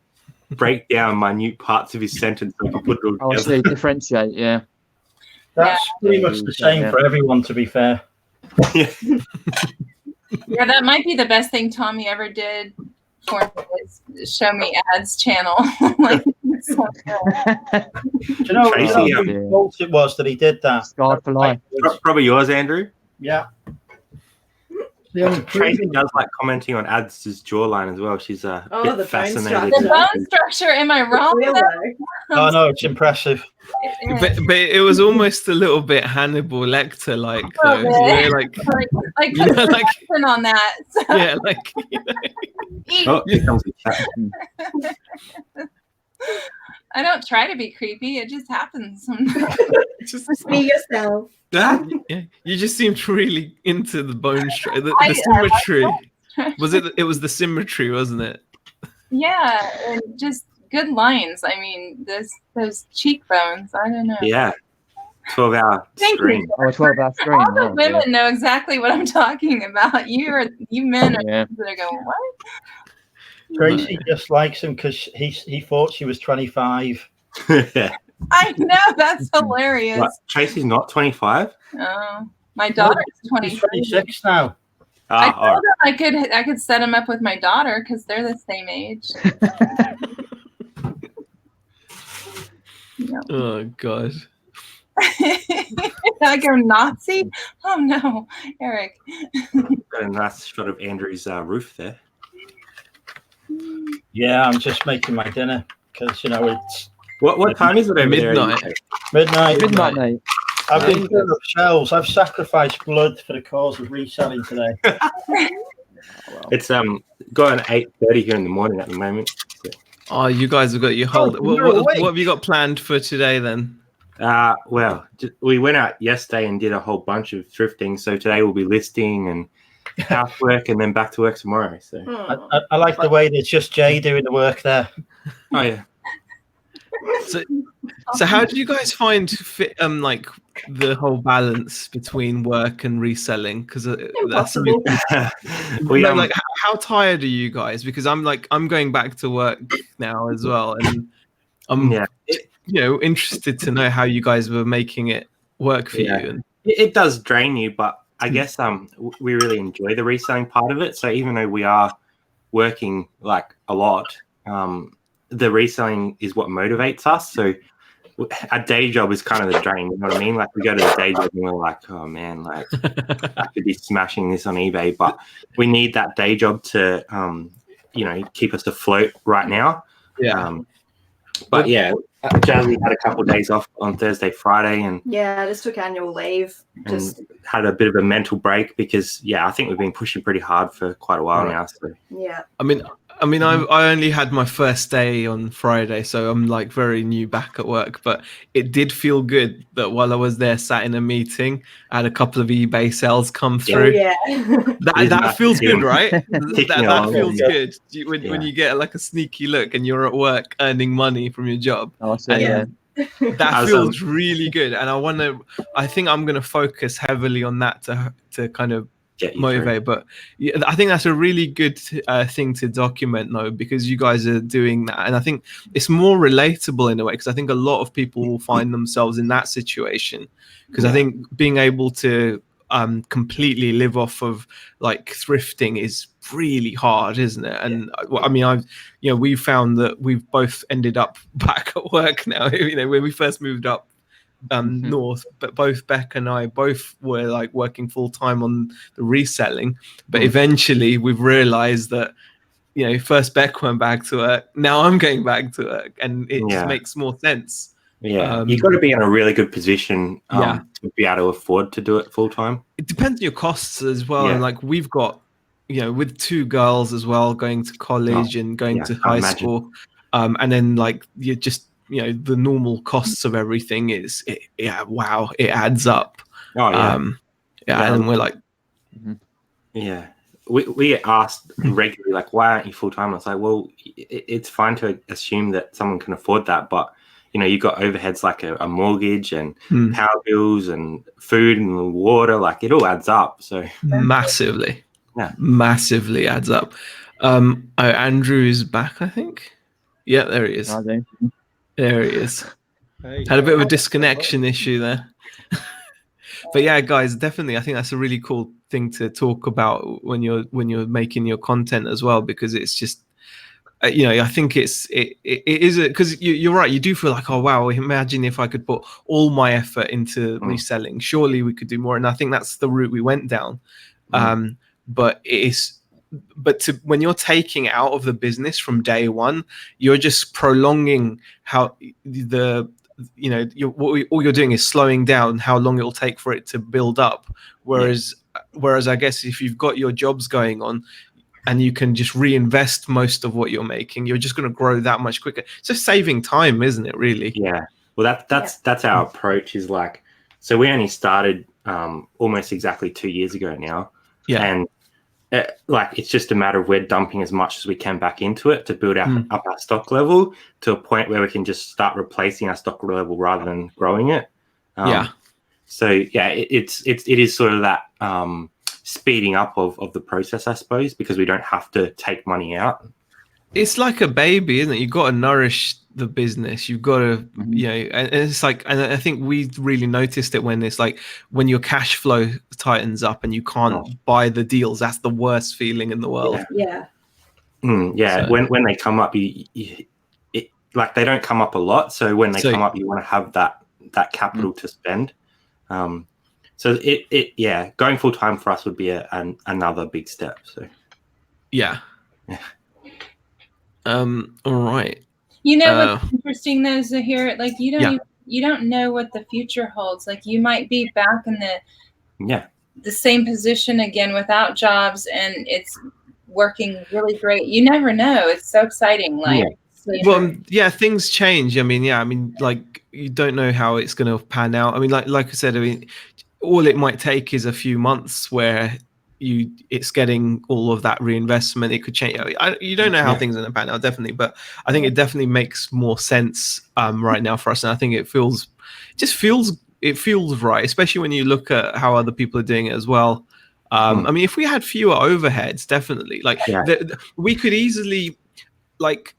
Speaker 8: break down minute parts of his sentence so we can put it all together.
Speaker 5: So differentiate, yeah.
Speaker 10: That's pretty much the same for everyone, to be fair.
Speaker 4: Yeah, that might be the best thing Tommy ever did for me, is show me Ads channel. Like, so
Speaker 10: do you know whose fault it was that he did that?
Speaker 5: Scarred for life.
Speaker 8: Probably yours, Andrew.
Speaker 10: Yeah.
Speaker 8: Tracy does like commenting on Ads' jawline as well. She's a bit fascinated.
Speaker 4: The bone structure, am I wrong?
Speaker 10: Oh no, it's impressive.
Speaker 1: But it was almost a little bit Hannibal Lecter like, though.
Speaker 4: Like,
Speaker 1: like you know, like
Speaker 4: on that. So.
Speaker 1: Yeah, like
Speaker 4: I don't try to be creepy. It just happens sometimes.
Speaker 9: Just be yourself.
Speaker 1: Yeah, you just seemed really into the bone structure, the symmetry. Was it? It was the symmetry, wasn't it?
Speaker 4: Yeah, and just good lines. I mean, those cheekbones. I don't know.
Speaker 8: Yeah, 12-hour screen.
Speaker 5: Oh, 12-hour screen.
Speaker 4: All the women know exactly what I'm talking about. You men are that are going, what?
Speaker 10: Tracy just likes him because he thought she was 25.
Speaker 4: I know, that's hilarious.
Speaker 8: What, Tracy's not 25?
Speaker 4: Oh, my daughter's
Speaker 10: 26 now.
Speaker 4: I told him I could set him up with my daughter because they're the same age.
Speaker 1: Oh God.
Speaker 4: I go Nazi? Oh no, Eric.
Speaker 8: Got a nice shot of Andrew's roof there.
Speaker 10: Yeah, I'm just making my dinner because it's.
Speaker 8: What time is it over
Speaker 10: midnight.
Speaker 8: There?
Speaker 10: Midnight, mate. I've been putting up shelves. I've sacrificed blood for the cause of reselling today.
Speaker 8: It's going 8:30 here in the morning at the moment. So.
Speaker 1: Oh, you guys have got your whole. What have you got planned for today then?
Speaker 8: Well, we went out yesterday and did a whole bunch of thrifting. So today we'll be listing and housework, and then back to work tomorrow. So
Speaker 10: I like the way there's just Jay doing the work there.
Speaker 8: Oh yeah.
Speaker 1: So how do you guys find like the whole balance between work and reselling? Because that's like how tired are you guys? Because I'm going back to work now as well, and I'm interested to know how you guys were making it work for you. And
Speaker 8: it does drain you, but I guess we really enjoy the reselling part of it. So even though we are working like a lot, the reselling is what motivates us. So our day job is kind of the drain, you know what I mean? Like we go to the day job and we're like, oh man, like I could be smashing this on eBay, but we need that day job to, keep us afloat right now.
Speaker 1: Yeah.
Speaker 8: But yeah, Jazzy had a couple of days off on Thursday, Friday, and
Speaker 9: I just took annual leave. Just
Speaker 8: had a bit of a mental break because I think we've been pushing pretty hard for quite a while now. So.
Speaker 9: Yeah.
Speaker 1: I mean, I only had my first day on Friday, so I'm like very new back at work. But it did feel good that while I was there, sat in a meeting, I had a couple of eBay sales come through.
Speaker 9: Yeah.
Speaker 1: That feels good, right? that feels good when you get like a sneaky look and you're at work earning money from your job. That feels really good, and I think I'm going to focus heavily on that to kind of motivate. But I think that's a really good thing to document, though, because you guys are doing that, and I think it's more relatable in a way, because I think a lot of people will find themselves in that situation, because I think being able to completely live off of like thrifting is really hard, isn't it? And I mean, we found that we've both ended up back at work now. When we first moved up north, but both Beck and I both were like working full time on the reselling, but eventually we've realized that first Beck went back to work, now I'm going back to work, and it just makes more sense.
Speaker 8: You've got to be in a really good position to be able to afford to do it full time.
Speaker 1: It depends on your costs as well, and like we've got with two girls as well going to college and going to high school, and then like you just the normal costs of everything it adds up. And then we're like,
Speaker 8: we get asked regularly, like, why aren't you full time? It's like, well, it's fine to assume that someone can afford that, but you've got overheads like a mortgage and power bills and food and water, like it all adds up. So
Speaker 1: massively adds up. Andrew's back, I think. Yeah, there he is. There he is. Had a bit of a disconnection issue there. But yeah, guys, definitely, I think that's a really cool thing to talk about when you're making your content as well, because it's just, I think it is because you're right. You do feel like, oh wow, imagine if I could put all my effort into reselling. Surely we could do more, and I think that's the route we went down. but when you're taking out of the business from day one, you're just prolonging how all you're doing is slowing down how long it will take for it to build up. Whereas I guess if you've got your jobs going on and you can just reinvest most of what you're making, you're just going to grow that much quicker. It's just saving time, isn't it, really?
Speaker 8: Yeah. Well, that's our approach, is like, so we only started almost exactly 2 years ago now.
Speaker 1: Yeah.
Speaker 8: And it's just a matter of we're dumping as much as we can back into it to build up our stock level to a point where we can just start replacing our stock level rather than growing it. So it is sort of that speeding up of the process, I suppose, because we don't have to take money out.
Speaker 1: It's like a baby, isn't it? You've got to nourish the business. You've got to, and it's like, and I think we really noticed it when it's like, when your cash flow tightens up and you can't buy the deals, that's the worst feeling in the world.
Speaker 9: Yeah.
Speaker 8: So, when they come up, they don't come up a lot. So when they come up, you want to have that capital to spend. So going full time for us would be another big step. So
Speaker 1: yeah. All right.
Speaker 4: You know what's interesting though, Zahir? Like you don't know what the future holds. Like you might be back in the same position again without jobs, and it's working really great. You never know. It's so exciting. Like
Speaker 1: things change. I mean, like you don't know how it's going to pan out. I mean, like I said, I mean, all it might take is a few months where it's getting all of that reinvestment. It could change. You don't know how things are going to pan out, definitely, but I think it definitely makes more sense right now for us, and I think it feels right, especially when you look at how other people are doing it as well. I mean, if we had fewer overheads, definitely, we could easily, like,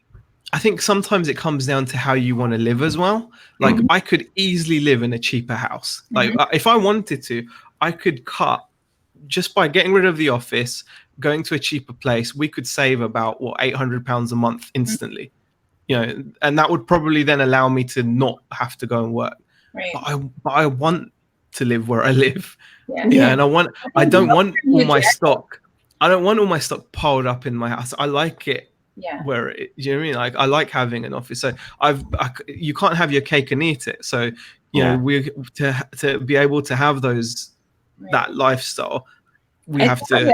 Speaker 1: I think sometimes it comes down to how you want to live as well. Like, I could easily live in a cheaper house. Like, if I wanted to, I could cut. Just by getting rid of the office, going to a cheaper place, we could save about £800 a month instantly, and that would probably then allow me to not have to go and work.
Speaker 4: Right.
Speaker 1: But I want to live where I live, and I don't want all my stock. I don't want all my stock piled up in my house. I like it where you know what I mean. Like I like having an office. So you can't have your cake and eat it. So we to be able to have those. That lifestyle, we have to.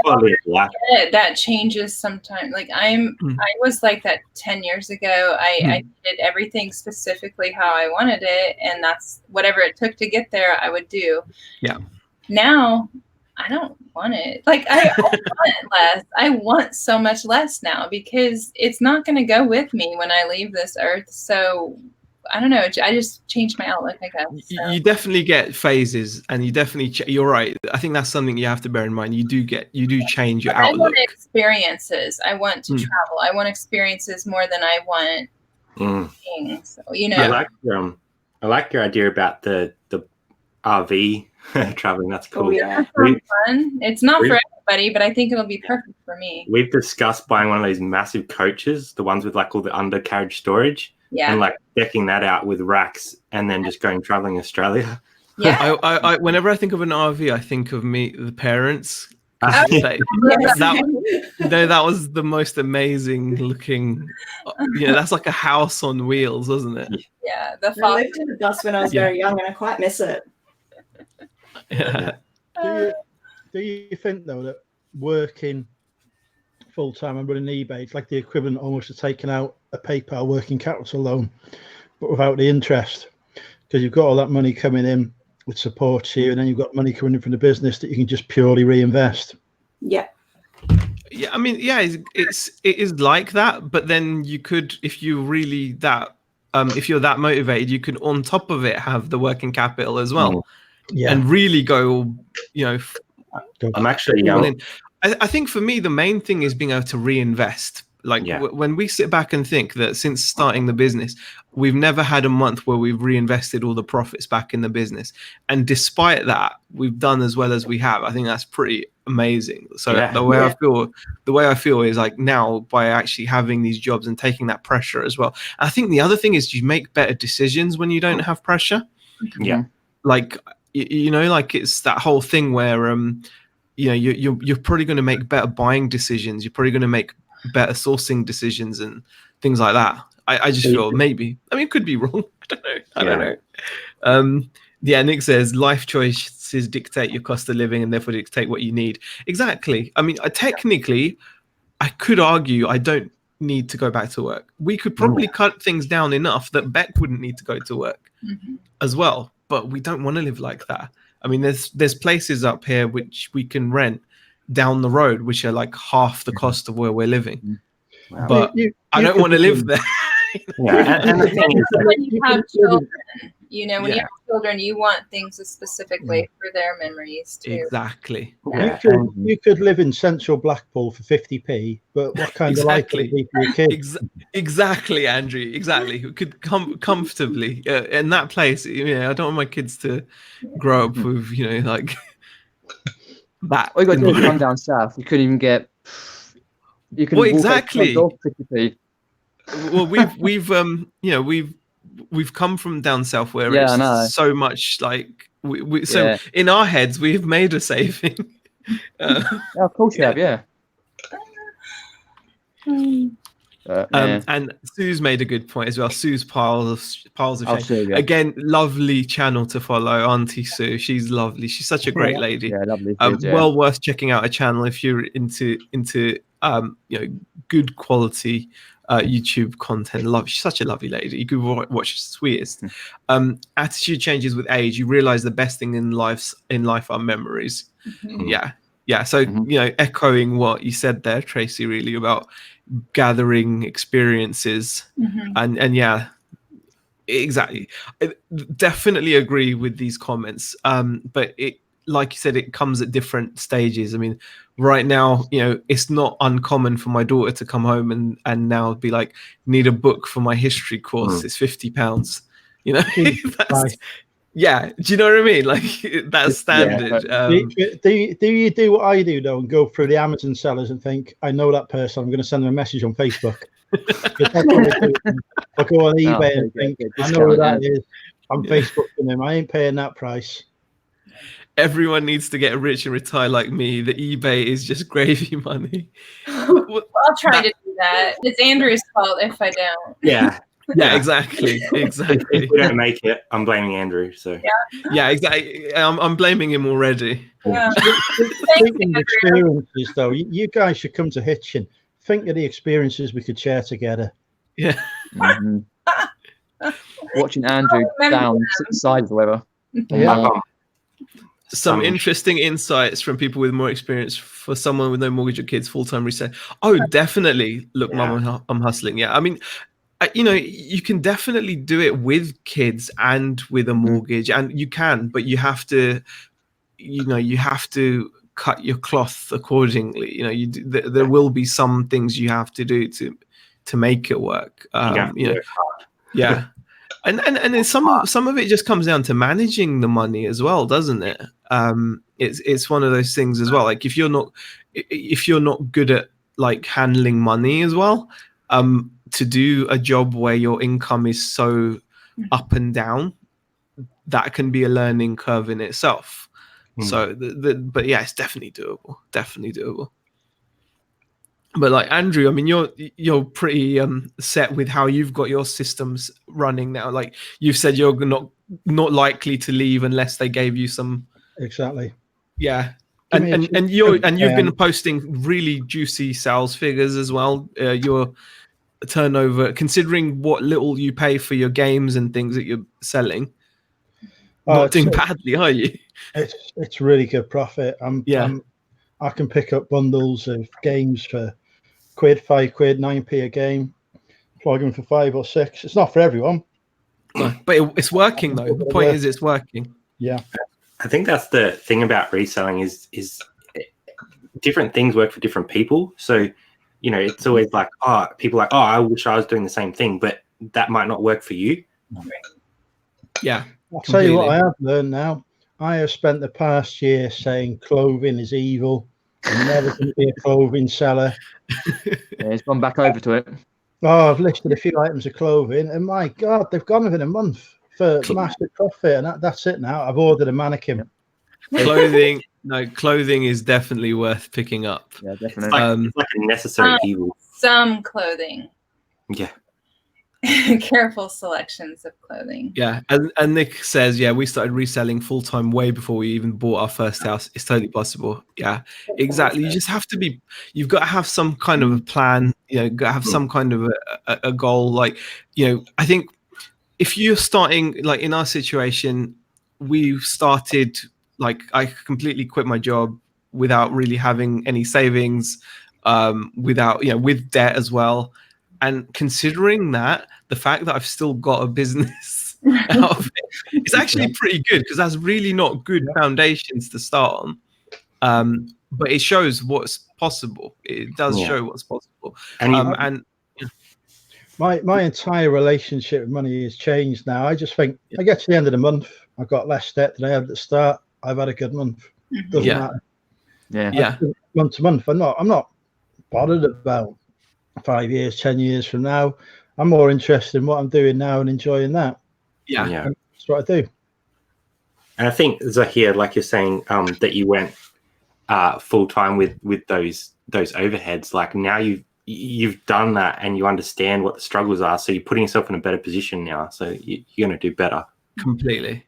Speaker 4: That changes sometimes. Like I was like that 10 years ago. I did everything specifically how I wanted it, and that's whatever it took to get there, I would do.
Speaker 1: Yeah.
Speaker 4: Now I don't want it. Like I want less. I want so much less now because it's not going to go with me when I leave this earth. So. I don't know. I just changed my outlook, I guess. So.
Speaker 1: You definitely get phases, and you definitely. You're right. I think that's something you have to bear in mind. You do change your outlook. I want
Speaker 4: experiences. I want to travel. I want experiences more than I want things.
Speaker 8: I like your idea about the RV traveling. That's cool.
Speaker 4: Oh, yeah, that's fun. It's not for everybody, but I think it'll be perfect for me.
Speaker 8: We've discussed buying one of those massive coaches, the ones with like all the undercarriage storage.
Speaker 4: Yeah.
Speaker 8: And like decking that out with racks and then just going traveling Australia.
Speaker 4: Yeah.
Speaker 1: I whenever I think of an RV, I think of the parents. That was the most amazing looking. That's like a house on wheels, wasn't it?
Speaker 4: Yeah.
Speaker 9: I lived in the bus when I was very young, and I quite miss it.
Speaker 1: Yeah.
Speaker 3: Do you think though that working full time and running eBay, it's like the equivalent almost of taking out a PayPal working capital loan, but without the interest, because you've got all that money coming in which supports you, and then you've got money coming in from the business that you can just purely reinvest.
Speaker 9: Yeah.
Speaker 1: Yeah, I mean, it is like that, but then you could, if you really if you're that motivated, you could on top of it have the working capital as well, and really go,
Speaker 8: I'm actually young.
Speaker 1: I think for me, the main thing is being able to reinvest. Like when we sit back and think that since starting the business, we've never had a month where we've reinvested all the profits back in the business. And despite that, we've done as well as we have. I think that's pretty amazing. So the way I feel is like now by actually having these jobs and taking that pressure as well. I think the other thing is you make better decisions when you don't have pressure.
Speaker 8: Yeah.
Speaker 1: Like, like it's that whole thing where, you're probably going to make better buying decisions. You're probably going to make better sourcing decisions and things like that. I just feel maybe. I mean, it could be wrong. I don't know. Yeah, Nick says life choices dictate your cost of living and therefore dictate what you need. Exactly. I mean, technically, I could argue I don't need to go back to work. We could probably cut things down enough that Beck wouldn't need to go to work as well. But we don't want to live like that. I mean, there's places up here which we can rent down the road, which are like half the cost of where we're living. Wow. But I don't want to live there.
Speaker 4: And the thing is, when you have children, when you have children, you want things a specific way for their memories too.
Speaker 1: Exactly.
Speaker 3: You could live in central Blackpool for 50p, but what kind of life would it be for your kids?
Speaker 1: Exactly, Andrew. Exactly. You could come comfortably in that place. I don't want my kids to grow up with, like that.
Speaker 5: All you got to do is come down south. You couldn't even get. You can
Speaker 1: exactly.
Speaker 5: Walk 50p.
Speaker 1: Well, we've come from down south where it's so much like so in our heads we've made a saving.
Speaker 5: Of course you have, yeah.
Speaker 1: And Sue's made a good point as well. Sue's piles of shame. Again, lovely channel to follow, Auntie Sue. She's lovely. She's such a great lady.
Speaker 5: Yeah, lovely.
Speaker 1: Well worth checking out her channel if you're into good quality YouTube content. She's such a lovely lady. You could watch the sweetest. Attitude changes with age. You realize the best thing in life are memories. Yeah. So echoing what you said there, Tracy, really about gathering experiences and yeah, exactly. I definitely agree with these comments. But it, like you said, it comes at different stages. I mean, right now, it's not uncommon for my daughter to come home and now be like, need a book for my history course. It's £50. Yeah, do you know what I mean? Like that's standard.
Speaker 3: Do you do what I do though and go through the Amazon sellers and think, I know that person, I'm going to send them a message on Facebook. I go on eBay and think, I know who that is. I'm Facebooking them. I ain't paying that price.
Speaker 1: Everyone needs to get rich and retire like me. The eBay is just gravy money.
Speaker 4: I'll try to do that. It's Andrew's fault if I don't.
Speaker 8: Yeah.
Speaker 1: Yeah, exactly.
Speaker 8: If we don't make it, I'm blaming Andrew. So
Speaker 1: yeah, exactly. I'm blaming him already.
Speaker 3: Yeah. Speaking of experiences, though, you guys should come to Hitchin. Think of the experiences we could share together.
Speaker 1: Yeah.
Speaker 5: Watching Andrew down sides, whatever. Yeah.
Speaker 1: Some interesting insights from people with more experience for someone with no mortgage or kids, full-time resale. Oh, definitely. Look, Mum, I'm hustling. Yeah, I mean, you can definitely do it with kids and with a mortgage, and you can, but you have to, you have to cut your cloth accordingly. There will be some things you have to do to make it work. Yeah. And then some of it just comes down to managing the money as well, doesn't it? It's one of those things as well. Like if you're not good at like handling money as well, to do a job where your income is so up and down, that can be a learning curve in itself. So, but yeah, it's definitely doable. But like Andrew, I mean, you're pretty set with how you've got your systems running now. Like you've said, you're not likely to leave unless they gave you some.
Speaker 3: Exactly.
Speaker 1: Yeah, and you've been posting really juicy sales figures as well. Your turnover, considering what little you pay for your games and things that you're selling, not doing badly, are you?
Speaker 3: It's really good profit. I can pick up bundles of games for £1, £5, £9p a game, plug them for 5 or 6. It's not for everyone.
Speaker 1: No, but it's working though. The point is it's working.
Speaker 3: Yeah.
Speaker 8: I think that's the thing about reselling is different things work for different people. So, it's always like, people are like, I wish I was doing the same thing, but that might not work for you.
Speaker 1: Yeah.
Speaker 3: I'll tell you what I have learned now. I have spent the past year saying clothing is evil. I'm never going to be a clothing seller.
Speaker 5: Yeah, he's gone back over to it.
Speaker 3: Oh, I've listed a few items of clothing, and my God, they've gone within a month for massive profit, and that's it now. I've ordered a mannequin.
Speaker 1: Clothing. No, clothing is definitely worth picking up.
Speaker 5: Yeah, definitely.
Speaker 8: It's like a necessary evil.
Speaker 4: Some clothing.
Speaker 8: Yeah.
Speaker 4: Careful selections of clothing.
Speaker 1: Yeah, and Nick says, yeah, we started reselling full time way before we even bought our first house. It's totally possible. Yeah, exactly. You just have to be. You've got to have some kind of a plan. You know, got to have some kind of a goal. Like, you know, I think if you're starting, like in our situation, we've started. Like, I completely quit my job without really having any savings, without, you know, with debt as well. And considering that, the fact that I've still got a business out of it, it's actually pretty good, because that's really not good foundations to start on. But it shows what's possible. It does show what's possible. And
Speaker 3: my entire relationship with money has changed now. I just think I get to the end of the month, I've got less debt than I had at the start. I've had a good month. Doesn't matter.
Speaker 5: Yeah.
Speaker 3: Month to month. I'm not bothered about 5 years, 10 years from now. I'm more interested in what I'm doing now and enjoying that.
Speaker 1: Yeah.
Speaker 3: That's what I do.
Speaker 8: And I think, Zahir, like you're saying, that you went full time with those overheads. Like, now you've done that and you understand what the struggles are. So you're putting yourself in a better position now. So you're going to do better.
Speaker 1: Completely.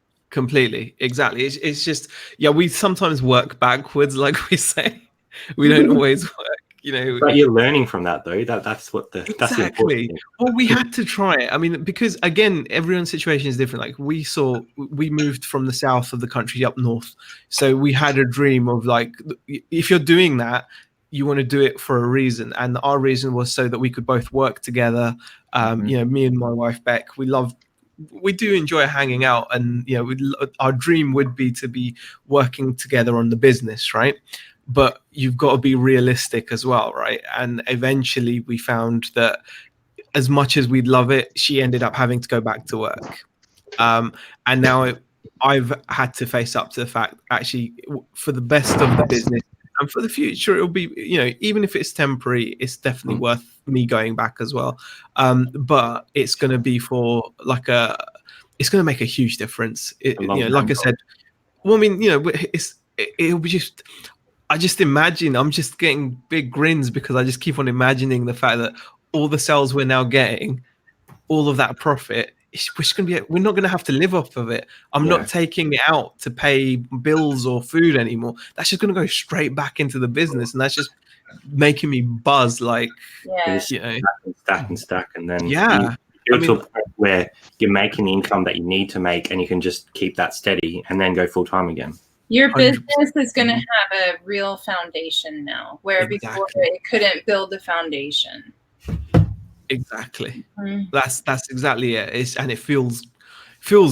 Speaker 1: Exactly. It's just, yeah, we sometimes work backwards, like we say. We don't always work. You know,
Speaker 8: but you're learning from that, though. That's what that's the important thing.
Speaker 1: Well, we had to try it. I mean, because again, everyone's situation is different. Like, we moved from the south of the country up north, so we had a dream of, like, if you're doing that, you want to do it for a reason, and our reason was so that we could both work together. You know, me and my wife Beck, we do enjoy hanging out, and you know, our dream would be to be working together on the business, right? But you've got to be realistic as well, right? And eventually we found that as much as we'd love it, she ended up having to go back to work. And now I've had to face up to the fact, actually, for the best of the business and for the future, it'll be, you know, even if it's temporary, it's definitely worth me going back as well. But it's going to be for it's going to make a huge difference. You know, like I said, well, I mean, you know, it'll be just, I just imagine, I'm just getting big grins because I just keep on imagining the fact that all the sales we're now getting, all of that profit, we're not going to have to live off of it. I'm not taking it out to pay bills or food anymore. That's just going to go straight back into the business, and that's just making me buzz. Like, you know,
Speaker 8: stack, and then you go to a point where you're making the income that you need to make, and you can just keep that steady, and then go full time again.
Speaker 4: Your business is going to have a real foundation now, where before it couldn't build the foundation.
Speaker 1: Exactly. That's exactly it. And it feels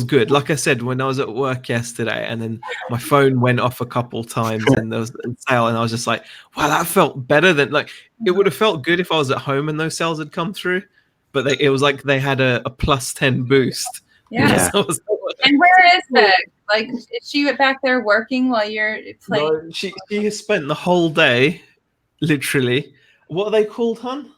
Speaker 1: good. Like I said, when I was at work yesterday, and then my phone went off a couple times, and there was a sale, and I was just like, wow, that felt better than, like, it would have felt good if I was at home and those sales had come through, but it was like they had a +10 boost.
Speaker 4: Yeah. And where is that? Like, is she back there working while you're playing?
Speaker 1: No, she has spent the whole day, literally. What are they called, hon?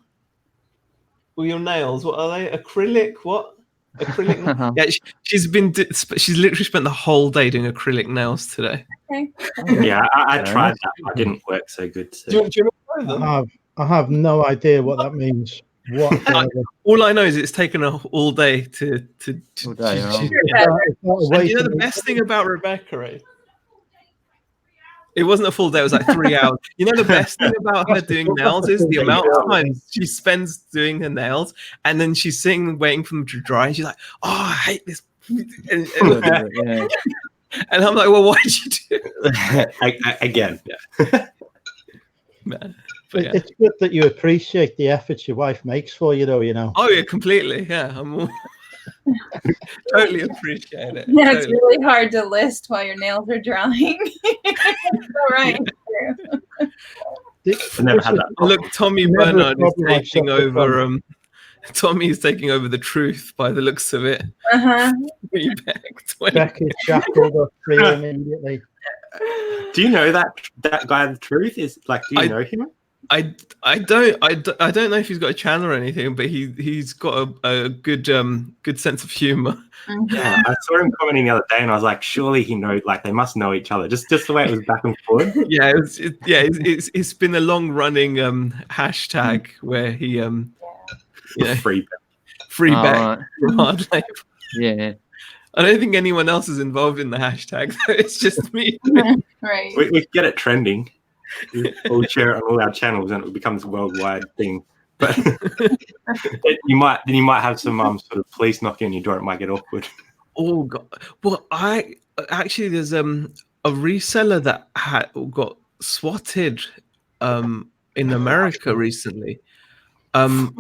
Speaker 1: Well, your nails. What are they? Acrylic? What? Acrylic? Yeah, she's literally spent the whole day doing acrylic nails today.
Speaker 4: Okay.
Speaker 8: Yeah, I tried that. I didn't work so good. So.
Speaker 3: Do you know them? I have no idea what that means.
Speaker 1: All I know is it's taken her all day to
Speaker 5: all day,
Speaker 1: and you know the best thing about Rebecca, right? It wasn't a full day, it was like 3 hours. You know the best thing about her doing nails is the amount of time she spends doing her nails, and then she's sitting waiting for them to dry, and she's like, oh, I hate this. And I'm like, well, why did you do
Speaker 8: it? Again.
Speaker 1: Man.
Speaker 3: Yeah. It's good that you appreciate the efforts your wife makes for you, though, you know.
Speaker 1: Oh, yeah, completely. Yeah, totally appreciate it.
Speaker 4: Yeah, it's really hard to list while your nails are drying. All right.
Speaker 8: Never had that.
Speaker 1: Look, Tommy Bernard is taking over. Tommy is taking over the truth by the looks of it.
Speaker 3: Beck is shackled up immediately.
Speaker 8: Do you know that guy? The truth is, like, do you know him?
Speaker 1: I don't know if he's got a channel or anything, but he's got a good sense of humor.
Speaker 8: Yeah, I saw him commenting the other day, and I was like, surely he knows. Like they must know each other. Just the way it was back and forth.
Speaker 1: Yeah, it's been a long running hashtag where he
Speaker 8: free
Speaker 1: back from hard labor.
Speaker 5: Yeah.
Speaker 1: I don't think anyone else is involved in the hashtag. It's just me.
Speaker 4: Right.
Speaker 8: We get it trending. We'll share it on all our channels, and it becomes a worldwide thing. But you might have some sort of police knocking on your door. It might get awkward.
Speaker 1: Oh God! Well, there's a reseller that got swatted in America recently.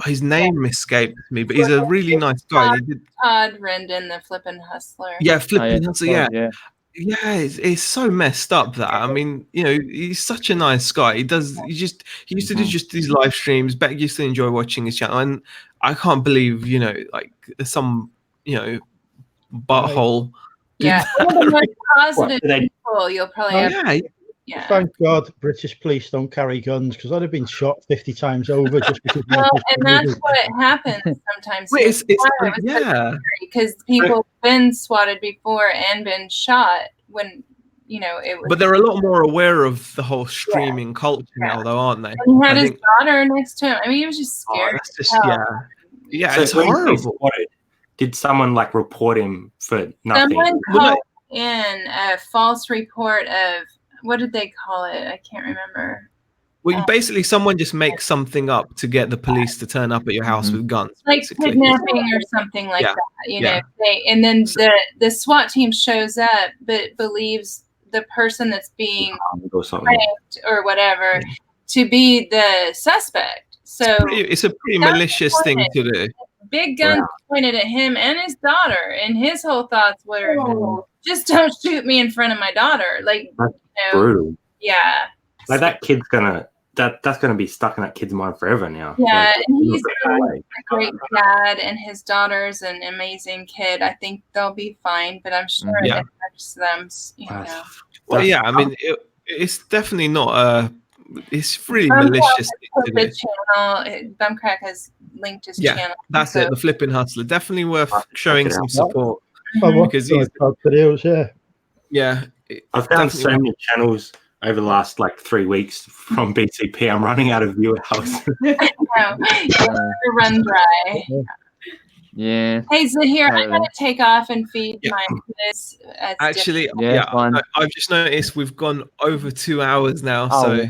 Speaker 1: His name escaped me, but he's a really nice guy.
Speaker 4: Todd Rendon, the Flippin' Hustler.
Speaker 1: Yeah, Flippin' Hustler. Yeah, it's so messed up that I mean, he's such a nice guy. He used to do just these live streams. Beck used to enjoy watching his channel, and I can't believe like some butthole.
Speaker 4: Yeah, one of the most positive people you'll probably have. Yeah.
Speaker 3: Thank God British police don't carry guns, because I'd have been shot 50 times over just because.
Speaker 4: And that's what happens sometimes. Because people have been swatted before and been shot when it was.
Speaker 1: But they're a lot more aware of the whole streaming culture now, though, aren't they?
Speaker 4: And he had his daughter next to him. I mean, he was just scared.
Speaker 1: So it's horrible.
Speaker 8: Did someone report him for nothing?
Speaker 4: Someone called in a false report of. What did they call it? I can't remember.
Speaker 1: Well, basically, someone just makes something up to get the police to turn up at your house with guns,
Speaker 4: like kidnapping or something like that. And then the SWAT team shows up, but believes the person that's being pranked or whatever to be the suspect. So
Speaker 1: it's a pretty malicious thing to do.
Speaker 4: Big gun pointed at him and his daughter, and his whole thoughts were, "Just don't shoot me in front of my daughter."
Speaker 8: Brutal.
Speaker 4: Yeah.
Speaker 8: That kid's that's gonna be stuck in that kid's mind forever now.
Speaker 4: Yeah, and he's a great dad, and his daughter's an amazing kid. I think they'll be fine, but I'm sure it affects them.
Speaker 1: Well, yeah, I mean, it's definitely not it's really malicious.
Speaker 4: Bumcrack has linked his channel.
Speaker 1: That's it. The Flippin' Hustler, definitely worth showing some support
Speaker 3: because he's videos. Yeah.
Speaker 8: I've found so many channels over the last 3 weeks from BCP. I'm running out of viewer hours.
Speaker 4: Run dry.
Speaker 5: Yeah.
Speaker 4: Hey, Zahir, I'm gonna take off and feed my kids.
Speaker 1: Actually, I've just noticed we've gone over 2 hours now. So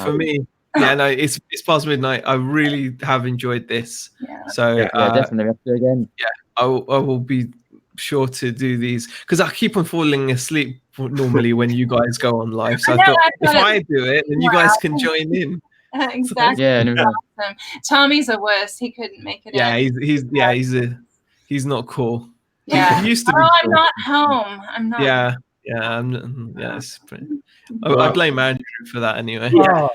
Speaker 1: for me, it's past midnight. I really have enjoyed this. Yeah. So
Speaker 5: definitely have to do again.
Speaker 1: Yeah, I will be sure to do these because I keep on falling asleep normally when you guys go on live. So I thought if I do it, then you guys can join in.
Speaker 4: Exactly. Awesome. Tommy's a wuss. He couldn't make it.
Speaker 1: Yeah, he's not cool.
Speaker 4: Yeah.
Speaker 1: He used to be.
Speaker 4: I'm not home. I'm not.
Speaker 1: Yeah. It's pretty... I blame Andrew for that anyway.
Speaker 5: Hashtag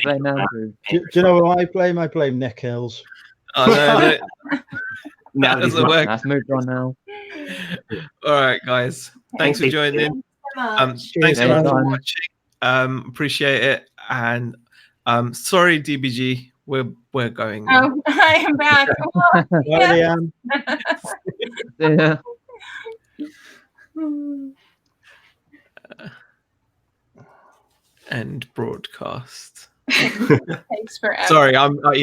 Speaker 5: blame Andrew.
Speaker 3: Do you know what I blame? I blame Nick Hills.
Speaker 1: Oh, no, that doesn't work.
Speaker 5: I've moved on now.
Speaker 1: All right, guys. Thanks for joining in. Thanks for watching. Appreciate it. And sorry, DBG, we're going now.
Speaker 4: Oh, I am back.
Speaker 5: Yeah.
Speaker 1: End broadcast.
Speaker 4: Thanks for.
Speaker 1: Sorry, I'm.